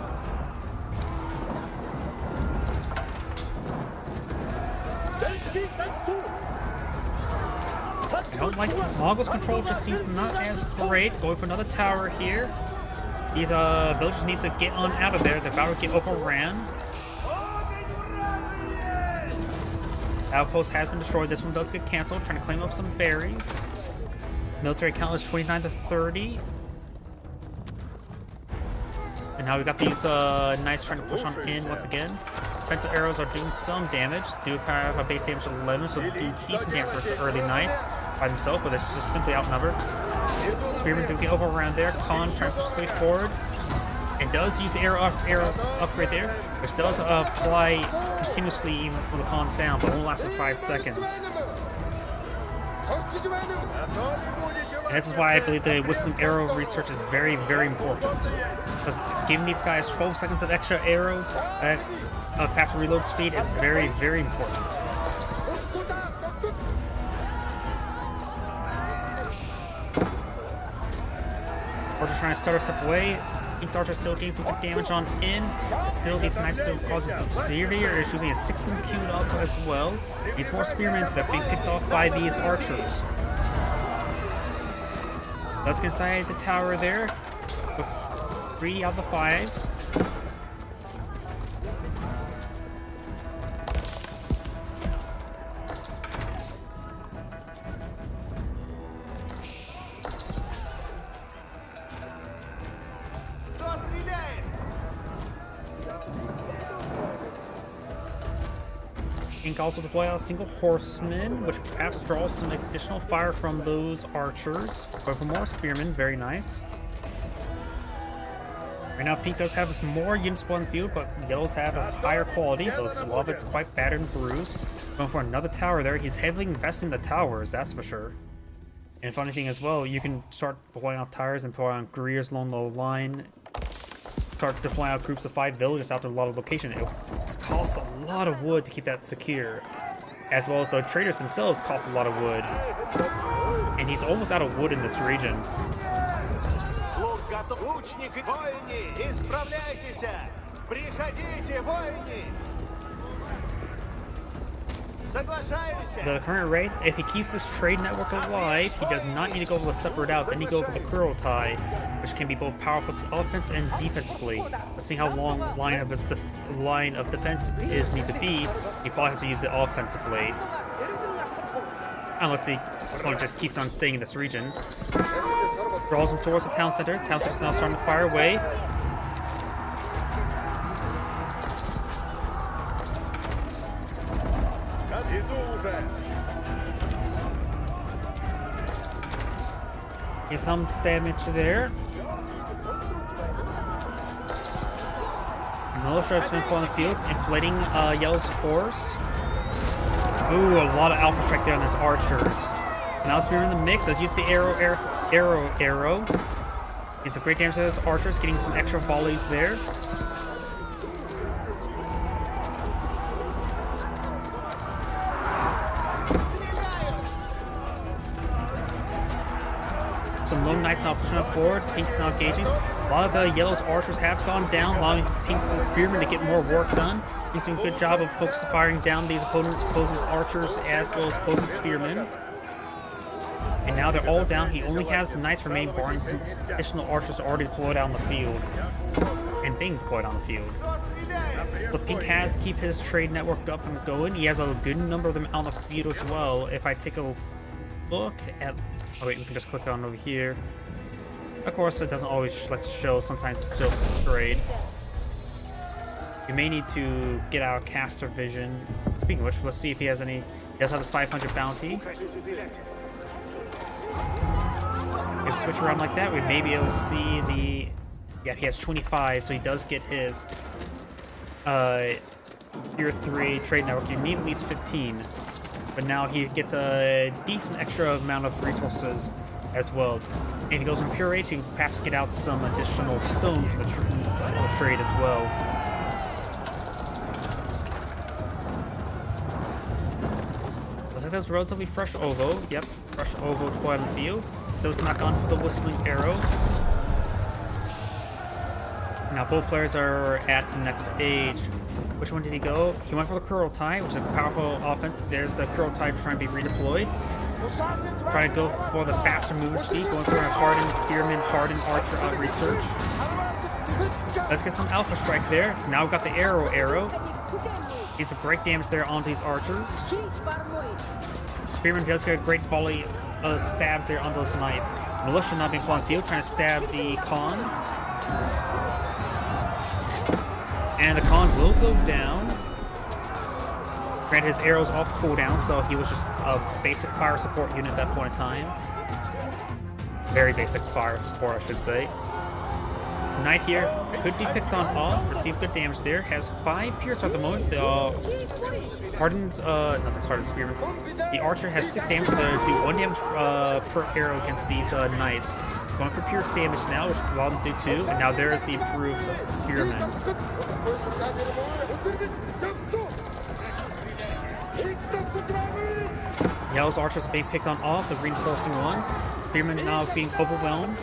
I don't like Mongols' control, just seems not as great. Going for another tower here. These villagers need to get on out of there. They're about to get overran. Outpost has been destroyed. This one does get canceled. Trying to claim up some berries. Military count is 29 to 30. And now we got these knights trying to push on in once again. Defensive arrows are doing some damage. Do have a base damage of 11, so do decent damage versus early knights. by himself, but it's just simply outnumbered. Spearman doing the overround there. Khan trying to push straight forward. It does use the arrow upgrade there, which does apply continuously even when the Khan's down, but only lasts for 5 seconds. And this is why I believe the whistling arrow research is very, very important. Because giving these guys 12 seconds of extra arrows at faster reload speed is very, very important. Archer trying to start us up away. Pink's Archer still getting some good damage on in. Still, these knights still causing some severe issues. He has 6 of them queued up as well. These more spearmen that are being picked off by these archers. Let's get inside the tower there. 3 out of the 5. Pink also deploy out a single horseman, which perhaps draws some additional fire from those archers. But for more spearmen, very nice. Right now, Pink does have more units on the field, but Yellows have a higher quality, though a lot of it's quite battered and bruised. Going for another tower there. He's heavily investing in the towers, that's for sure. And funny thing as well, you can start deploying out towers and deploy out careers along the line. Start deploying out groups of 5 villagers out to a lot of location. It costs a lot of wood to keep that secure, as well as the traders themselves cost a lot of wood. And he's almost out of wood in this region. The current rate, if he keeps this trade network alive, he does not need to go for the separate out, then he go for the Kurultai, which can be both powerful offense and defensively. But seeing how long line of defense is needs to be, he probably have to use it offensively. Unless he just keeps on staying in this region. Draws him towards the town center. Town center's now starting to fire away. Get some damage there. Militia has been put on the field, inflating Yellow's force. Ooh, a lot of alpha strike there on his archers. Now Spearman in the mix. Let's use the arrow. Get some great damage to his archers, getting some extra volleys there. Some lone knights now pushing up forward. Pink's now engaging. A lot of Yellow's archers have gone down, allowing Pink's spearmen to get more work done. He's doing a good job of focusing firing down these opposing archers as well as opposing spearmen. And now they're all down. He only has the knights remaining, barring some additional archers already deployed out on the field and being deployed on the field. But Pink has keep his trade network up and going. He has a good number of them out on the field as well. If I take a look at... Oh wait, we can just click on over here. Of course, it doesn't always like to show. Sometimes it's still trade. You may need to get out caster vision. Speaking of which, let's see if he has any. He does have his 500 bounty. If we switch around like that, we may be able to see the. Yeah, he has 25, so he does get his tier 3 trade network. You need at least 15. But now he gets a decent extra amount of resources as well. And if he goes on pure H, he can perhaps get out some additional stones from the trade as well. Looks like that's relatively fresh Ovo. Yep, fresh Ovo deployed on the field. So it's not gone for the whistling arrow. Now both players are at the next stage. Which one did he go? He went for the Kurultai, which is a powerful offense. There's the Kurultai trying to be redeployed. Trying to go for the faster movement speed, going for a hardened spearman, hardened archer out research. Let's get some alpha strike there. Now we've got the arrow. Gets some great damage there on these archers. Spearman does get a great volley of stabs there on those knights. Militia not being put on field, trying to stab the Khan. And the Khan will go down. Granted, his arrow's off cooldown, so he was just a basic fire support unit at that point in time. Very basic fire support, I should say. Knight here could be picked on off, receive good damage there. Has 5 pierce at the moment. The Hardened, not this Hardened Spearman. The Archer has 6 damage, so they do 1 damage per arrow against these Knights. Going for pierce damage now, which will allow them to do 2, and now there's the improved Spearman. Yellow's Archers are being picked on off, the reinforcing ones. Spearman now being overwhelmed.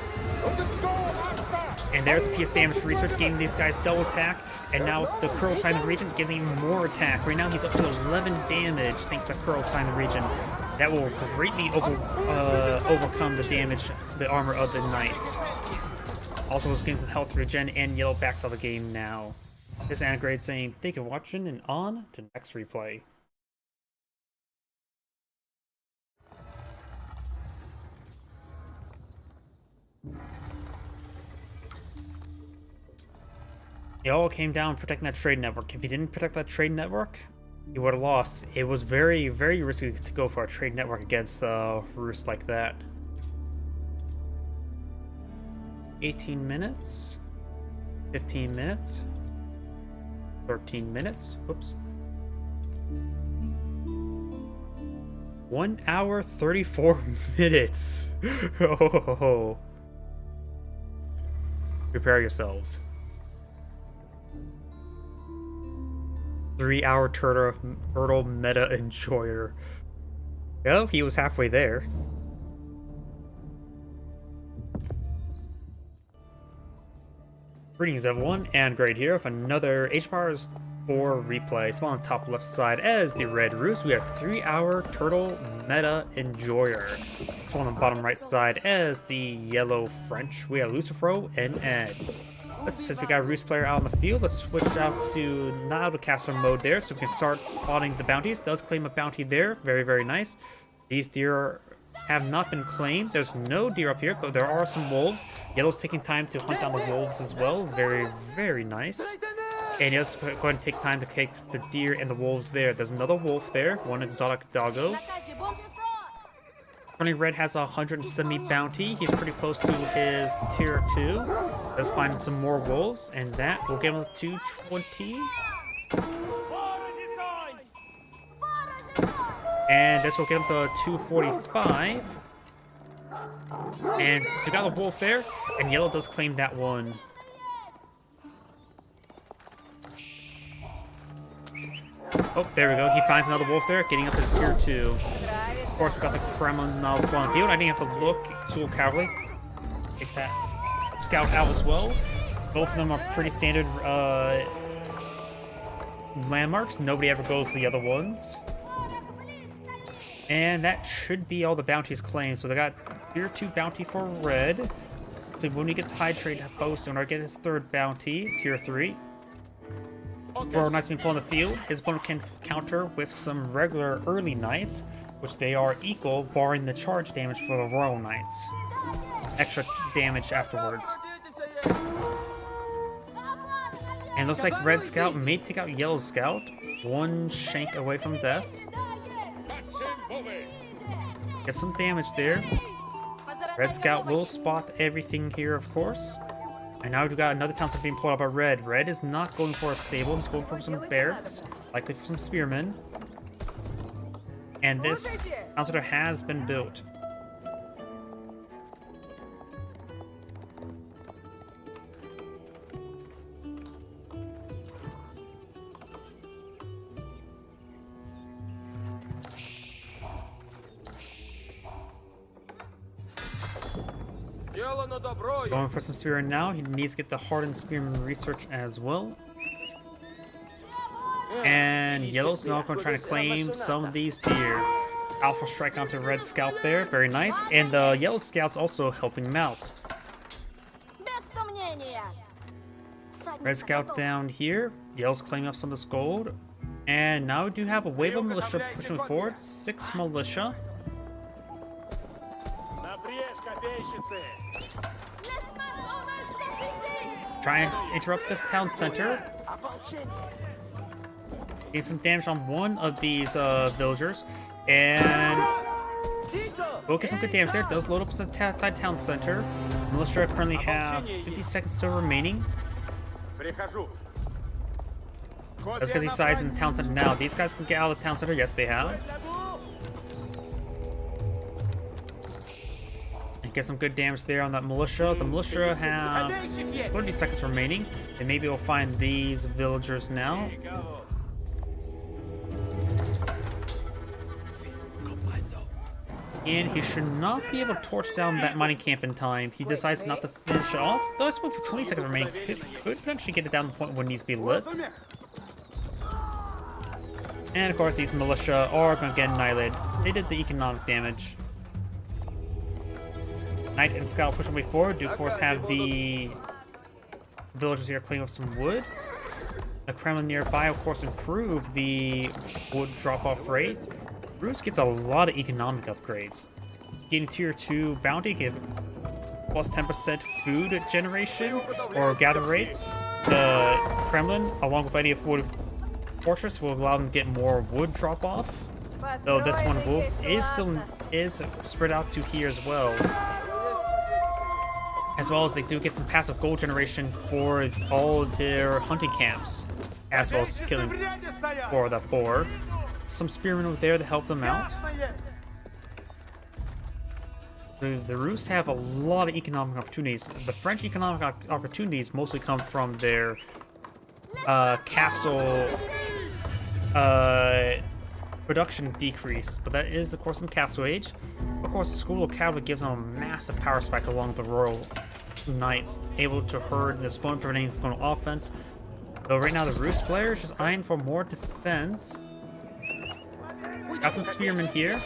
And there's the PS damage research, giving these guys double attack. And now the Curl Tie in the region giving him more attack. Right now he's up to 11 damage thanks to Curl Tie in the region. That will greatly overcome the damage, the armor of the Knights. Also was getting some health regen, and Yellow backs out of the game now. This Anagrade saying, thank you for watching, and on to next replay. It all came down protecting that trade network. If you didn't protect that trade network, you would have lost. It was very, very risky to go for a trade network against Roost like that. 18 minutes, 15 minutes, 13 minutes, whoops. 1 hour, 34 minutes. Oh. Prepare yourselves. 3-hour turtle meta enjoyer. Well, he was halfway there. Greetings everyone, and Great here with another HBars 4 replay. Small on the top left side as the Red Roost. We have 3-hour turtle meta enjoyer. Small on the bottom right side as the Yellow French. We have Lucifro and Ed. Since we got a Roost player out on the field, let's switch out to not caster mode there so we can start spotting the bounties. Does claim a bounty there. Very, very nice. These deer have not been claimed. There's no deer up here, but there are some wolves. Yellow's taking time to hunt down the wolves as well. Very, very nice. And yes, go ahead and take time to take the deer and the wolves there. There's another wolf there, one exotic doggo. Currently Red has 170 bounty. He's pretty close to his tier 2. Let's find some more wolves, and that will get him to 220. And this will get him to 245. And we got a wolf there, and Yellow does claim that one. Oh, there we go. He finds another wolf there, getting up his tier 2. Of course, we got the Kremlin now on the field. I didn't have to look. Sul Cavalry takes that scout out as well. Both of them are pretty standard landmarks. Nobody ever goes to the other ones. And that should be all the bounties claimed. So they got tier 2 bounty for Red. So when we get the high trade post, and get his 3rd bounty, tier 3. For Knights being put on the field, his opponent can counter with some regular early Knights, which they are equal, barring the charge damage for the Royal Knights. Extra damage afterwards. And looks like Red Scout may take out Yellow Scout. 1 shank away from death. Get some damage there. Red Scout will spot everything here, of course. And now we've got another township being pulled up by Red. Red is not going for a stable, he's going for some barracks, likely for some spearmen. And this township has been built. Going for some spearmen now. He needs to get the hardened spearman research as well. And Yellow's now going to try to claim some of these deer. Alpha strike onto Red Scout there. Very nice. And the Yellow Scout's also helping him out. Red Scout down here. Yellow's claiming up some of this gold. And now we do have a wave of militia pushing forward. 6 militia. Trying to interrupt this town center. Getting some damage on one of these villagers. And we'll get some good damage there. It does load up the side town center. Militia currently have 50 seconds still remaining. Прихожу. Let's get these sides in the town center now. These guys can get out of the town center. Yes, they have. And get some good damage there on that militia. The militia have 30 seconds remaining. And maybe we'll find these villagers now. And he should not be able to torch down that mining camp in time. He decides not to finish it off. Though I suppose for 20 seconds remaining, could potentially get it down to the point where it needs to be lit. And of course, these militia are going to get annihilated. They did the economic damage. Knight and Scout push their way forward. Do of course have the villagers here clean up some wood. The Kremlin nearby, of course, improve the wood drop-off rate. Rus gets a lot of economic upgrades. Getting tier 2 bounty, give plus 10% food generation or gather rate. The Kremlin, along with any of wood fortress, will allow them to get more wood drop off. Though this one is spread out to here as well. As well as they do get some passive gold generation for all their hunting camps, as well as killing for the poor. Some spearmen over there to help them out. The Rus have a lot of economic opportunities. The French economic opportunities mostly come from their castle production decrease, but that is of course in Castle Age. Of course, the School of Cavalry gives them a massive power spike along with the Royal Knights, able to herd the opponent, preventing from offense. Though right now the Rus player is just eyeing for more defense. Got some spearmen here.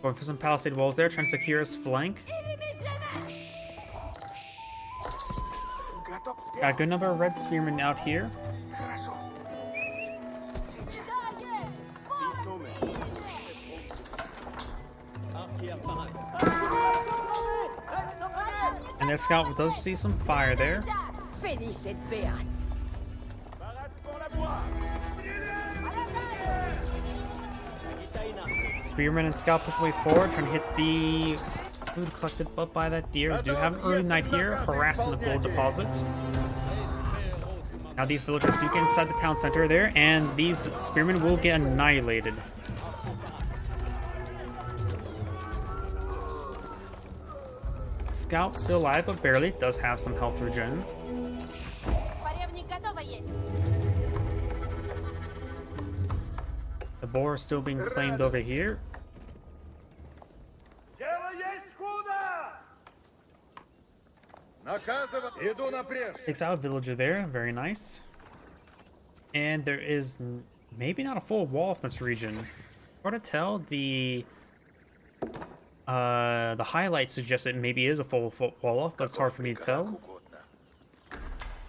Going for some palisade walls there, trying to secure his flank. Got a good number of red spearmen out here. And their scout does see some fire there. Spearman and scout push way forward, trying to hit the food collected up by that deer. We do have an early knight here, harassing the gold deposit. Now these villagers do get inside the town center there, and these spearmen will get annihilated. Scout still alive, but barely. Does have some health regen. The boar is still being claimed over here. Takes out a villager there. Very nice. And there is maybe not a full wall in this region. Hard to tell. The highlight suggests it maybe is a full wall off, but it's hard for me to tell.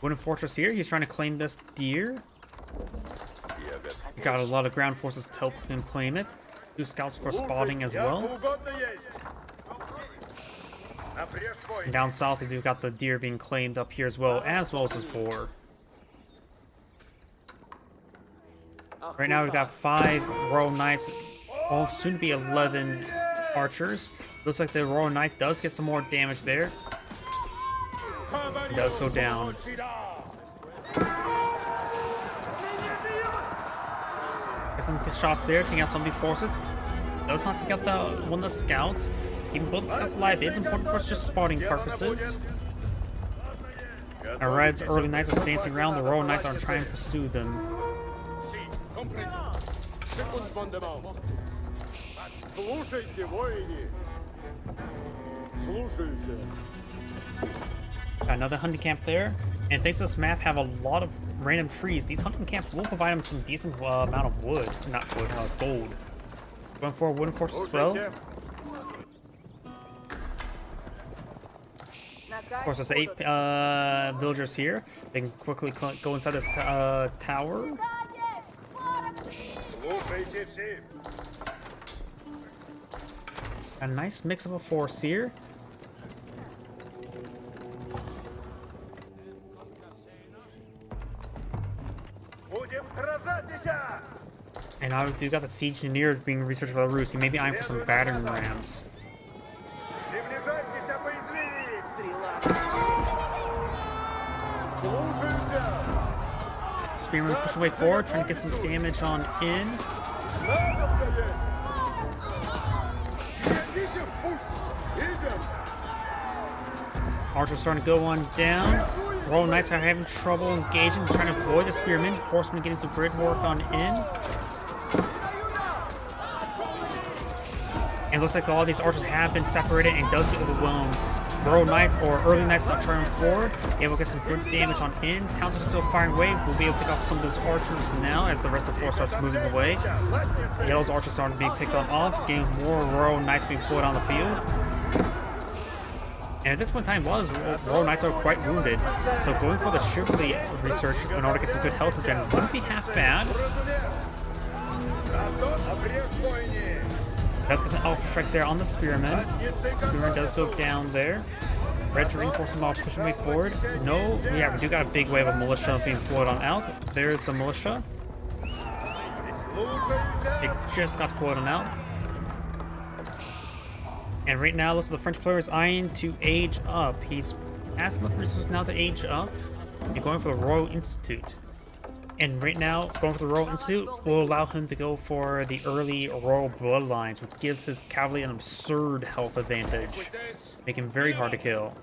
Wooden fortress here. He's trying to claim this deer. Got a lot of ground forces to help him claim it. 2 scouts for spotting as well. And down south, we do got the deer being claimed up here as well as his boar. Right now, we've got 5 Royal Knights, all soon to be 11 archers. Looks like the Royal Knight does get some more damage there. He does go down. Get some shots there, taking out some of these forces. Does not take out one of the scouts. Keeping both the scouts alive is important for us, just spotting purposes. Our Red's early knights are dancing around. The Royal Knights are trying to pursue them. Got another hunting camp there. And thanks to this map, have a lot of random trees. These hunting camps will provide them some decent amount of wood. Not wood, gold. Going for a wooden force as well. Of course, there's 8 villagers here. They can quickly go inside this tower. A nice mix of a force here. And I do got the siege engineer being researched by the Rus. He may be eyeing for some battering rams. Spearman push away forward, trying to get some damage on in. Archer's starting to go on down. Royal Knights are having trouble engaging, trying to avoid the Spearmen. Horsemen getting some grid work on in. And it looks like all these archers have been separated and does get overwhelmed. Royal Knights or early Knights not turning forward, able to get some good damage on in. Council is still firing away. We'll be able to pick off some of those archers now as the rest of the force starts moving away. Yellow's archers starting to be picked on off, getting more Royal Knights being put on the field. And at this point in time, Royal Knights are quite wounded, so going for the chivalry research in order to get some good health regen wouldn't be half bad. Does get some alpha strikes there on the Spearman. Spearman does go down there. Reds reinforcing while pushing way forward. No, yeah, we do got a big wave of militia being deployed on out. There's the militia. It just got deployed on out. And right now, looks like the French player is eyeing to age up. He's asking the French now to age up. He's going for the Royal Institute. And right now, going for the Royal Institute will allow him to go for the early Royal Bloodlines, which gives his cavalry an absurd health advantage, making him very hard to kill.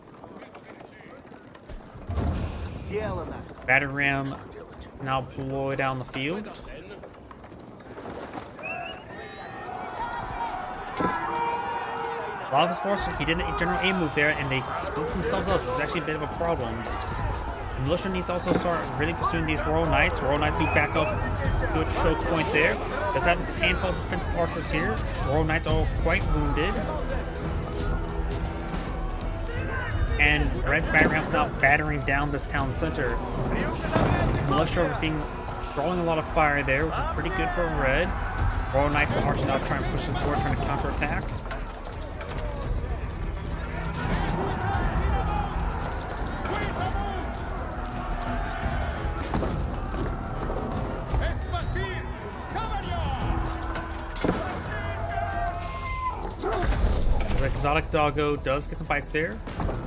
Battering ram now deployed down the field. A lot of his force, he did a general A move there, and they split themselves up. It was actually a bit of a problem. The militia needs to also start really pursuing these Royal Knights. Royal Knights do back up to a choke point there. Does have a handful of defensive archers here. Royal Knights are quite wounded. And Red's battering rams now battering down this town center. The militia we're seeing drawing a lot of fire there, which is pretty good for Red. Royal Knights and archers now trying to push them forward, trying to counterattack. Exotic Doggo does get some bites there.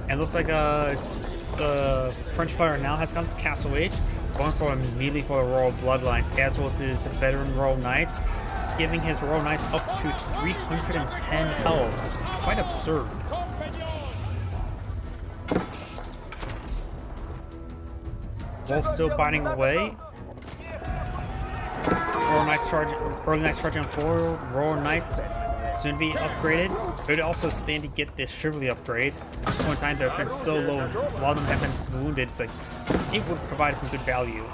And looks like the French player now has gotten his Castle Age, going for immediately for the Royal Bloodlines, as well as his veteran Royal Knights, giving his Royal Knights up to 310 health, which is quite absurd. Wolf still biting away. Royal Knights charging, early Knights charging on forward. Royal Knights soon be upgraded. They would also stand to get this chivalry upgrade. At this point in time, they've been so low, a lot of them have been wounded. It's like it would provide some good value.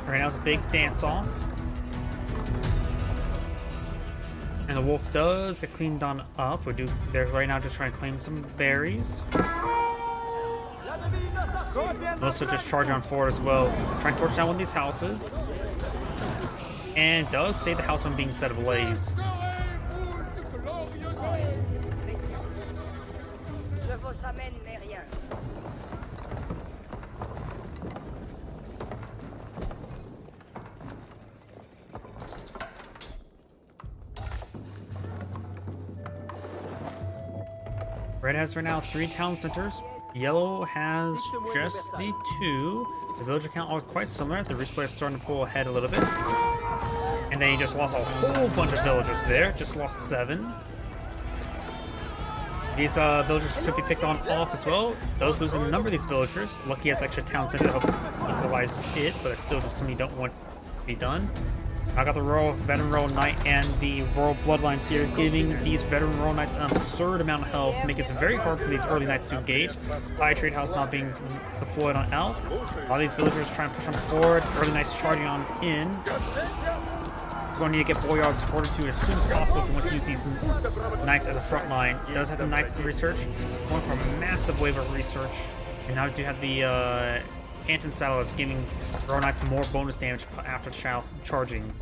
Right now, it's a big dance off, and the wolf does get cleaned on up. They're right now just trying to claim some berries. Also, just charge on forward as well, trying to torch down one of these houses. And does save the house from being set ablaze. Red has right now 3 town centers. Yellow has just the 2. The villager count are quite similar. The Rus player is starting to pull ahead a little bit. And then he just lost a whole bunch of villagers there. Just lost 7. These villagers could be picked on off as well. Does lose a number of these villagers. Lucky has extra town center to help equalize it, but it's still something you don't want to be done. I got the veteran Royal Knight and the Royal Bloodlines here, giving these veteran Royal Knights an absurd amount of health, making it very hard for these early Knights to engage. High Trade House now being deployed on out. All these villagers trying to push them forward. Early Knights charging on in. We're going to need to get Boyard's Fortitude as soon as possible if we want to use these Knights as a front line. It does have the Knights to research, going for a massive wave of research. And now we do have the Canton Saddle is giving Royal Knights more bonus damage after charging.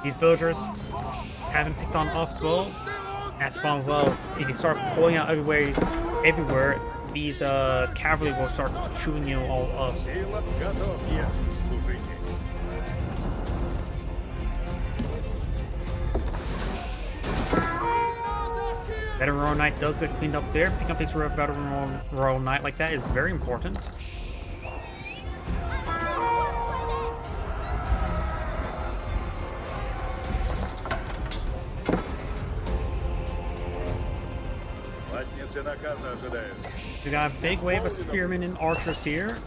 These villagers having picked on off as well. At spawn as well, if you start pulling out everywhere, these cavalry will start chewing you all up. Veteran Royal Knight does get cleaned up there. Picking up these Veteran Royal Knight like that is very important. We got a big wave of spearmen and archers here.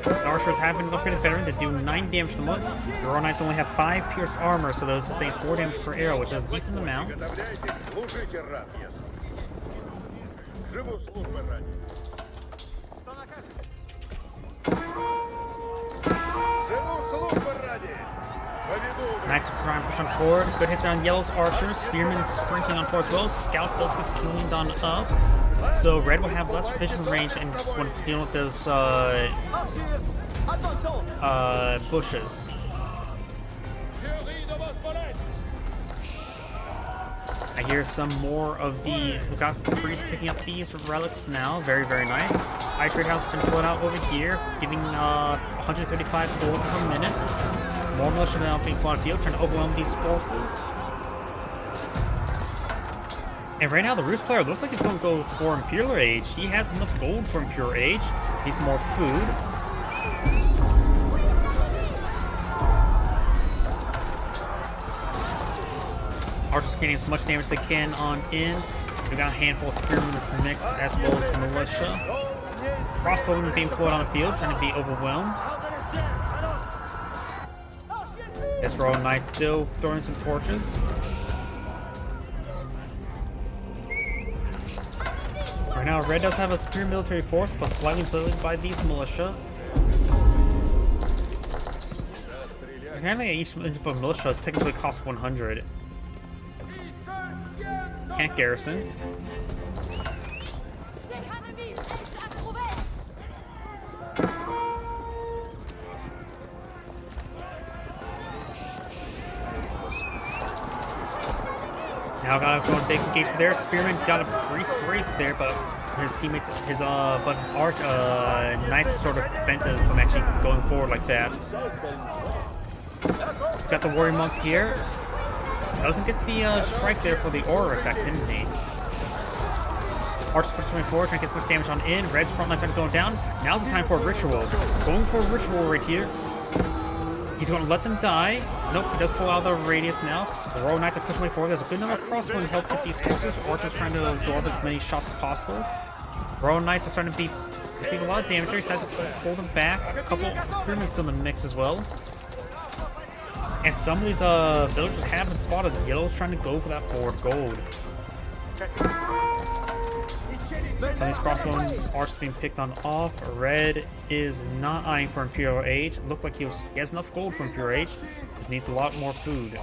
The archers have been upgraded veteran to do 9 damage to them. The Royal Knights only have 5 pierced armor, so they'll sustain 4 damage per arrow, which is a decent amount. Knights are trying to push on forward. Good hits on Yellow's archers. Spearmen sprinkling on forward as well. Scout does get cleaned on up. So Red will have less vision range and when dealing with those bushes. I hear some more of the we got priests picking up these relics now. Very, very nice. High trade house has been put out over here, giving 155 gold per minute. More militia now being put on field, trying to overwhelm these forces. And right now, the Roost player looks like he's going to go for Imperial Age. He has enough gold for Imperial Age. Needs more food. Archers getting as much damage as they can on in. We got a handful of spearmen in this mix, as well as militia. Crossbowmen being pulled on the field, trying to be overwhelmed. This Royal Knight still throwing some torches. Right now, Red does have a superior military force, but slightly bullied by these militia. Apparently, each individual militia is technically cost 100. Can't garrison. Now gotta go and big engagement there. Spearman got a brief brace there, but his teammates, Knights sort of prevented him from actually going forward like that. Got the Warrior Monk here. Doesn't get the strike there for the aura effect, didn't he? Archers pushing forward, trying to get as much damage on in. Red's front line starting going down. Now's the time for a ritual. Going for a ritual right here. He's going to let them die. Nope, he does pull out the radius now. The Royal Knights are pushing way forward. There's a good number of crossbows to help get these forces. Archers trying to absorb as many shots as possible. Royal Knights are starting to receive a lot of damage there. He decides to pull them back. A couple spearmen still in the mix as well. And some of these villagers have been spotted. Yellow's trying to go for that forward gold. Some of these crossbow archers being picked on off. Red is not eyeing for Imperial Age. Looked like he has enough gold for Imperial Age. Just needs a lot more food.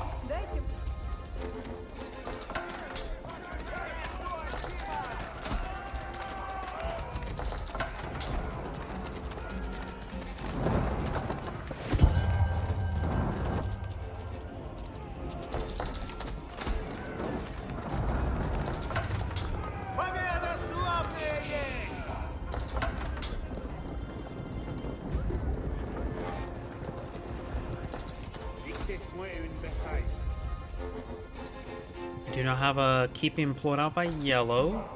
We do not have a keeping employed out by Yellow,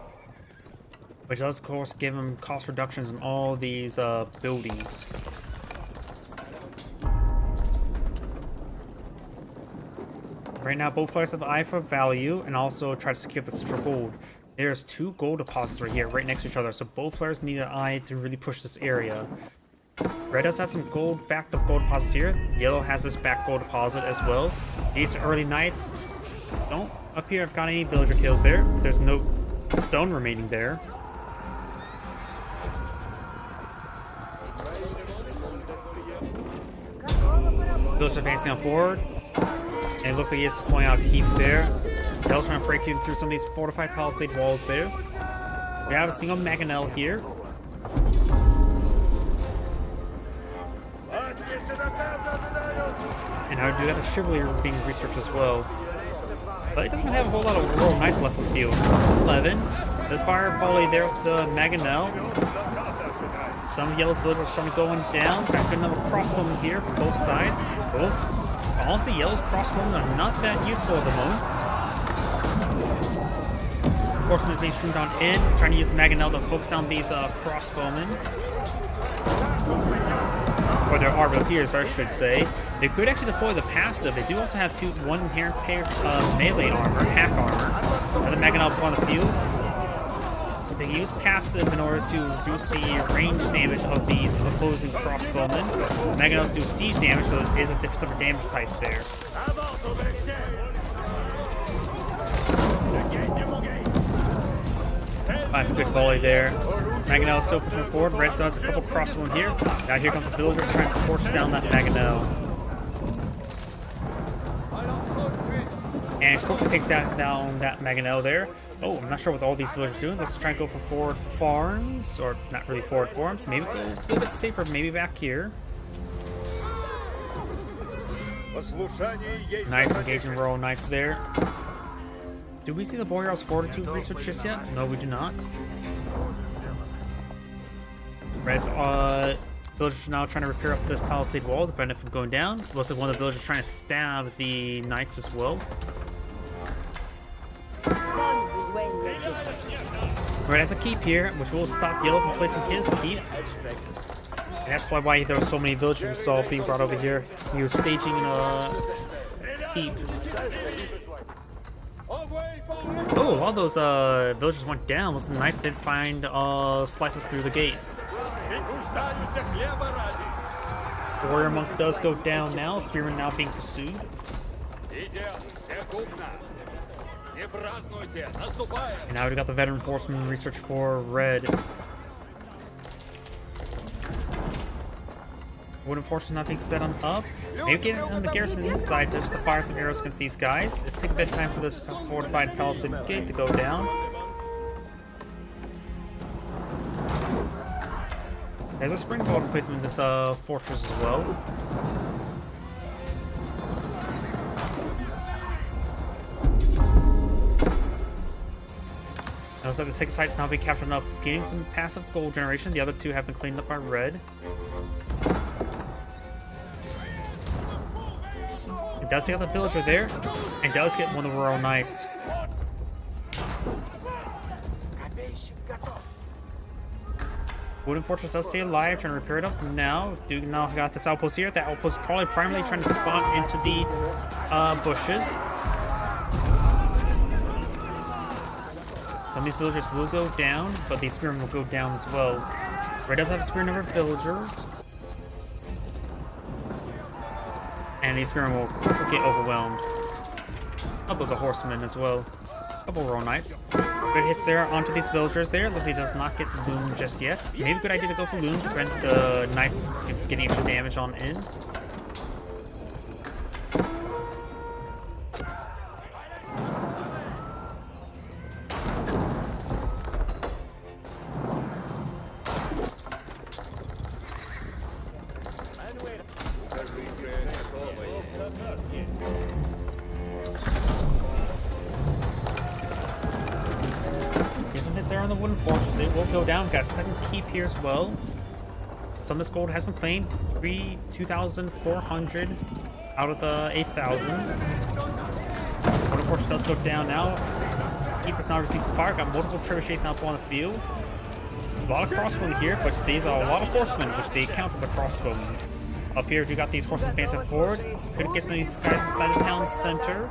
which does of course give him cost reductions in all these buildings. Right now both players have the eye for value and also try to secure the central gold. There's 2 gold deposits right here, right next to each other, so both players need an eye to really push this area. Red does have some gold, backed up gold deposits here. Yellow has this back gold deposit as well. These early Knights don't appear to have got any villager kills there. There's no stone remaining there. Villagers advancing on forward. And it looks like he is deploying out a keep there. Yellow's trying to break through some of these fortified palisade walls there. We have a single Mangonel here. And I do have a Chivalry being researched as well. But it doesn't have a whole lot of Royal Knights left on the field. 11. There's fire volley there with the Mangonel. Some yellow villagers are starting going down. Trying to get another crossbowman here from both sides. Both, honestly, yellow's crossbowmen are not that useful at the moment. Horsemen is being streamed on in. Trying to use Mangonel to focus on these crossbowmen. Or their arbaletiers, I should say. They could actually deploy the passive. They do also have one inherent pair of melee armor, hack armor. And the Mangonel on the field. They use passive in order to reduce the range damage of these opposing crossbowmen. Mangonels do siege damage, so it is a different damage type there. Finds a good volley there. Mangonel is still pushing forward. Red still has a couple crossbowmen here. Now here comes the villager trying to force down that Mangonel. And quickly takes down that Mangonel there. Oh, I'm not sure what all these villagers are doing. Let's try and go for forward farms. Or not really forward farms. Maybe a little bit safer, maybe back here. Nice engaging Royal Knights there. Do we see the Boyar's Fortitude research just yet? No, we do not. Red's villagers are now trying to repair up the palisade wall to prevent it from going down. Looks like one of the villagers trying to stab the knights as well. Red has a keep here, which will stop Yellow from placing his keep. And that's probably why there were so many villagers we saw being brought over here. He was staging a keep. Oh, a lot of those villagers went down. Those knights did find slices through the gate. Warrior Monk does go down now. Spearman now being pursued. And now we've got the veteran horseman research for Red. Wooden forces not being set on up. Maybe get on the garrison inside just to fire some arrows against these guys. It'll take a bit of time for this fortified palisade gate to go down. There's a springboard replacement in this fortress as well. Looks like the second site's now being captured up, gaining some passive gold generation. The other two have been cleaned up by Red. It does take out the villager there, and does get one of the Royal Knights. Wooden Fortress does stay alive, trying to repair it up now. Do now got this outpost here. That outpost is probably primarily trying to spawn into the bushes. Some of these villagers will go down, but the spearmen will go down as well. Red does have a spear number of villagers. And these spearmen will quickly get overwhelmed. Oh, those are horsemen as well. A couple Royal Knights. Good hits there onto these villagers there. Looks like he does not get Loom just yet. Maybe a good idea to go for Loom to prevent the Knights getting extra damage on in. There on the wooden fortress, it will go down. Got a second keep here as well. Some of this gold has been claimed. 2,400 out of the 8,000. Wooden fortress does go down now. Keep has now received fire. Got multiple trebuchets now on the field. A lot of crossbowmen here, but these are a lot of horsemen, which they count for the crossbowmen. Up here, we got these horsemen advancing forward. Couldn't get these guys inside the town center.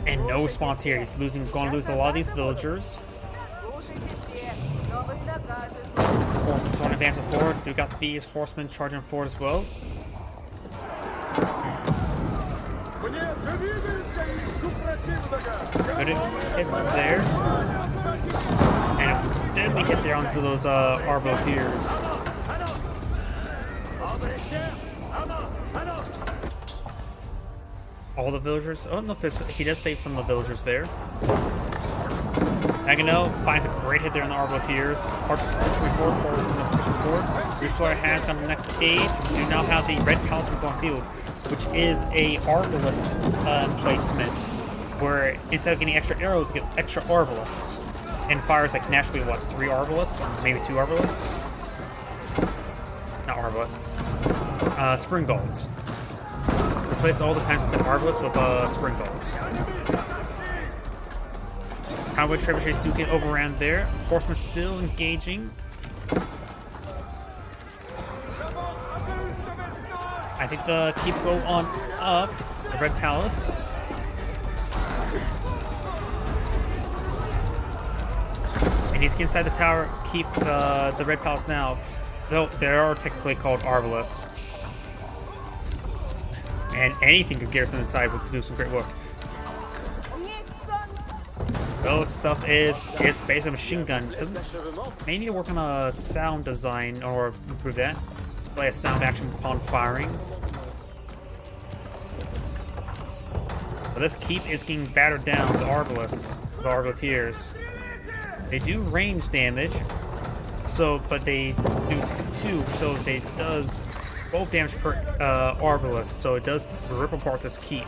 And no response here. He's going to lose a lot of these villagers. Horses want to advance forward. We got these horsemen charging forward as well. Good hits there. And a deadly hit there onto those arbaletiers. All the villagers. Oh no, he does save some of the villagers there. Mangonel finds a great hit there on the arbaletiers. Archers pushing forward, pushing forward. Destroyer has gone to the next stage. We do now have the red palisade on field. which is a Arbalest emplacement, where instead of getting extra arrows, it gets extra Arbalests. And fires like naturally, what, 3 Arbalests? Maybe 2 Arbalests? Not Arbalests. Spring Galls. Replace all the times it's an Arbalest with Spring Galls. Convoy Trebuchets do get overran there. Horsemen still engaging. I think the keep go on up. The Red Palace. And he's inside the tower. Keep the Red Palace now. Though they are technically called Arbalests. And anything could garrison inside would do some great work. Though stuff is based on machine gun. May need to work on a sound design or improve that. Play a sound action upon firing. But this keep is getting battered down with the Arbalests, the Arbaleteers. They do range damage, but they do 62, so they does 12 damage per Arbalest, so it does rip apart this keep.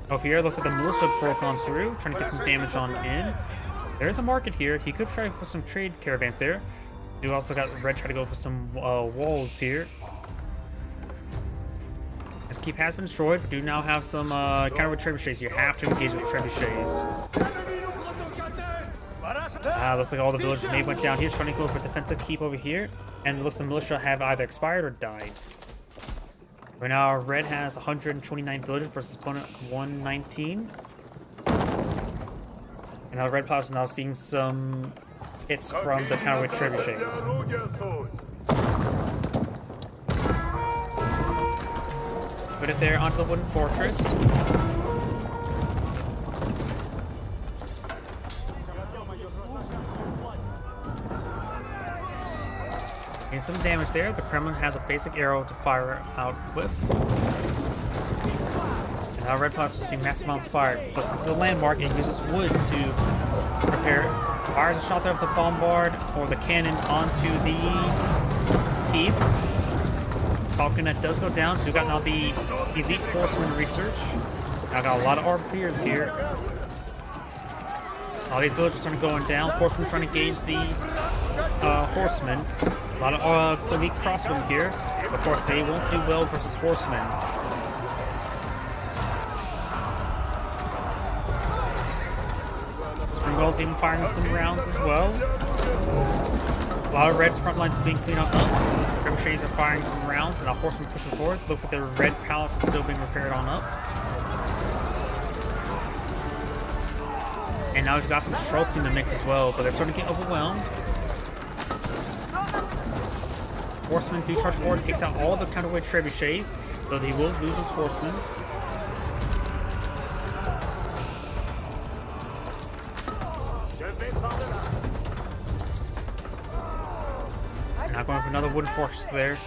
Over here, looks like the militia broke on through, trying to get some damage on in. There's a market here. He could try for some trade caravans there. You also got Red try to go for some walls here. This keep has been destroyed, but do now have some counter with trebuchets. You have to engage with trebuchets. Looks like all the villagers may went down here, trying to go for defensive keep over here. And it looks like the militia have either expired or died. Right now, Red has 129 villagers versus opponent 119. And now Red Palace is now seeing some hits from the counter with trebuchets. Put it there onto the wooden fortress. And some damage there. The Kremlin has a basic arrow to fire out with. And now Red Palace will see massive amounts fired. But since it's a landmark, it uses wood to prepare. Fires a shot there with the bombard or the cannon onto the keep. Falconet does go down. So we've got now the elite horseman research. Now got a lot of Arbaleteers here. All these villagers are going down. Horsemen trying to gauge the horsemen. A lot of elite crossmen here. Of course, they won't do well versus horsemen. Spring Galls even firing some rounds as well. A lot of Red's front lines being cleaned up. Trebuchets are firing some rounds, and our horsemen pushing forward. Looks like the Red Palace is still being repaired on up. And now we've got some Streltsy in the mix as well, but they're starting to get overwhelmed. Horseman do charge forward, takes out all the counterweight trebuchets, though he will lose his horsemen. Now going for another wooden fortress there.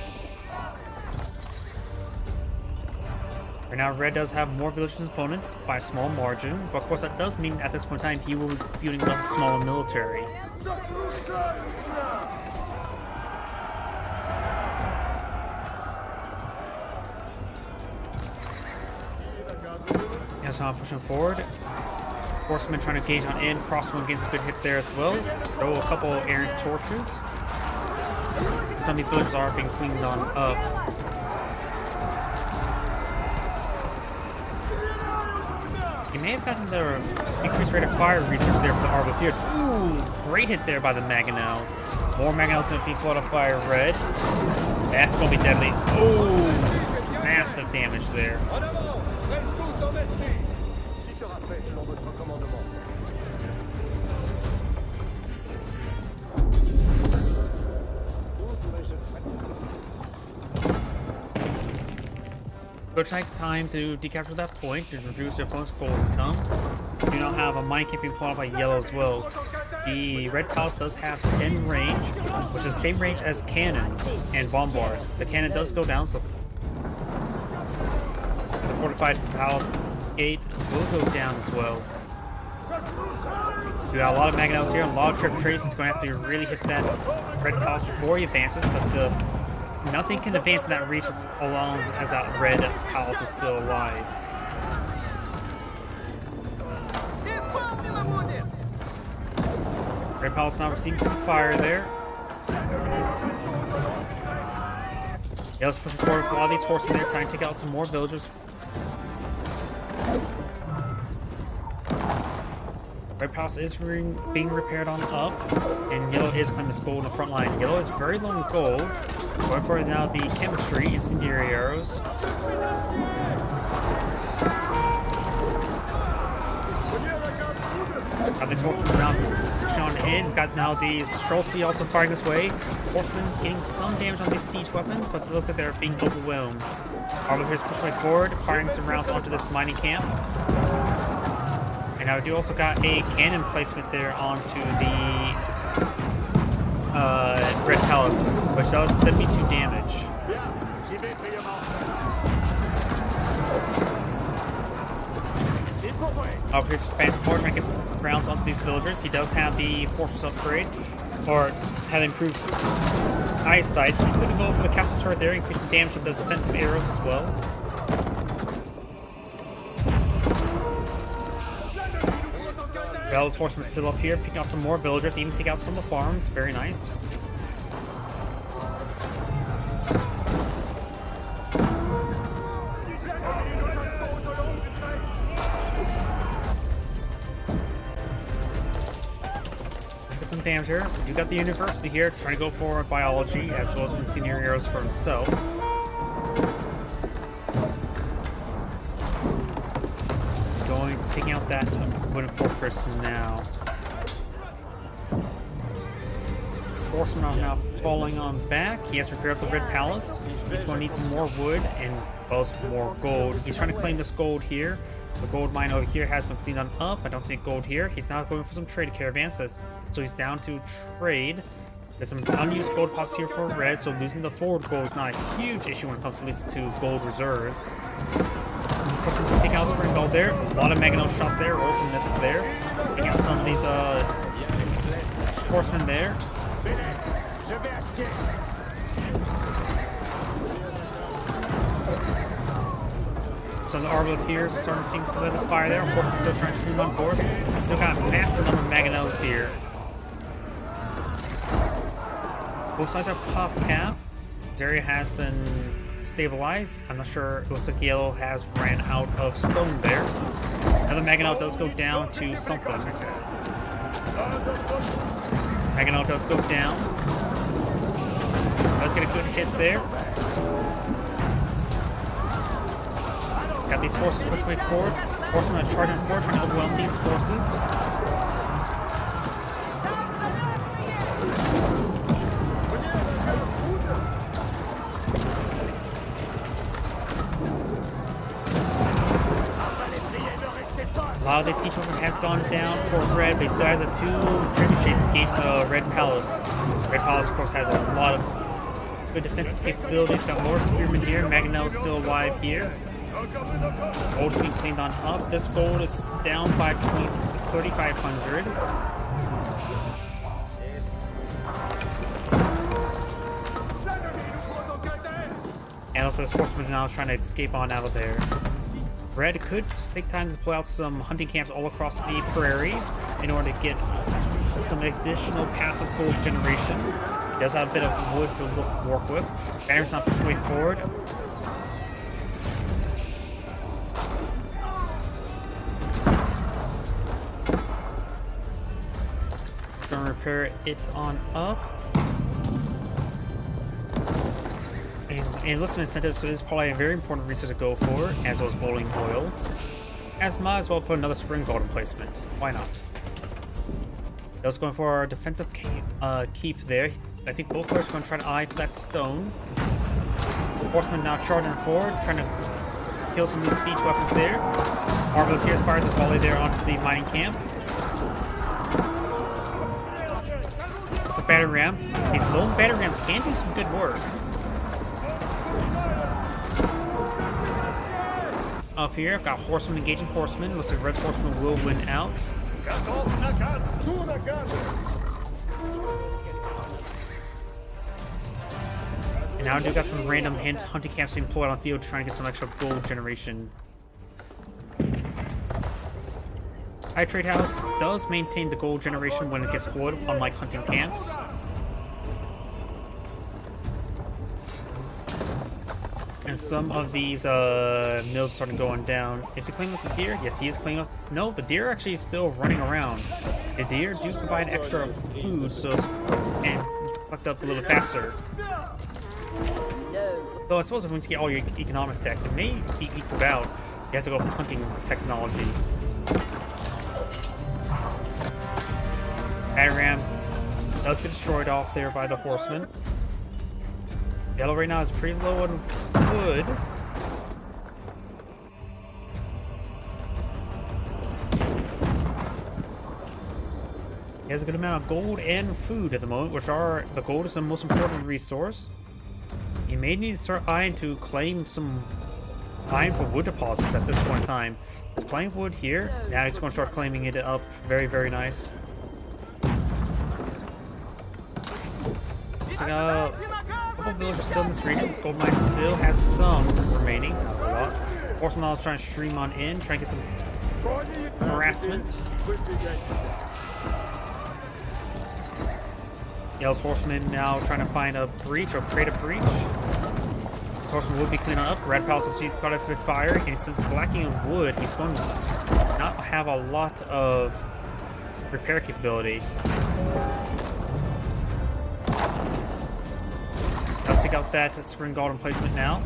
Right now, Red does have more villages than his opponent by a small margin, but of course that does mean at this point in time he will be feuding with a smaller military. As I'm pushing forward, horsemen trying to gauge on in, crossbow getting some good hits there as well. Throw a couple errant torches. Some of these villagers are being cleaned on up. He may have gotten the increased rate of fire research there for the Arbaleteers. Ooh, great hit there by the Maginot. More Maginots going to be caught up by Red. That's going to be deadly. Ooh, massive damage there. Go take time to decapture that point to reduce your opponent's gold income. You now have a mine camping plot by yellow as well. The Red Palace does have 10 range, which is the same range as cannons and bombards. The cannon does go down, so the fortified palace gate will go down as well. We got a lot of Mangonels here, a lot of Trip Trace. He's going to have to really hit that red palace before he advances, because nothing can advance in that reach along as that red palace is still alive. Red palace now receiving some fire there. Yellow's pushing forward with a lot of these horsemen there, trying to take out some more villagers. Red palace is being repaired on up, and Yellow is claiming this gold in the front line. Yellow is very low in gold. Going for now the chemistry, incendiary arrows. Got these horsemen around pushing on in. Got now these Streltsy also firing this way. Horsemen getting some damage on these siege weapons, but it looks like they're being overwhelmed. Arbiter's pushing way forward, firing some rounds onto this mining camp. And now we do also got a cannon placement there onto the Red Palace, which does 72 damage. Here's Fancy Forge trying to get some rounds onto these villagers. He does have the Fortress upgrade, or have improved eyesight. He could go for the castle turret there, increase the damage with the defensive arrows as well. Bell's horseman still up here, picking out some more villagers, even take out some of the farms. Very nice. Let's get some damage here. You got the university here, trying to go for biology as well as some senior arrows for himself. Taking out that wooden fortress now. Horsemen are now falling on back. He has repaired up the Red Palace. He's going to need some more wood and well, some more gold. He's trying to claim this gold here. The gold mine over here has been cleaned on up. I don't see gold here. He's now going for some trade caravans, so he's down to trade. There's some unused gold deposits here for red, so losing the forward gold is not a huge issue when it comes to gold reserves. Taking out spring gold there. A lot of Mangonel shots there. Rolls and misses there. Taking out some of these horsemen there. Some of the Arbaletiers are starting to see the fire there. Horsemen still trying to shoot on board. Still got a massive number of Mangonels here. Both sides have pop cap. This area has been stabilized. I'm not sure. It looks like Yellow has ran out of stone there. Another Mangonel does go down to something. Mangonel does go down. Does get a good hit there. Got these forces pushing way forward. Horsemen are charging forward, trying to overwhelm these forces. A lot of the siege weapon has gone down for red, but he still has a 2 trebuchets engaged the Red Palace. Red Palace, of course, has a lot of good defensive capabilities. Got more spearmen here. Mangonel is still alive here. Gold's being cleaned on up. This gold is down by 3,500. And also this horseman is now trying to escape on out of there. Red could take time to pull out some hunting camps all across the prairies in order to get some additional passive gold generation. He does have a bit of wood to work with. Banner's not pushing way forward. Gonna repair it on up. And enlistment incentive, so this is probably a very important resource to go for, as well as bowling oil. As might as well put another spring gold placement. Why not? Just going for our defensive keep there. I think both players are going to try to eye flat stone. Horsemen now charging forward, trying to kill some of these siege weapons there. Arbaletiers fires a volley there onto the mining camp. It's a battering ram. These lone battering rams can do some good work. Up here, I've got horsemen engaging horsemen. Looks like Red's horsemen will win out. Готов наказ! Жду наказа! And now I do got some random hunting camps being deployed on the field to try and get some extra gold generation. High Trade House does maintain the gold generation when it gets wood, unlike hunting camps. And some of these mills started going down. Is he cleaning up the deer? Yes, he is cleaning up. No, the deer actually is still running around. The deer do provide extra food, so and fucked up a little faster. Though I suppose if once you get all your economic techs, it may be equaled out. You have to go for hunting technology. Battering does get destroyed off there by the horseman. Yellow right now is pretty low on wood. He has a good amount of gold and food at the moment, which are the gold is the most important resource. He may need to start eyeing to claim some iron for wood deposits at this point in time. He's playing wood here. Now he's going to start claiming it up. Very, very nice. So a couple of villagers still in this region. This gold mine still has some remaining. Not a lot. Horseman is trying to stream on in, trying to get some harassment. Yell's horseman now trying to find a breach or create a breach. This horseman would be cleaning up. Red Palace is caught up with fire, and since it's lacking in wood, he's going to not have a lot of repair capability. Let's take out that spring gold emplacement now.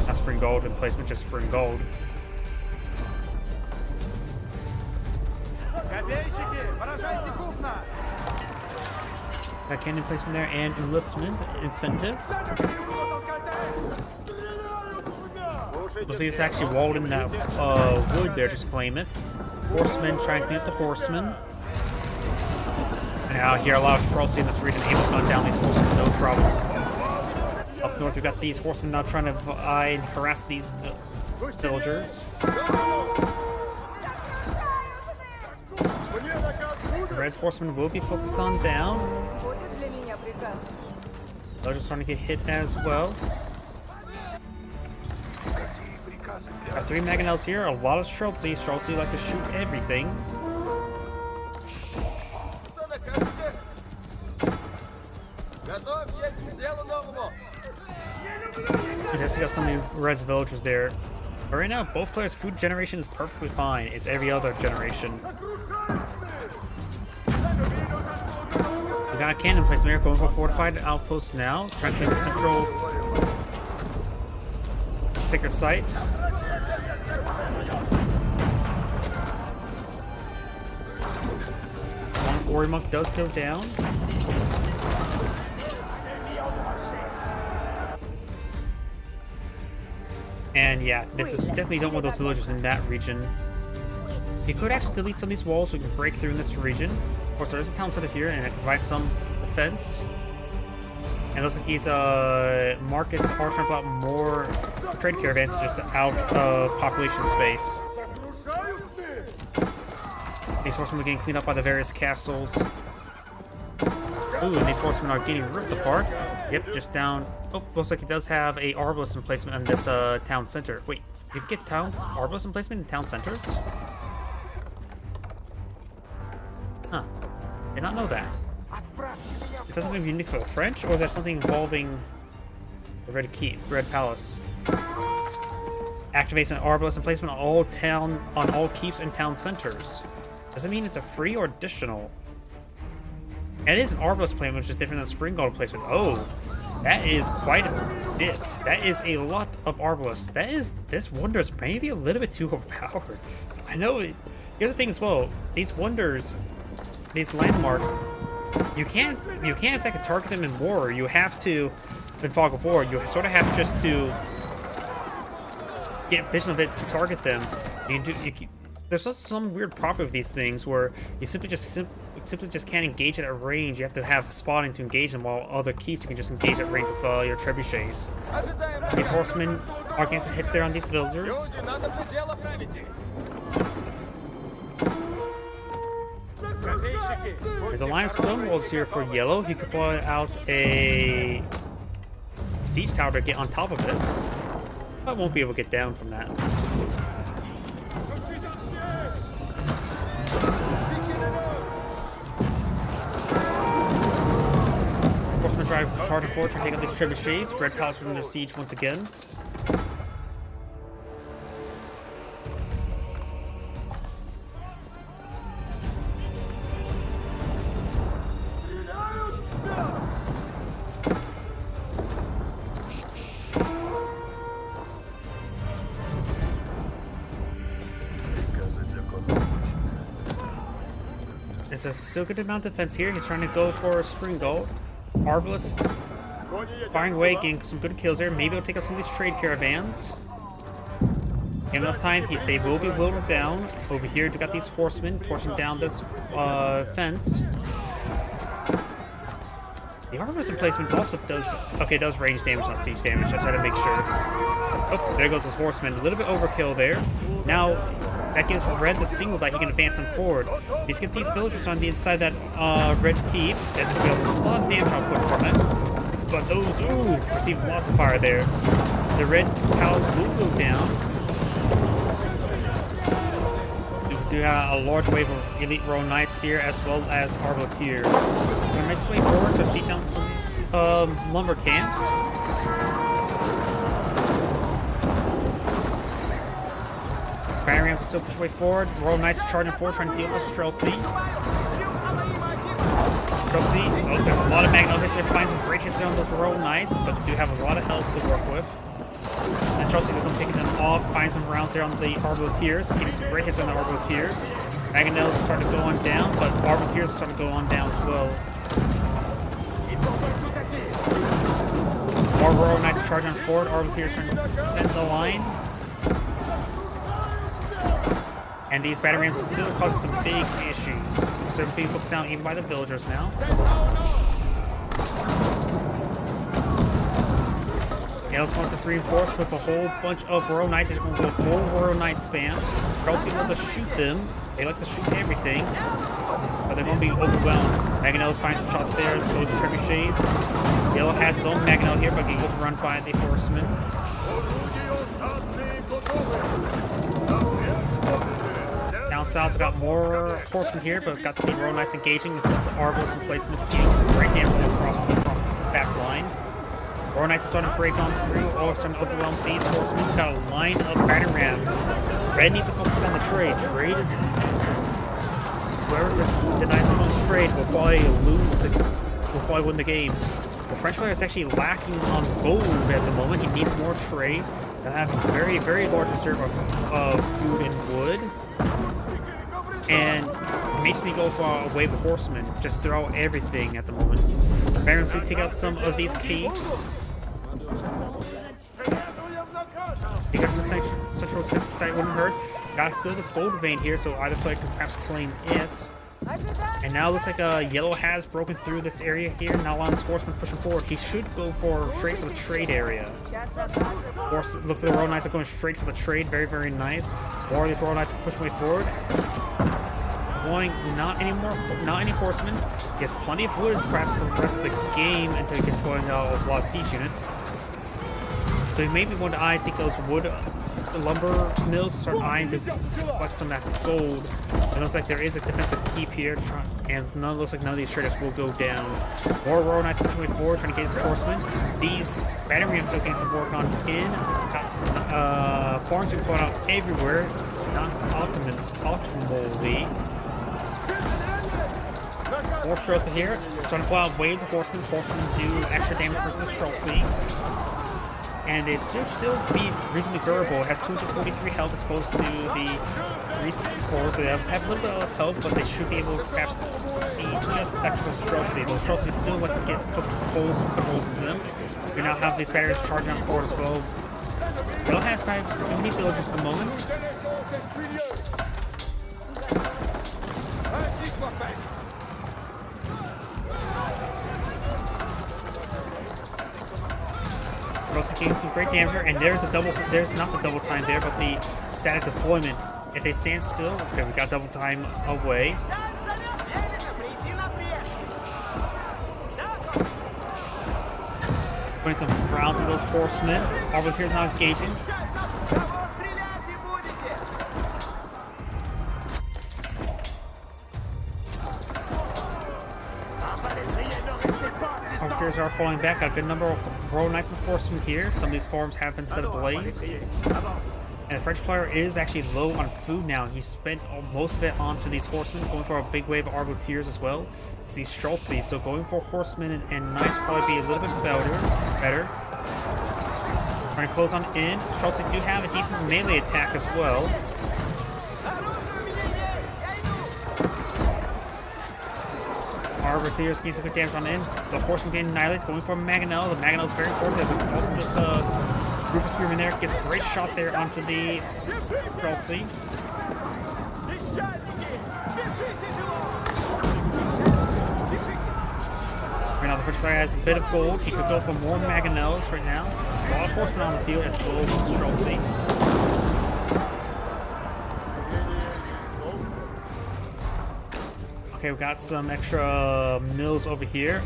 Not spring gold emplacement, just spring gold. That cannon placement there and enlistment incentives. You'll see it's actually walled in that wood there, just claim it. Horsemen trying to clean up the horsemen. And now here a lot of ferocity in this region, able to hunt down these horses, no problem. Up north, we've got these horsemen now trying to harass these villagers. The Red's horsemen will be focused on down. Villagers starting to get hit as well. Got 3 mangonels here, a lot of Streltsy. Streltsy like to shoot everything. Yes, we got some new Red's villagers there. But right now, both players' food generation is perfectly fine. It's every other generation. We got a cannon placement here, going for a fortified outpost now. Trying to clear the central sacred site. One warrior monk does go down. And yeah, this is definitely not one of those villagers in that region. You could actually delete some of these walls so we can break through in this region. Of course, there is a town center here, and it provides some defense. And it looks like these markets are trying to pull out more trade caravans just out of population space. These horsemen are getting cleaned up by the various castles. Ooh, and these horsemen are getting ripped apart. Yep, just down. Oh, looks like he does have a arbalist emplacement on this town center. Wait, you can get arbalist emplacement in town centers? Huh. Did not know that. Is that something unique for the French, or is that something involving the Red Palace? Activates an arbalist emplacement on all keeps and town centers. Does it mean it's a free or additional? And it is an arbalist placement, which is different than spring gold placement. Oh, that is quite a bit. That is a lot of arbalists. This wonders maybe a little bit too overpowered. I know it. Here's the thing as well. These wonders, these landmarks, you can't exactly target them in war. You have to, in Fog of War, you sort of have just to get vision of it to target them. There's also some weird property of these things where you simply just can't engage it at range. You have to have spotting to engage them, while other keeps you can just engage at range with your trebuchets. These horsemen are getting some hits there on these villagers. There's a line of stone walls here for yellow. He could put out a siege tower to get on top of it. I won't be able to get down from that. Horsemen drive hard and forward to take out these trebuchets. Red Palace was under siege once again. There's a still good amount of defense here. He's trying to go for a spring gold. Arbalest firing away, getting some good kills there. Maybe he'll take out some of these trade caravans. In enough time, they will be whittled down. Over here, we got these horsemen torching down this fence. The Arbalest emplacement also does range damage, not siege damage. I try to make sure. Oh, there goes his horseman. A little bit overkill there. Now, that gives Red the signal that he can advance them forward. He's get these villagers on the inside that Red keep. That's going to be a lot of damage output from it. But those, receive lots of fire there. The Red Palace will go down. We do have a large wave of Elite Royal Knights here, as well as Arbaletiers. We're going to make this way forward, so siege down some lumber camps. Battering rams still push way forward. Royal Knights charging forward, trying to deal with Streltsy. Oh, there's a lot of Magno hits there. Find some great hits there on those Royal Knights, but they do have a lot of health to work with. And Streltsy will come taking them off, find some rounds there on the Arbaletiers, getting some great hits on the Arbaletiers. Mangonels are starting to go on down, but Arbaletiers are starting to go on down as well. More Royal Knights charging forward. Arbaletiers trying to defend the line. And these battery rams still causing some big issues. Certain being focused down even by the villagers now. Gale's going to reinforce with a whole bunch of Royal Knights. He's going to go full Royal Knight spam. Streltsy will just shoot them. They like to shoot everything. But they're going to be overwhelmed. Mangonels find some shots there. So is trebuchets. Yellow has his own Mangonel here, but he's overrun by the horsemen. Down south, we got more horsemen here, but we've got the Royal Knights engaging with the Arbalest emplacements, getting some great damage across the front back line. Royal Knights are starting to break on through, or starting to overwhelm these horsemen. We've got a line of battering rams. Red needs to focus on the trade. Trade is whoever denies the most trade will probably win the game. The French player is actually lacking on gold at the moment. He needs more trade. They'll have a very, very large reserve of food and wood. And makes me go for a wave of horsemen. Just throw everything at the moment. Barons do take out some of these capes. Pick up from the central site wouldn't hurt. Got still this gold vein here, so either player can perhaps claim it. And now it looks like Yellow has broken through this area here. Now allowing this horseman pushing forward. He should go straight for the trade area. Looks like the Royal Knights are going straight for the trade. Very, very nice. More of these Royal Knights are pushing way forward. Going not any horsemen. He has plenty of wood perhaps for the rest of the game until he gets going out a lot of siege units. So he may be one to eye, I think those wood lumber mills start eyeing to collect some of that gold. It looks like there is a defensive keep here, and looks like none of these traders will go down. More Royal Knights pushing way forward, trying to get the horsemen. These battery rams still getting some work on in. Farms are going out everywhere, not optimally. More Streltsy here, starting to pull out waves of horsemen. Horsemen do extra damage versus Streltsy. And it should still be reasonably durable. It has 243 health as opposed to the 364, so they have a little bit less health, but they should be able to perhaps be just extra Streltsy. Though Streltsy still wants to get holes into them. We now have these barriers charging on forward as well. Yellow has too many villagers at the moment. We're also getting some great damage here, and there's not the double time there, but the static deployment. If they stand still, okay, we got double time away. putting some rounds on those horsemen. Arbaletiers now engaging. Arbaletiers are falling back. Got a good number of Royal Knights and horsemen here. Some of these farms have been set ablaze. And the French player is actually low on food now. He spent most of it onto these horsemen, going for a big wave of Arbaletiers as well. It's these Streltsy, so going for horsemen and knights will probably be a little bit better. Trying to close on in. Streltsy do have a decent melee attack as well. Arbaletiers getting some good damage on in. The horseman getting annihilated, going for Mangonel. The Mangonel is very important. There's also this group of spearmen there. Gets a great shot there onto the Streltsy. Right now the French player has a bit of gold. He could go for more Mangonels right now. A lot of horsemen on the field as well as Streltsy. Okay, we got some extra mills over here.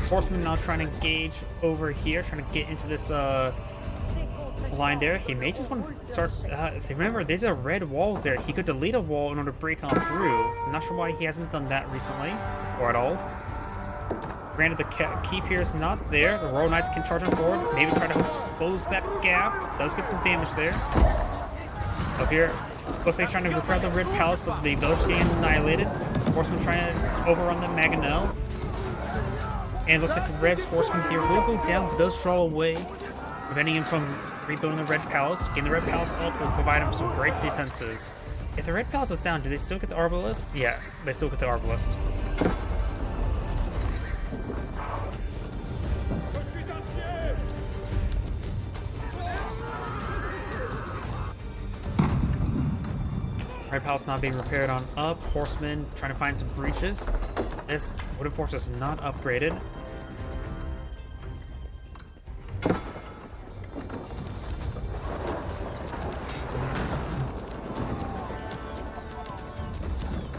Horseman now trying to engage over here, trying to get into this line there. He may just want to start. Remember, there's a red walls there. He could delete a wall in order to break on through. I'm not sure why he hasn't done that recently or at all. Granted, the keep here is not there. The Royal Knights can charge on forward. Maybe try to close that gap. Does get some damage there. Up here, looks like he's trying to repair the Red Palace, but the village getting annihilated. Horseman trying to overrun the Mangonel. And looks like the Red's horseman here will go down, but does draw away, preventing him from rebuilding the Red Palace. Getting the Red Palace up will provide him some great defenses. If the Red Palace is down, do they still get the Arbalist? Yeah, they still get the Arbalist. Red Palace not being repaired on up. Horsemen trying to find some breaches. This wooden force is not upgraded.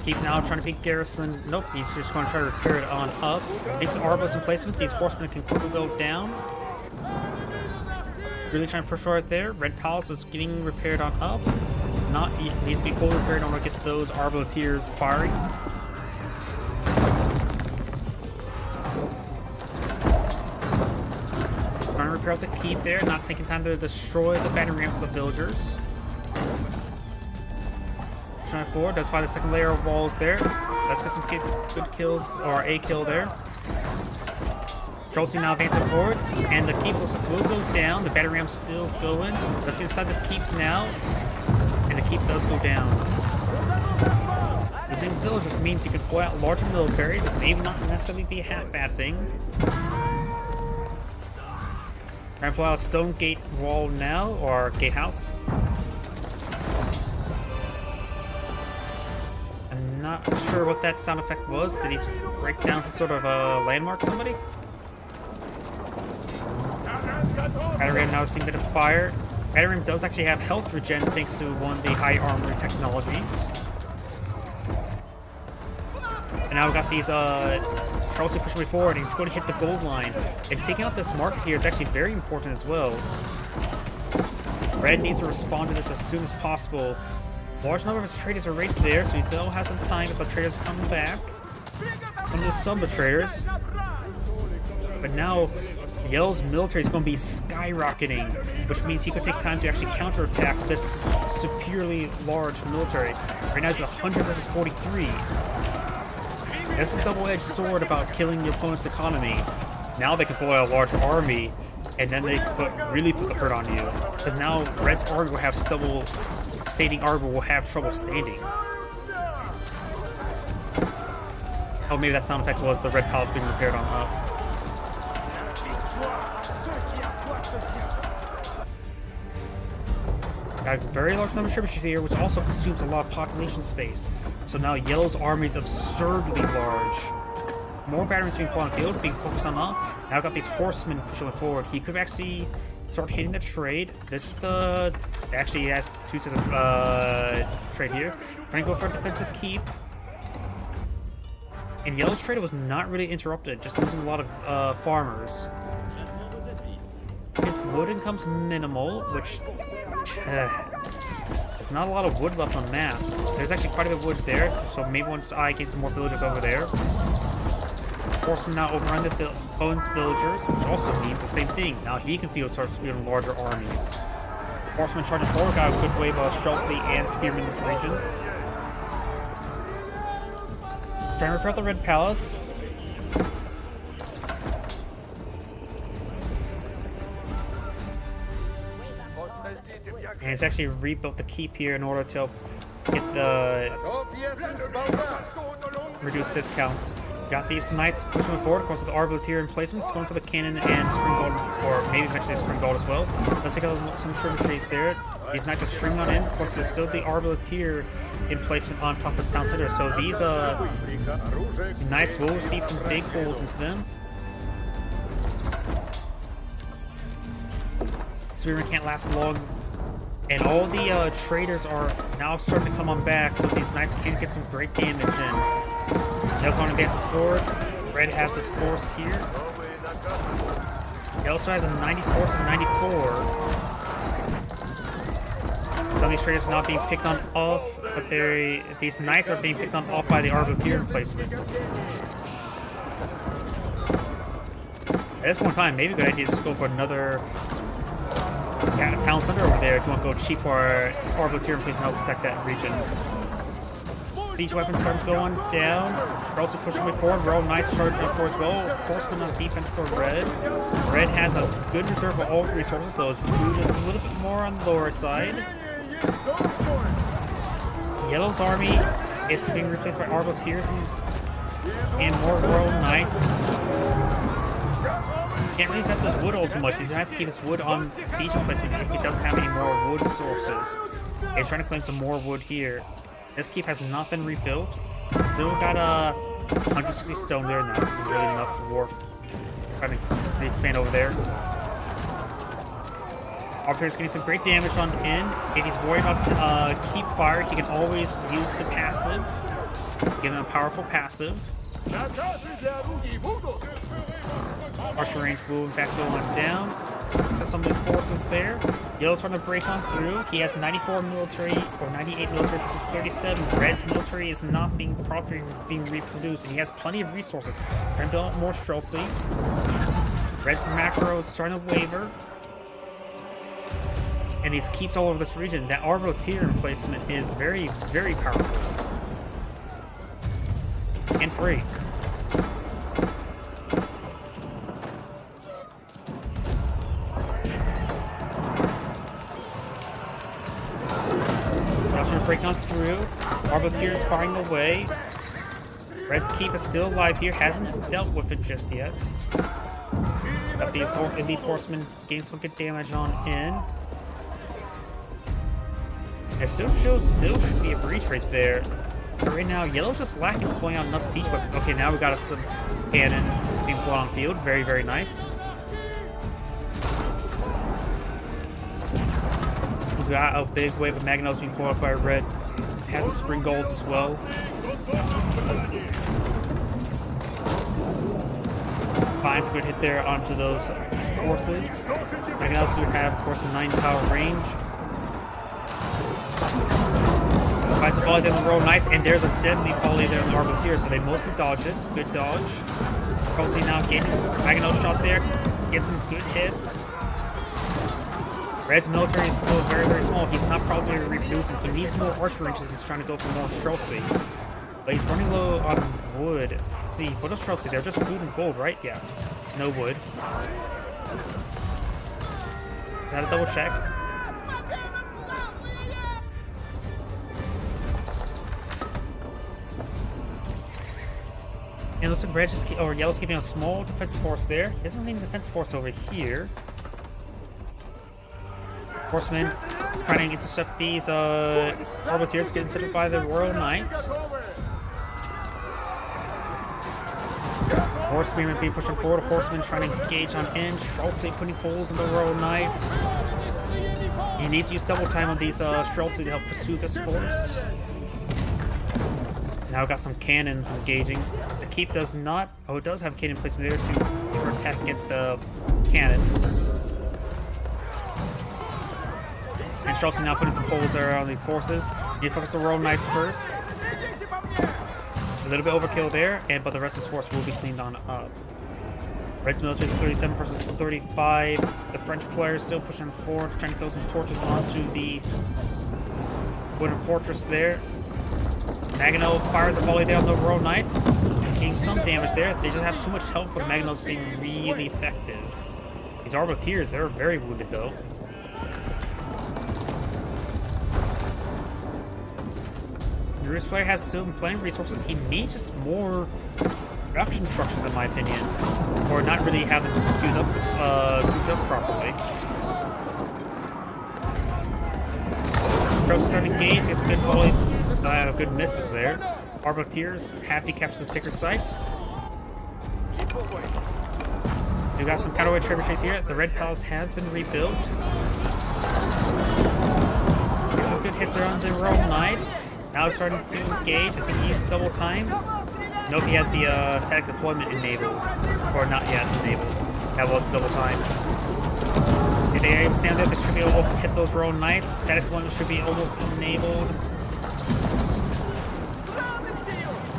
Keep now trying to beat Garrison. Nope, he's just going to try to repair it on up. Makes the Arbalist in placement. These horsemen can quickly go down. Really trying to push right there. Red Palace is getting repaired on up. Needs to be fully repaired in order to get those Arbaletiers firing. Trying to repair out the keep there, not taking time to destroy the battering ram for the villagers. Trying forward, does find the second layer of walls there. Let's get some good kills, or a kill there. Streltsy now advancing forward, and the keep looks like will go down. The battering ram's still going. Let's get inside the keep now. And the keep does go down. Losing villagers means you can pull out larger militaries. It may not necessarily be a half bad thing. Trying to pull out a stone gate wall now, or gatehouse. I'm not sure what that sound effect was. Did he just break down some sort of a landmark somebody? Battering ram now seeing a bit of fire. Battering ram does actually have health regen thanks to one of the high armory technologies. And now we've got these Streltsy pushing way forward, and he's going to hit the gold line. And taking out this market here is actually very important as well. Red needs to respond to this as soon as possible. Large number of his traders are right there, so he still has some time if the traders come back. Some of the sub-traders. But now Yellow's military is going to be skyrocketing, which means he could take time to actually counterattack this superiorly large military. Right now it's 100 versus 43. This is a double-edged sword about killing the opponent's economy. Now they can deploy a large army, and then they could really put the hurt on you. Because now Red's army will have stable standing armor will have trouble standing. Oh, maybe that sound effect was the Red Palace being repaired on up. Got a very large number of trebuchets here, which also consumes a lot of population space. So now Yellow's army is absurdly large. More batteries being put on the field, being focused on up. Now got these horsemen pushing forward. He could actually start hitting the trade. This is the... Actually, he has two sets of trade here. Trying to go for a defensive keep. And Yellow's trade was not really interrupted, just losing a lot of farmers. his wood income's minimal, which there's not a lot of wood left on the map. There's actually quite a bit of wood there, so maybe once I get some more villagers over there. Horsemen now overrun the opponent's villagers, which also means the same thing. Now he can start fielding larger armies. Horsemen charging forward, got a good wave of Streltsy and Spearmen in this region. Trying to repair the Red Palace. And it's actually rebuilt the keep here in order to get the reduced discounts. Got these knights pushing forward, of course, with the Arbaleteer in placement, just going for the cannon and Spring Gold, or maybe eventually Spring Gold as well. Let's take out some trebuchets there. These knights are stringing on in. Of course, there's still the Arbaleteer in placement on top of this town center. So these knights will receive some big holes into them. Spearmen can't last long. And all the traders are now starting to come on back, so these knights can get some great damage in. Yellow's on advancing forward. Red has this force here. He also has a 90 force of 94. Some of these traders are not being picked on off, but these knights are being picked on off by the Arbaleteer replacements. At this point in time, maybe a good idea to just go for another town center over there if you want to go cheap for Arbaleteer replacement to help protect that region. Siege weapons start going down. We're also pushing way forward. We're all nice charging up for as well. Horsemen on defense for Red. Red has a good reserve of all resources, though his food is a little bit more on the lower side. Yellow's army is being replaced by Arbaleteers and more Royal Knights. Can't really invest his wood all too much. He's gonna have to keep his wood on siege placement if he doesn't have any more wood sources. He's trying to claim some more wood here. This keep has not been rebuilt. Still got 160 stone there, not really enough for trying to expand over there. Arbaleteer's getting some great damage on in. If he's worried about keep fire, he can always use the passive. Give him a powerful passive. Archer range moving back going down. So some of his forces there. Yellow's starting to break on through. He has 94 military or 98 military versus 37. Red's military is not being properly being reproduced, and he has plenty of resources. Trying to build up more Streltsy. Red's macro is starting to waver. And these keeps all over this region. That Arbaleteer replacement is very, very powerful. And free. Break on through. Arbaleteer is firing away. Red's keep is still alive here. Hasn't dealt with it just yet. But these elite horsemen gain some good damage on in. It still should be a breach right there. But right now, Yellow's just lacking pulling out enough siege weapons. Okay, now we got some cannon being pulled on field. Very, very nice. We got a big wave of Magnos being pulled up by Red. Has the Spring Golds as well. Finds a good hit there onto those horses. Magnos do have, of course, a 9 power range. Finds a volley there in the Royal Knights, and there's a deadly volley there in the Arbaleteers, but they mostly dodge it. Good dodge. Kelsey now getting Magnos shot there. Gets some good hits. Red's military is still very, very small. He's not probably reproducing. He needs more archer ranges if he's trying to go for more Streltsy. But he's running low on wood. Let's see, what is Streltsy? They're just food and gold, right? Yeah. No wood. Gotta double check. And it looks like Red's just Yellow's keeping a small defense force there. He doesn't really need a defense force over here. Horsemen trying to intercept these Arbaleteers, get intercepted by the Royal Knights. Horsemen being pushed forward. Horsemen trying to engage on in. Streltsy putting holes in the Royal Knights. He needs to use double time on these Streltsy to help pursue this force. Now we've got some cannons engaging. The keep does not. Oh, it does have cannon placement there to attack against the cannon. And Streltsy now putting some poles there on these forces. You focus the Royal Knights first. A little bit overkill there, but the rest of his force will be cleaned on up. Red's military is 37 versus 35. The French players still pushing forward, trying to throw some torches onto the wooden fortress there. Maginot fires a volley down the Royal Knights, taking some damage there. They just have too much health for Maginots being really effective. These Arbaletiers, they're very wounded though. The Rus player has still plenty of resources. He needs just more production structures, in my opinion, or not really have them queued up properly. Cross is starting to engage. Gets a good volley, good misses there. Arbaletiers have to capture the sacred site. We got some counterweight trebuchets here. The Red Palace has been rebuilt. Get some good hits there on the Royal Knights. Now it's starting to engage. I think he used double time. Nope, he had the static deployment enabled. Or not yet enabled. That was double time. If they are able to stand there, they should be able to hit those Royal Knights. Static deployment should be almost enabled.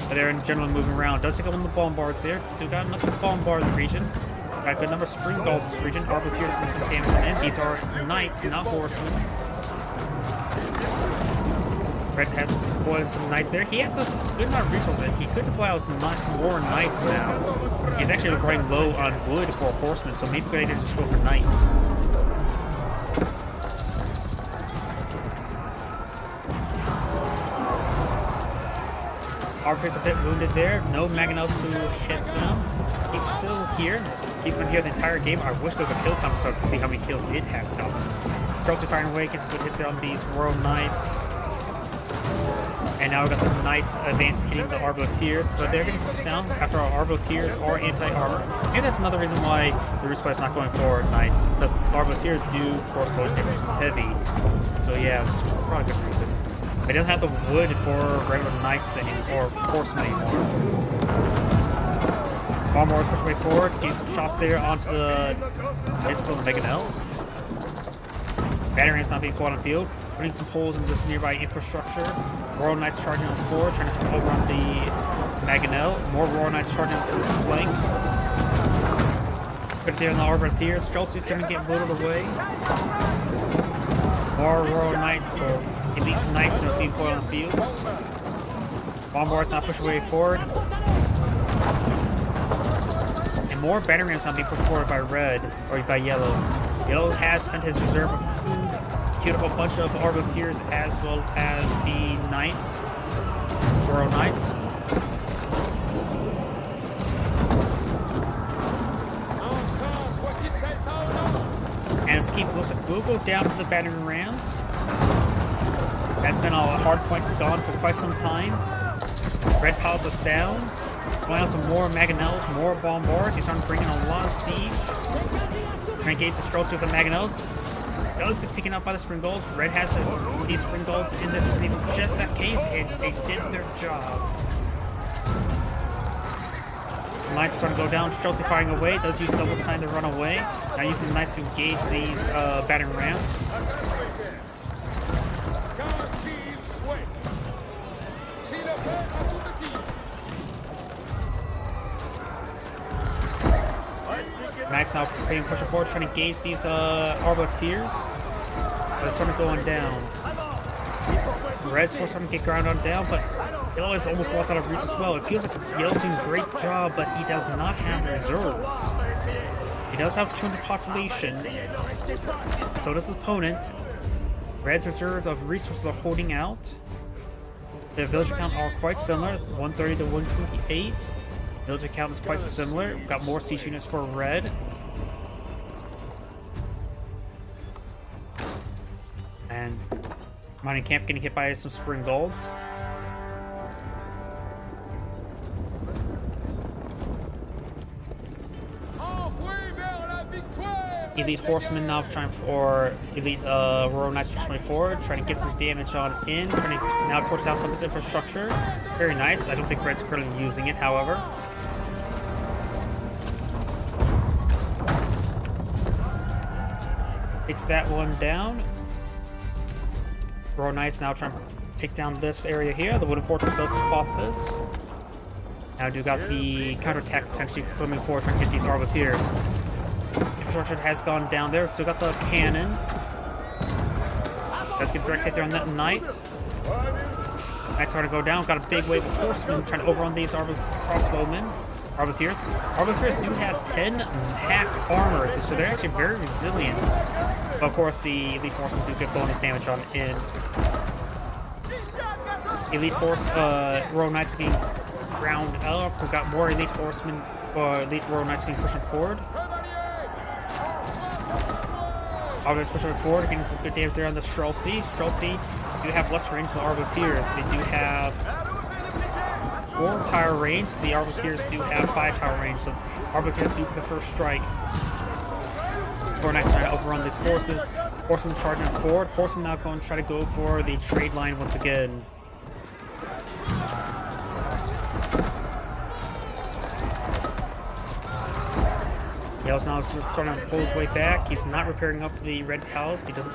But they're in general moving around. Does take up on the bombards there. Still got enough to bombard the region. Got a good number of spring balls in this region. Arbaletiers can some damage on in. These are knights, not horsemen. Red has deployed some knights there. He has a good amount of resources. He could deploy out some more knights now. He's actually running low on wood for horsemen, so maybe we need to just go for knights. Arbaletiers a bit wounded there. No Maginots to hit them. He's still here. He's been here the entire game. I wish there was a kill count so I could see how many kills it has done. Streltsy firing away, gets good hits there on these Royal Knights. And now we've got the Knights advance hitting the Arbaletiers, but they're getting some sound after our Arbaletiers are anti-armor. Maybe that's another reason why the Rus player is not going for Knights, because Arbaletiers do force blows damage, which is heavy. So yeah, that's probably a good reason. But he doesn't have the wood for regular Knights anymore, or horsemen anymore. Bombard's push way forward, getting some shots there onto the missiles on the Maginot. Battering is not being fought on the field. Putting some holes in this nearby infrastructure. Royal Knights charging on forward, trying to come over on the Maginot. More Royal Knights charging on the flank. Put it there on the Arbaletiers. Streltsy starting to get whittled away. More Royal Knights, or elite Knights are being fought on the field. Bombard's not pushing way forward. And more battering rams not being pushed forward by red, or by yellow. Yellow has spent his reserve of food, queued up a bunch of Arbaletiers as well as the Knights, Royal Knights. And let's keep close. We'll go down to the battering rams. That's been a hard point gone for quite some time. Red Palace is down. Going out some more Maginots, more bombards. He's starting to bring in a lot of siege. Trying to engage the Streltsy with the Maginots. Does get taken out by the Springolds. Red has these Springolds in this just that case, and they did their job. The Knights are starting to go down. Streltsy firing away. Does use double time to run away. Now using the Knights to engage these battering rams. Knights now pushing forward, trying to engage these Arbaletiers. They're starting to go on down. Red's force starting to get ground on down, but Yellow has almost lost out of resources as well. It feels like Yellow's doing a great job, but he does not have reserves. He does have 200 population. So does his opponent. Red's reserve of resources are holding out. Their villager count are quite similar, 130 to 128. Villager count is quite similar. We've got more siege units for red. And mining camp getting hit by some Springolds. Elite horsemen now trying for elite Royal Knights pushing forward, trying to get some damage on in, trying to now torch down some of this infrastructure. Very nice. I don't think Red's currently using it, however. Takes that one down. Royal Knights now trying to take down this area here. The Wooden Fortress does spot this. Now do got the counterattack potentially coming forward trying to get these Arbiteers. Infrastructure has gone down there. Still got the cannon. Let's get direct hit there on that Knight. Knight's starting to go down. Got a big wave of horsemen trying to overrun these crossbowmen. Arbiteers. Arbiteers do have 10 hacked armor, so they're actually very resilient. But of course, the Elite Horsemen do get bonus damage on in. Elite Horse, Royal Knights are being ground up. We've got more Elite Horsemen, Elite Royal Knights being pushed forward. Arbiteers pushing forward, getting some good damage there on the Streltsy. Streltsy do have less range than the Arbiteers. They do have 4 tower range. The Arbiteers do have 5 tower range, so Arbiteers do the first strike. Royal Knights trying to overrun these forces. Horsemen charging forward. Horsemen now going to try to go for the trade line once again. Yale's now starting to pull his way back. He's not repairing up the Red Palace. He does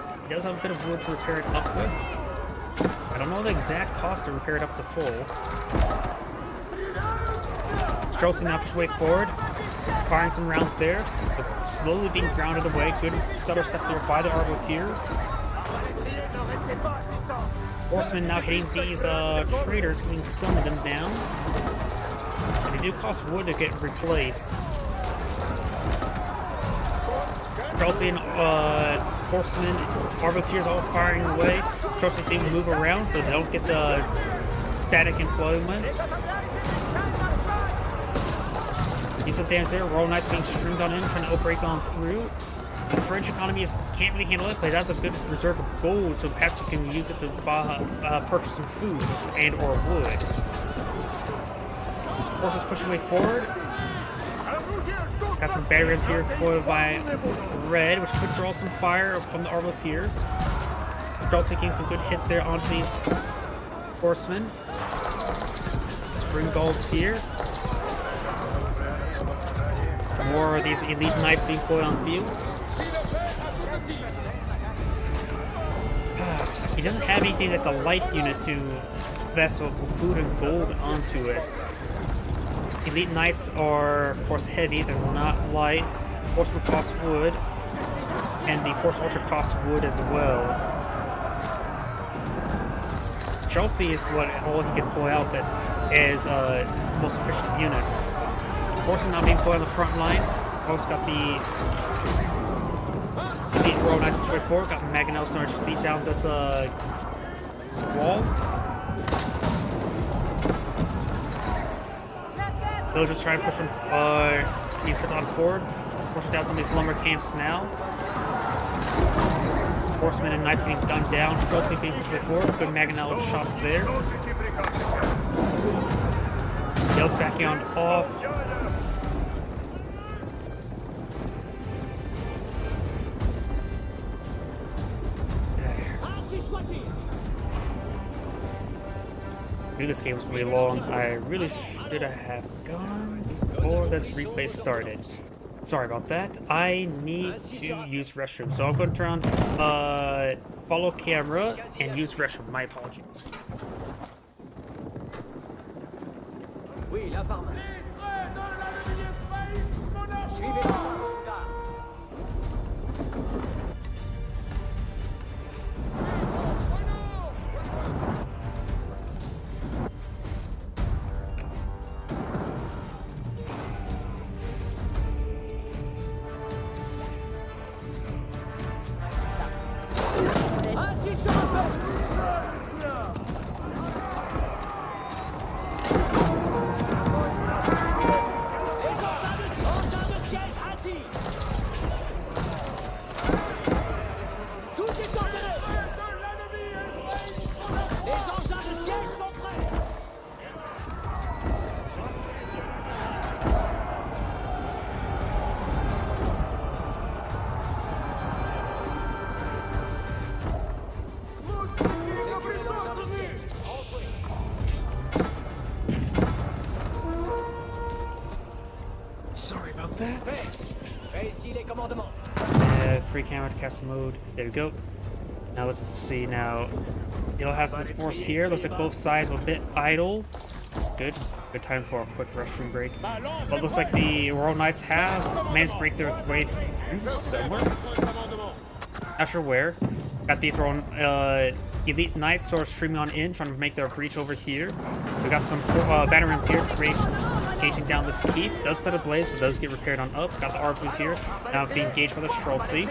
have a bit of wood to repair it up with. I don't know the exact cost to repair it up to full. Streltsy now pushes way forward, firing some rounds there, but slowly being grounded away. Good subtle step there by the Arbiteers. Horsemen now hitting these traders, getting some of them down. And they do cost wood to get replaced. Streltsy and horsemen, Arbiteers all firing away. Streltsy do move around so they don't get the static employment. Decent damage there. Royal Knights being streamed on in, trying to break on through. The French economy can't really handle it, but it has a good reserve of gold, so perhaps we can use it to purchase some food and or wood. Forces pushing way forward. Got some barriers here deployed by Red, which could draw some fire from the Arbiteers. Streltsy taking some good hits there onto these horsemen. Spring Gulls here. More of these Elite Knights being deployed on the field. He doesn't have anything that's a light unit to invest food and gold onto it. Elite Knights are, of course, heavy. They're not light. Horsemen cost wood. And the Horse Archer costs wood as well. Streltsy is all he can pull out that is the most efficient unit. Horsemen now being put on the front line. Also got the Royal Knights push way forward. Got Mangonel starting to siege down this wall. Villagers trying to push them being set on forward. Pushing down some of these lumber camps now. Horsemen and Knights being gunned down. Streltsy being pushed way forward. Good Mangonel shots there. Yale's backing on off. Knew this game was really long. I really should have gone before this replay started. Sorry about that. I need to use restroom, so I'm going to turn on follow camera and use restroom. My apologies. Oui, là par main. Suivez le champ. Sorry about that. Free camera to cast mode. There we go. Now let's see now. Yellow has this force here. Looks like both sides are a bit idle. That's good. Good time for a quick restroom break. But looks like the Royal Knights have managed to break their way through somewhere. Not sure where. Got these Royal Elite Knights sort of streaming on in, trying to make their breach over here. We got some banner rams here, engaging down this keep. Does set ablaze, but does get repaired on up. Got the Arbus here, now being engaged by the Streltsy.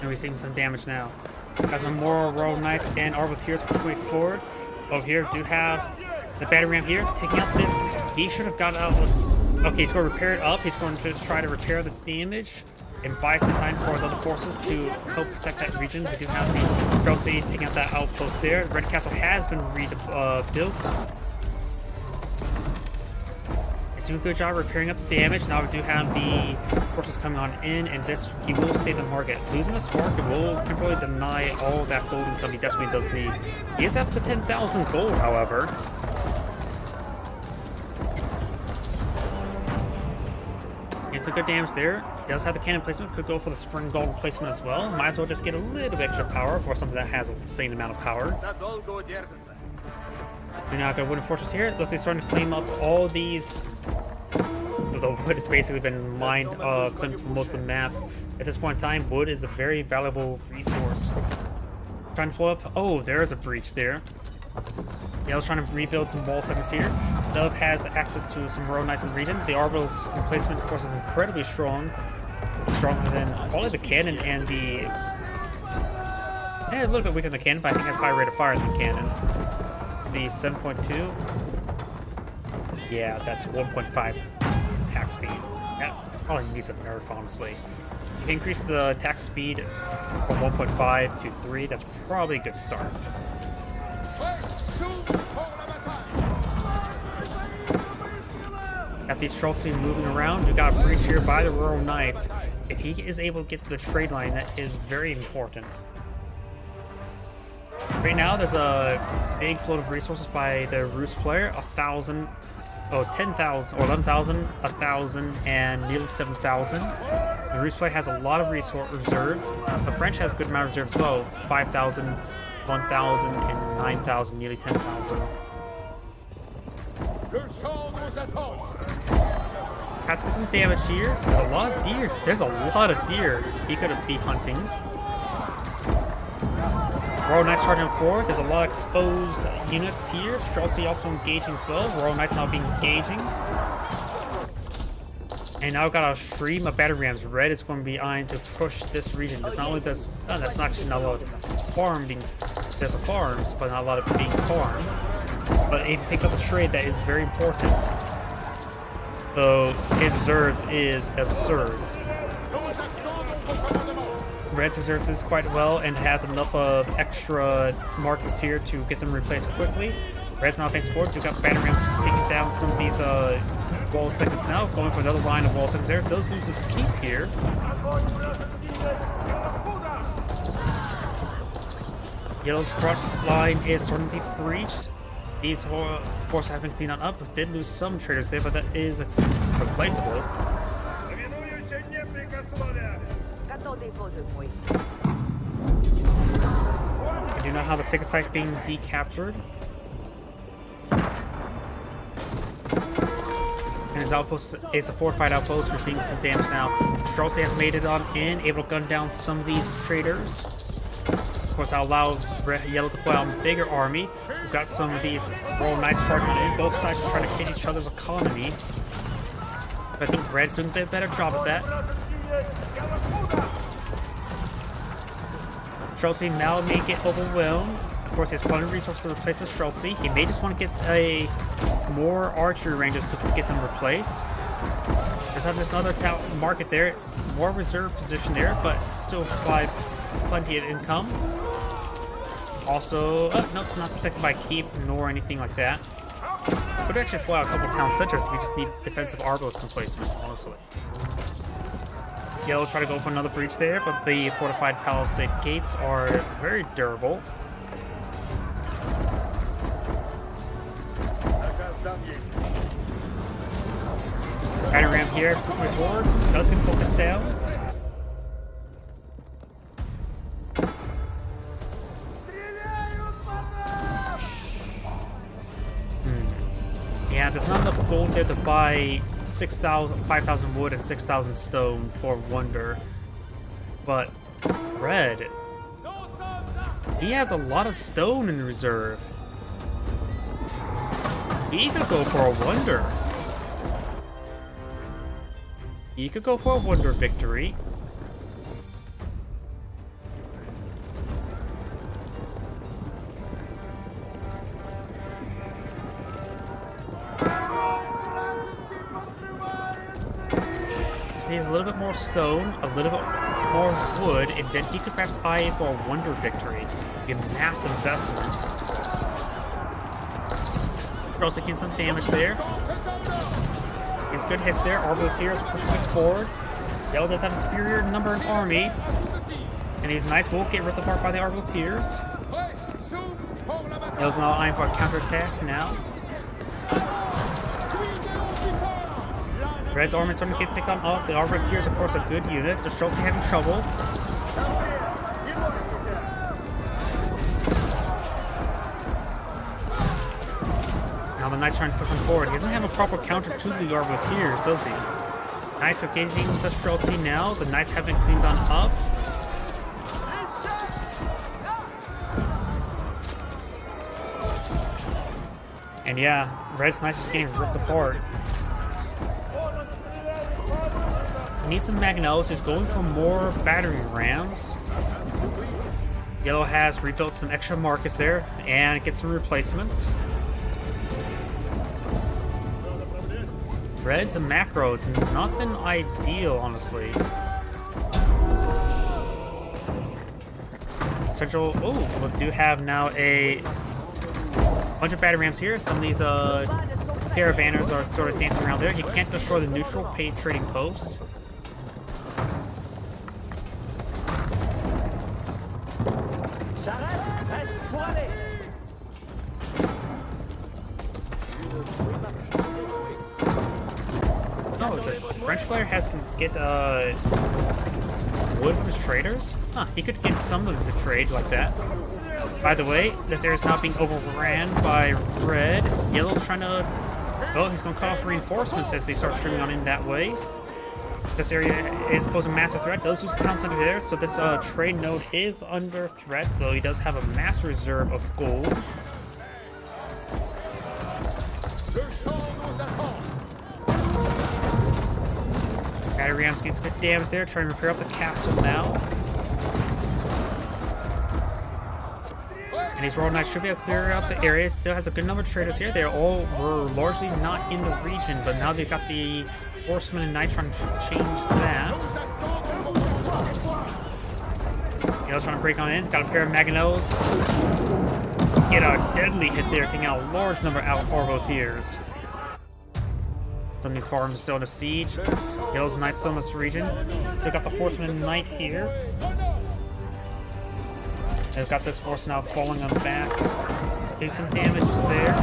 And we're seeing some damage now. Got some more Royal Knights and Arbiteers pushing way forward. Over here, we do have the battle ram here taking out this. He should have got out this. Okay, he's going to repair it up. He's going to just try to repair the damage and buy some time for his other forces to help protect that region. We do have the Streltsy taking out that outpost there. Red Castle has been rebuilt. He's doing a good job repairing up the damage. Now we do have the forces coming on in, and this he will save the market. Losing this market will temporarily deny all that gold income he desperately does need. He is up to 10,000 gold, however. It's a good damage there. He does have the cannon placement. Could go for the spring gold placement as well. Might as well just get a little bit extra power for something that has an insane amount of power. We're now got a wooden fortress here. Looks like he's starting to claim up all these. Although wood has basically been mined, claimed for most of the map. At this point in time, wood is a very valuable resource. Trying to pull up. Oh, there is a breach there. Yellow's trying to rebuild some wall segments here. Dove has access to some Royal Knights in the region. The Arbal's emplacement, of course, is incredibly strong. Stronger than probably the cannon and the. A little bit weaker than the cannon, but I think has higher rate of fire than the cannon. Let's see, 7.2. Yeah, that's 1.5 attack speed. That probably needs a nerf, honestly. If you increase the attack speed from 1.5 to 3, that's probably a good start. Got these Streltsy moving around. We got a breach here by the Royal Knights. If he is able to get to the trade line, that is very important. Right now, there's a big float of resources by the Rus player. 1,000, 10,000, or 11,000, 1,000, and nearly 7,000. The Rus player has a lot of reserves. The French has a good amount of reserves as well. 5,000, 1,000, and 9,000, nearly 10,000. Has to get some damage here. There's a lot of deer. There's a lot of deer he could be hunting. Royal Knights charging forward. There's a lot of exposed units here. Streltsy also engaging as well. Royal Knights now being engaging. And now we've got a stream of battle rams. Red is going to be eyeing to push this region. There's not only this, that's not actually not a lot of farm being, there's a farms, but not a lot of being farmed. But if he takes up the trade, that is very important. So his reserves is absurd. Red's reserves is quite well and has enough of extra markets here to get them replaced quickly. Red's now thanks forward. We've got battle rams taking down some of these wall segments now. Going for another line of wall segments there. Those lose this keep here. Yellow's front line is starting to be breached. These forces have been cleaned on up. We did lose some traders there, but that is replaceable. I do not have the second site being decaptured. And his outpost, it's a fortified outpost. We're seeing some damage now. Streltsy has made it on in, able to gun down some of these traders. Of course, I'll allow Yellow to put out a bigger army. We've got some of these Royal Knights charging in. Both sides are trying to hit each other's economy. But I think Red's doing a bit better job at that. Streltsy now may get overwhelmed. Of course, he has plenty of resources to replace the Streltsy. He may just want to get more archery ranges to get them replaced. There's this other market there. More reserve position there, but still plenty of income. Also, nope, not protected by keep nor anything like that. Could actually pull out a couple town centers. We just need defensive arbalist placements, honestly. Yellow try to go for another breach there, but the fortified palisade gates are very durable. Battle ram here, push way forward. Does get focused down. there to buy 5,000 wood and 6,000 stone for Wonder. But Red, he has a lot of stone in reserve. He could go for a Wonder. He could go for a Wonder victory. Just needs a little bit more stone, a little bit more wood, and then he could perhaps eye for a Wonder victory. Be a massive investment. Also getting some damage there. He's good hits there. Arbaleteers pushing it forward. Yellow does have a superior number in army. And he's nice. Won't get ripped apart by the Arbaleteers. Yellow's now eyeing for a counterattack now. Red's army is starting to get picked on off. The Arbaleteers, of course, a good unit. Just Chelsea having trouble. Now the Knight's trying to push him forward. He doesn't have a proper counter to the Arbaleteers, does he? Knights engaging with the Streltsy now. The Knights have been cleaned on up. And yeah, Red's Knights is getting ripped apart. He needs some Magnelos. He's going for more battering rams. Yellow has rebuilt some extra markets there and get some replacements. Red's and macros have not been ideal, honestly. Central, oh, we do have now a bunch of battery rams here. Some of these caravanners are sort of dancing around there. You can't destroy the neutral paid trading post. Oh, the French player has to get wood from his traders? Huh, he could get some of them to trade like that. By the way, this area is now being overran by Red. Yellow's trying to... well, he's going to cut off reinforcements as they start streaming on in that way. This area is posing a massive threat. Does lose the town center there, so this trade node is under threat, though he does have a mass reserve of gold. Battery rams getting some good damage there, trying to repair up the castle now. And these Royal Knights should be able to clear out the area. It still has a good number of traders here. They all were largely not in the region, but now they've got the Horsemen and Knights trying to change that. Yellow's trying to break on in. Got a pair of Magnelos. Get a deadly hit there, taking out a large number of Arbaleteers. Some of these farms are still in a siege. Yellow's Knights still in this region. Still got the Horseman and Knight here. They've got this horse now falling on the back. Taking some damage there.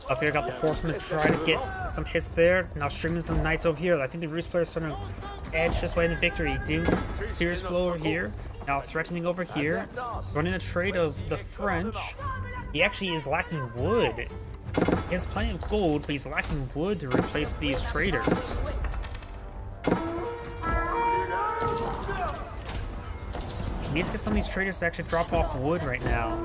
Up here, got the Horseman try to get some hits there. Now streaming some Knights over here. I think the Roost player is starting to edge this way in the victory. Doing serious blow over here. Now threatening over here. Running a trade of the French. He actually is lacking wood. He has plenty of gold, but he's lacking wood to replace these traders. He needs to get some of these traders to actually drop off wood right now.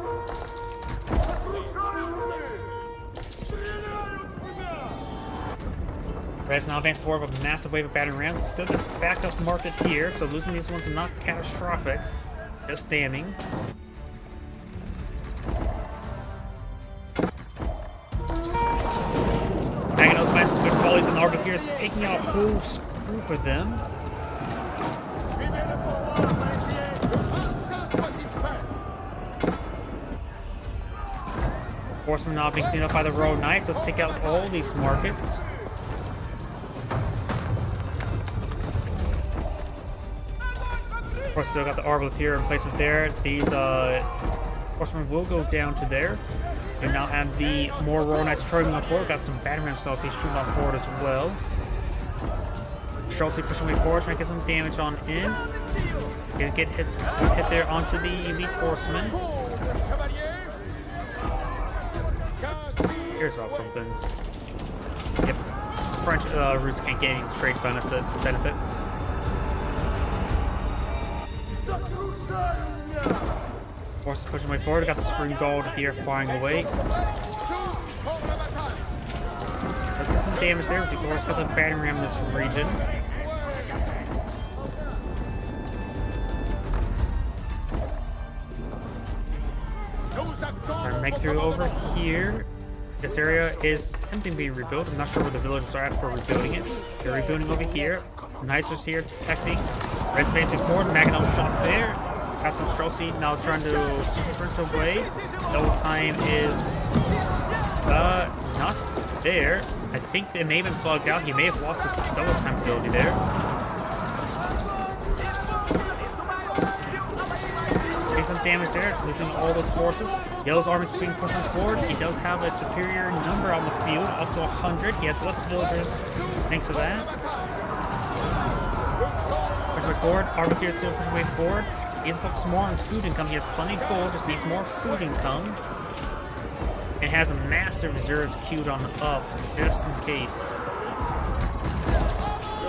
Red's now advancing forward with a massive wave of battering rams. Still this backup market here, so losing these ones is not catastrophic. Just damning. Magnelos finds some good volleys and Arbaleteers taking out a whole group of them. Horsemen now being cleaned up by the Royal Knights. Let's take out all these markets. Of course, still got the Arbaleteer emplacement there. These horsemen will go down to there. We now have the more Royal Knights charging on forward. Got some battering rams still being streamed on forward as well. Streltsy pushing way forward, trying to get some damage on in. Gonna get hit there onto the elite horsemen. Here's about something. Yep. French Rus can't get any trade benefits. Force pushing way forward. Got the Spring Gold here flying away. Let's get some damage there. Of course, got the battering ram in this region. Trying to make through over here. This area is attempting to be rebuilt. I'm not sure where the villagers are at for rebuilding it. They're rebuilding over here. Nicers here protecting. Red's advancing forward. Maginot shot there. Got some Streltsy now trying to sprint away. Double time is not there. I think it may have been plugged out. He may have lost his double time ability there. Take some damage there, losing all those forces. Yellow's army is being pushed forward. He does have a superior number on the field, up to 100. He has less villagers thanks to that. Pushing way forward. Arbitrator still pushing way forward. He's focused more on his food income. He has plenty of gold, just needs more food income. And has a massive reserves queued on up, just in case.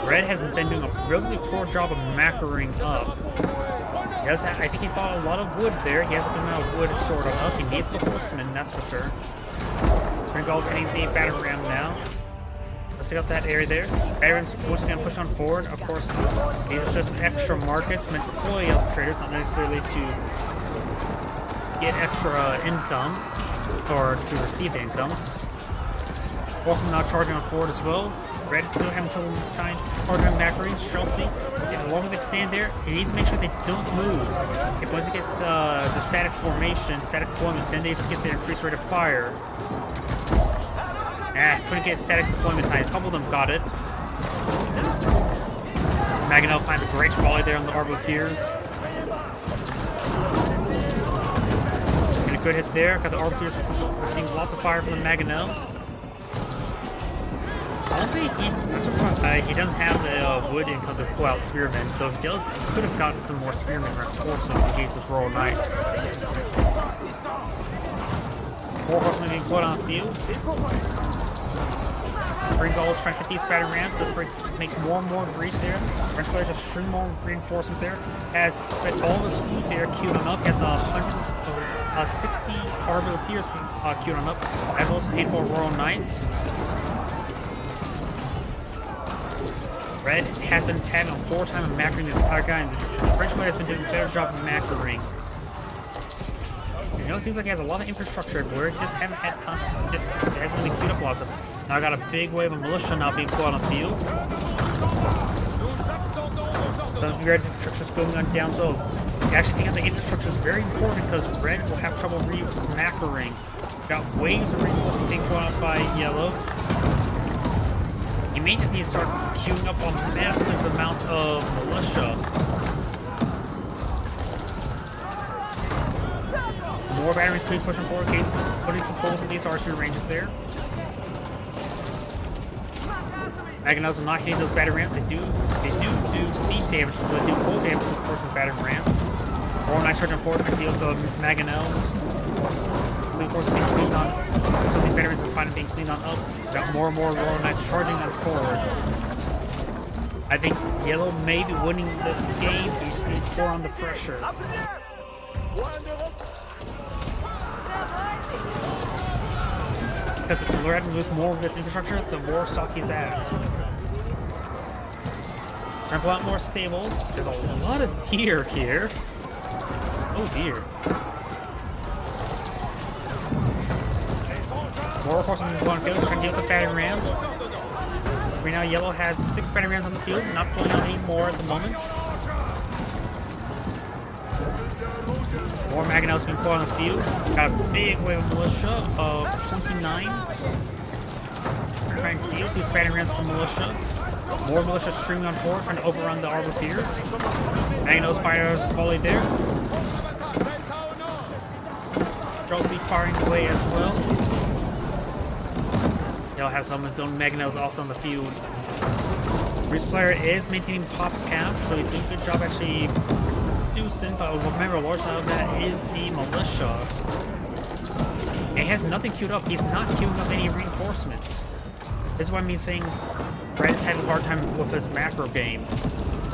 Red has been doing a really poor job of macroing up. He does have, I think he fought a lot of wood there. He has a good amount of wood stored on up. He needs the horseman, that's for sure. Spring Gold's hitting the battering ram now. Let's take out that area there. Battering once again push on forward. Of course, these are just extra markets meant for fully health traders, not necessarily to get extra income or to receive the income. Horseman now charging on forward as well. Red is still having trouble trying charging on macroing. Streltsy, as long as they stand there, he needs to make sure they don't move. If once it gets the static formation, static deployment, then they just get their increased rate of fire. Couldn't get static deployment time. A couple of them got it. Maginot finds a great volley there on the Arbaletiers. And a good hit there. Got the Arbaletiers receiving lots of fire from the Maginots. Honestly, he doesn't have the wood income to pull out Spearmen, though he could have gotten some more Spearmen reinforcements in case of Royal Knights. More horsemen being put on the field. Spring Gold is trying to hit these battering rams. Does make more and more breach there. French players just string more reinforcements there. Has spent all this food there queued on up. He has 60 Arbaletiers queued on up, as well as paid for Royal Knights. Red has been having a poor time of macroing this entire guy, and the French player has been doing a better job of macroing. You know, it seems like he has a lot of infrastructure everywhere. He just haven't had time. Just hasn't really queued up lots of. Now I got a big wave of militia now being put on the field. Some of you guys' infrastructure is going on down, so you actually think that the infrastructure is very important because Red will have trouble macroing. Got waves of reinforcements being put on by Yellow. You may just need to start queuing up a massive amount of militia. More batteries being pushing forward, Gates putting some poles in these archery ranges there. Maginots are not hitting those battering rams. They do siege damage, so they do full damage to forces battering ram. Royal Knights charging forward to deal with the Maginots. Forces being cleaned on. So these batteries are finally being cleaned on up. Got more and more Royal Knights charging on forward. I think Yellow may be winning this game. He just needs to pour on the pressure. Because the Red moves more of this infrastructure, the more suck he's at. Trying to pull out more stables. There's a lot of deer here. Oh dear. More horsemen going to field, trying to deal with the battering rams. Right now, Yellow has 6 battering rams on the field, not pulling out any more at the moment. More Maginots being put on the field. Got a big wave of militia of 29. Trying to deal with these battering rams from militia. More militia streaming on forward, trying to overrun the Arbaletiers. Maginots fire volley there. Streltsy firing away as well. Yellow has some of his own Maginots also on the field. Rus player is maintaining pop cap, so he's doing a good job actually reducing, but remember a large amount of that is the militia. he has nothing queued up. He's not queuing up any reinforcements. This is why I'm saying Red is having a hard time with his macro game.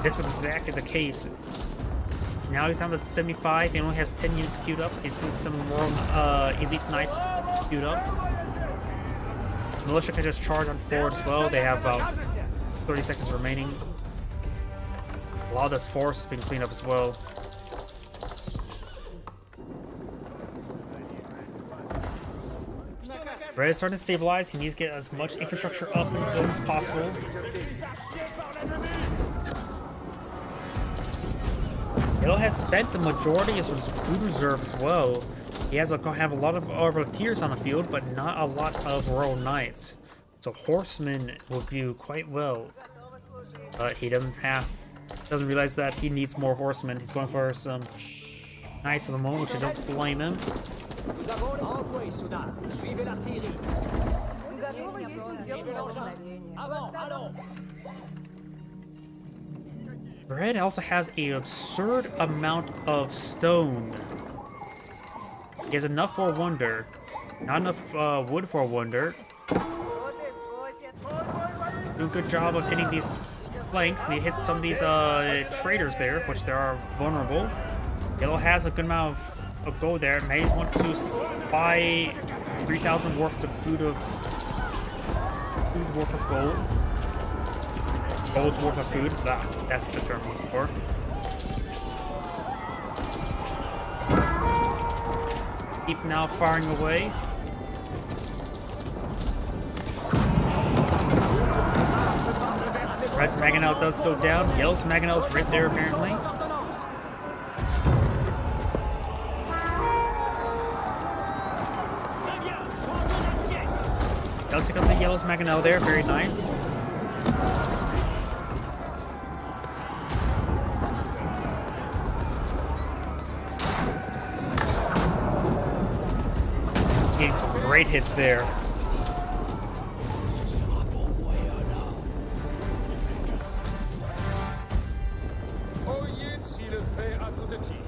This is exactly the case. Now he's down to 75. He only has 10 units queued up. He's got some more elite knights queued up. Militia can just charge on forward as well. They have about 30 seconds remaining. A lot of this force has been cleaned up as well. Red is starting to stabilize. He needs to get as much infrastructure up and going as possible. Yellow has spent the majority of his food reserve as well. He has have a lot of arbaletiers on the field, but not a lot of royal knights. So horsemen will do quite well. But he doesn't realize that he needs more horsemen. He's going for some knights at the moment, which I don't blame him. Red also has an absurd amount of stone. He has enough for a wonder. Not enough wood for a wonder. Do a good job of hitting these flanks. And he hit some of these traders there, which they are vulnerable. Yellow has a good amount of gold there. May want to buy 3,000 worth of food worth of gold. Gold's worth of food. That's the term I'm looking for. Keep now firing away. Red's Mangonel does go down. Yellow's Mangonel's right there apparently. Does pick up the Yellow's Mangonel there, very nice. Getting some great hits there.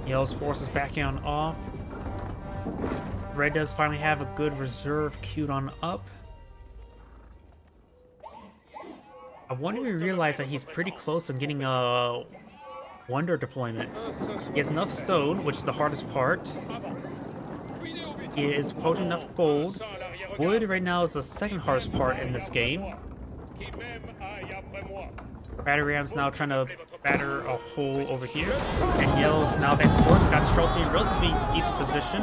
Yellow's force is backing on off. Red does finally have a good reserve queued on up. I wonder if he realized that he's pretty close on getting a wonder deployment. He has enough stone, which is the hardest part. He is poaching enough gold. Wood right now is the second hardest part in this game. Battery Ram's now trying to batter a hole over here. And Yellow's now thanks to forward. Got Streltsy in relatively decent position.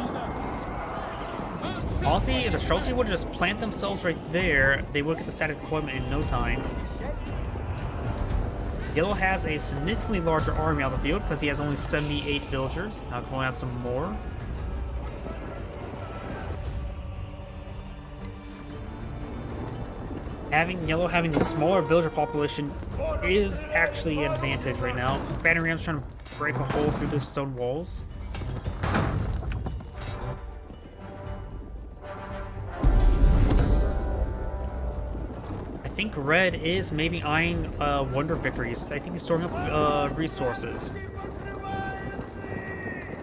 Honestly, if the Streltsy would just plant themselves right there, they would get the static deployment in no time. Yellow has a significantly larger army on the field because he has only 78 villagers. Now going out some more. Yellow having a smaller villager population is actually an advantage right now. Battery Ram's trying to break a hole through the stone walls. I think Red is maybe eyeing wonder victories. I think he's storing up resources.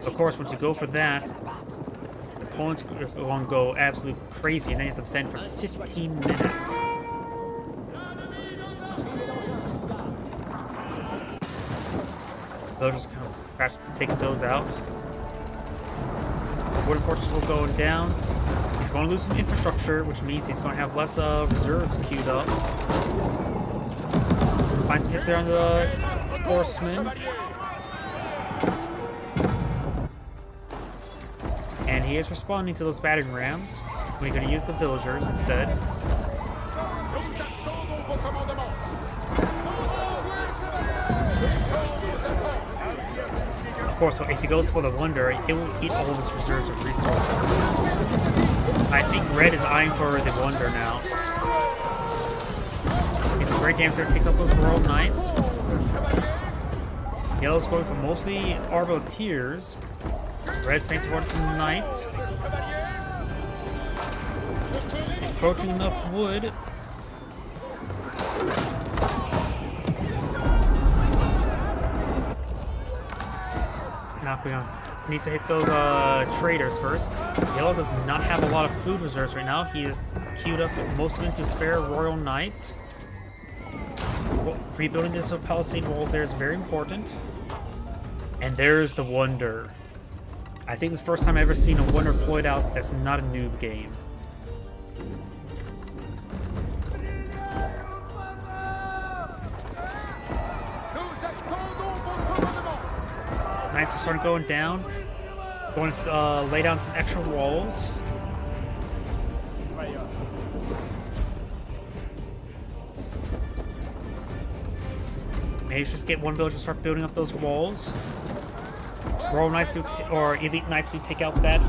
Of course, once you go for that, the opponent's going to go absolutely crazy, and then you have to defend for 15 minutes. They'll just kind of crash, taking those out. Wooden forces will go down. He's going to lose some infrastructure, which means he's going to have less reserves queued up. Finds some hits there on the horsemen. And he is responding to those battering rams. We're going to use the villagers instead. Of course, if he goes for the wonder, it will eat all of his reserves of resources. I think Red is eyeing for the wonder now. It's a great game here. Takes up those royal knights. Yellow's going for mostly arbaletiers. Red's makes for some knights. He's approaching enough wood. Not going on Needs to hit those traders first. Yellow does not have a lot of food reserves right now. He is queued up most of them to spare Royal Knights. Rebuilding this palisade walls there is very important. And there's the Wonder. I think it's the first time I've ever seen a Wonder deployed out that's not a noob game. Knights are starting going down. Going to lay down some extra walls. Maybe just get one village to start building up those walls. Royal Knights do, or Elite Knights do take out that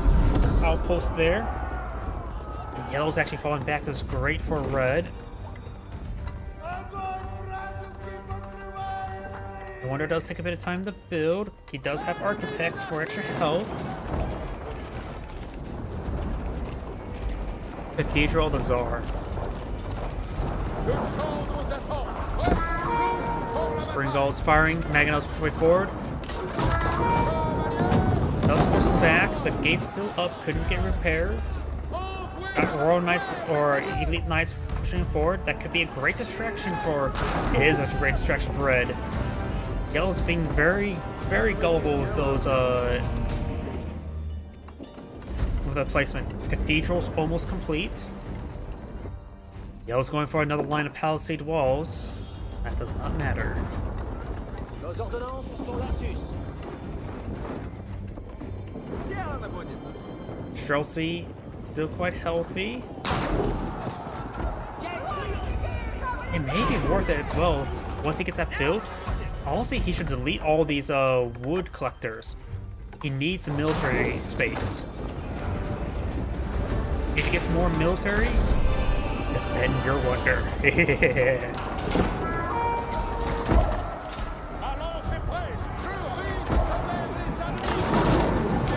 outpost there. And Yellow's actually falling back. This is great for Red. The Wonder does take a bit of time to build. He does have Architects for extra health. Cathedral, the Tsar. Springall's firing. Maginot's push way forward. Does force him back. The gate's still up. Couldn't get repairs. Got Royal Knights or Elite Knights pushing forward. That could be a great distraction for... It is a great distraction for Red. Yellow's being very, very gullible with those, with the placement. Cathedral's almost complete. Yellow's going for another line of palisade walls. That does not matter. Streltsy still quite healthy. It may be worth it as well. Once he gets that built, honestly, he should delete all these wood collectors. He needs military space. If he gets more military, defend your Wonder.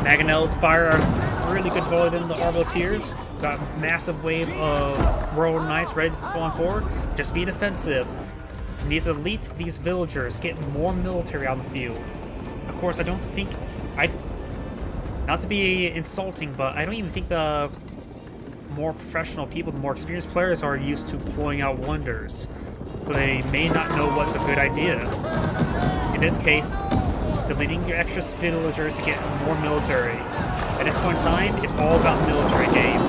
Mangonel's fire a really good volley than the Arbaletiers. Got a massive wave of Royal Knights ready to go on forward. Just be defensive. Needs to elite these villagers, get more military on the field. Of course, I don't think... Not to be insulting, but I don't even think the more professional people, the more experienced players are used to pulling out Wonders. So they may not know what's a good idea. In this case, deleting your extra villagers to get more military. At this point in time, it's all about military game.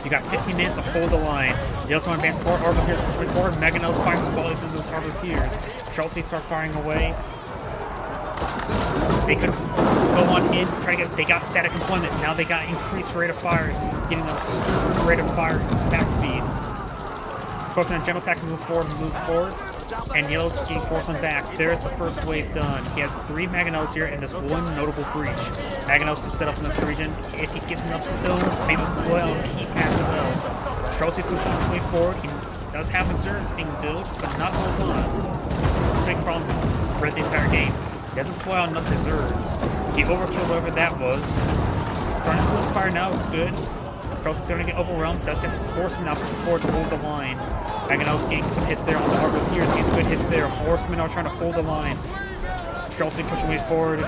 You got 15 minutes to hold the line. You also want to advance forward. Arbaletiers pushing forward. Mangonel's firing some volleys into those Arbaletiers. Streltsy start firing away. They could go on in, try to get. They got static employment. Now they got increased rate of fire, getting a super rate of fire back speed. Focusing on general attack, move forward. And Yellow's getting forced on back. There's the first wave done. He has 3 Mangonels here and this one notable breach. Mangonels can set up in this region. If he gets enough stone, maybe well, keep as well. Streltsy pushing his way forward. He does have reserves being built, but not all on. This is a big problem for the entire game. He doesn't pull out enough reserves. He overkilled whatever that was. Trying to split his fire now, it's good. Streltsy's starting to get overwhelmed. Does get the Horsemen now pushing forward to hold the line. Mangonel's getting some hits there on the Arbaletiers. Gets good hits there. Horsemen are trying to hold the line. Streltsy pushing way forward.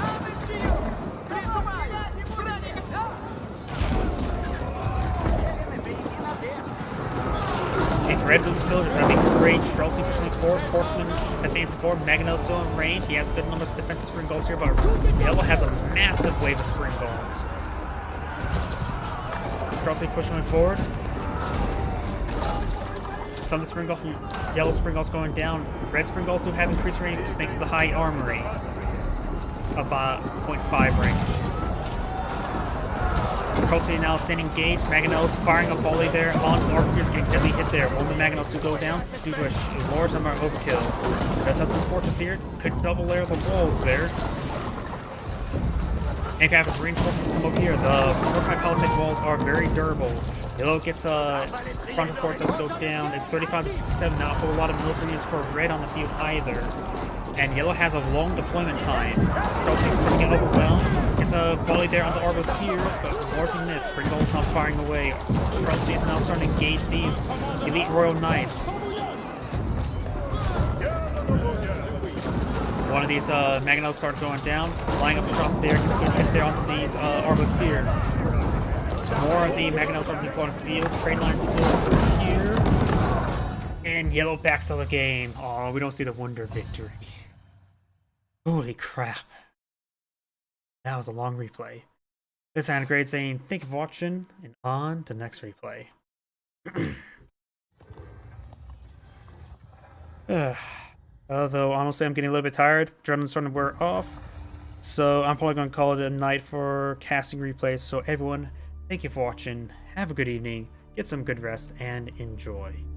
If Red loses villagers, that'd be great. Streltsy pushing forward. Horsemen advancing forward. Mangonel's still in range. He has good numbers of defensive spring guards here, but Yellow has a massive wave of spring guards. Streltsy pushing way forward. Some of the spring guards, Yellow spring guards going down. Red spring guards do have increased range thanks to the high armory. About 0.5 range. Streltsy now staying engaged. Mangonel's firing a volley there on the Arbaletiers, getting deadly hit there. Only Mangonels to go down due to a large number of overkill. Does have some fortress here. Could double layer the walls there. And have his reinforcements come over here. The fortified palisade walls are very durable. Yellow gets front force let's go down. It's 35 to 67. Not a whole lot of military units for Red on the field either. And Yellow has a long deployment time. Streltsy's starting to get overwhelmed. It's a volley there on the Arbaletiers, but more than this, Springald's not firing away. Streltsy is now starting to engage these Elite Royal Knights. one of these Magnos starts going down. Lying up shop there, gets good hit there on these Arbaletiers. More of the Magnos are people on the field. Trade line still secure. And yellow backs of the game. Oh, we don't see the wonder victory. Holy crap. That was a long replay. This sounded great saying, thank you for watching, and on to the next replay. Although, honestly, I'm getting a little bit tired. Adrenaline's starting to wear off. So, I'm probably going to call it a night for casting replays. So, everyone, thank you for watching. Have a good evening. Get some good rest and enjoy.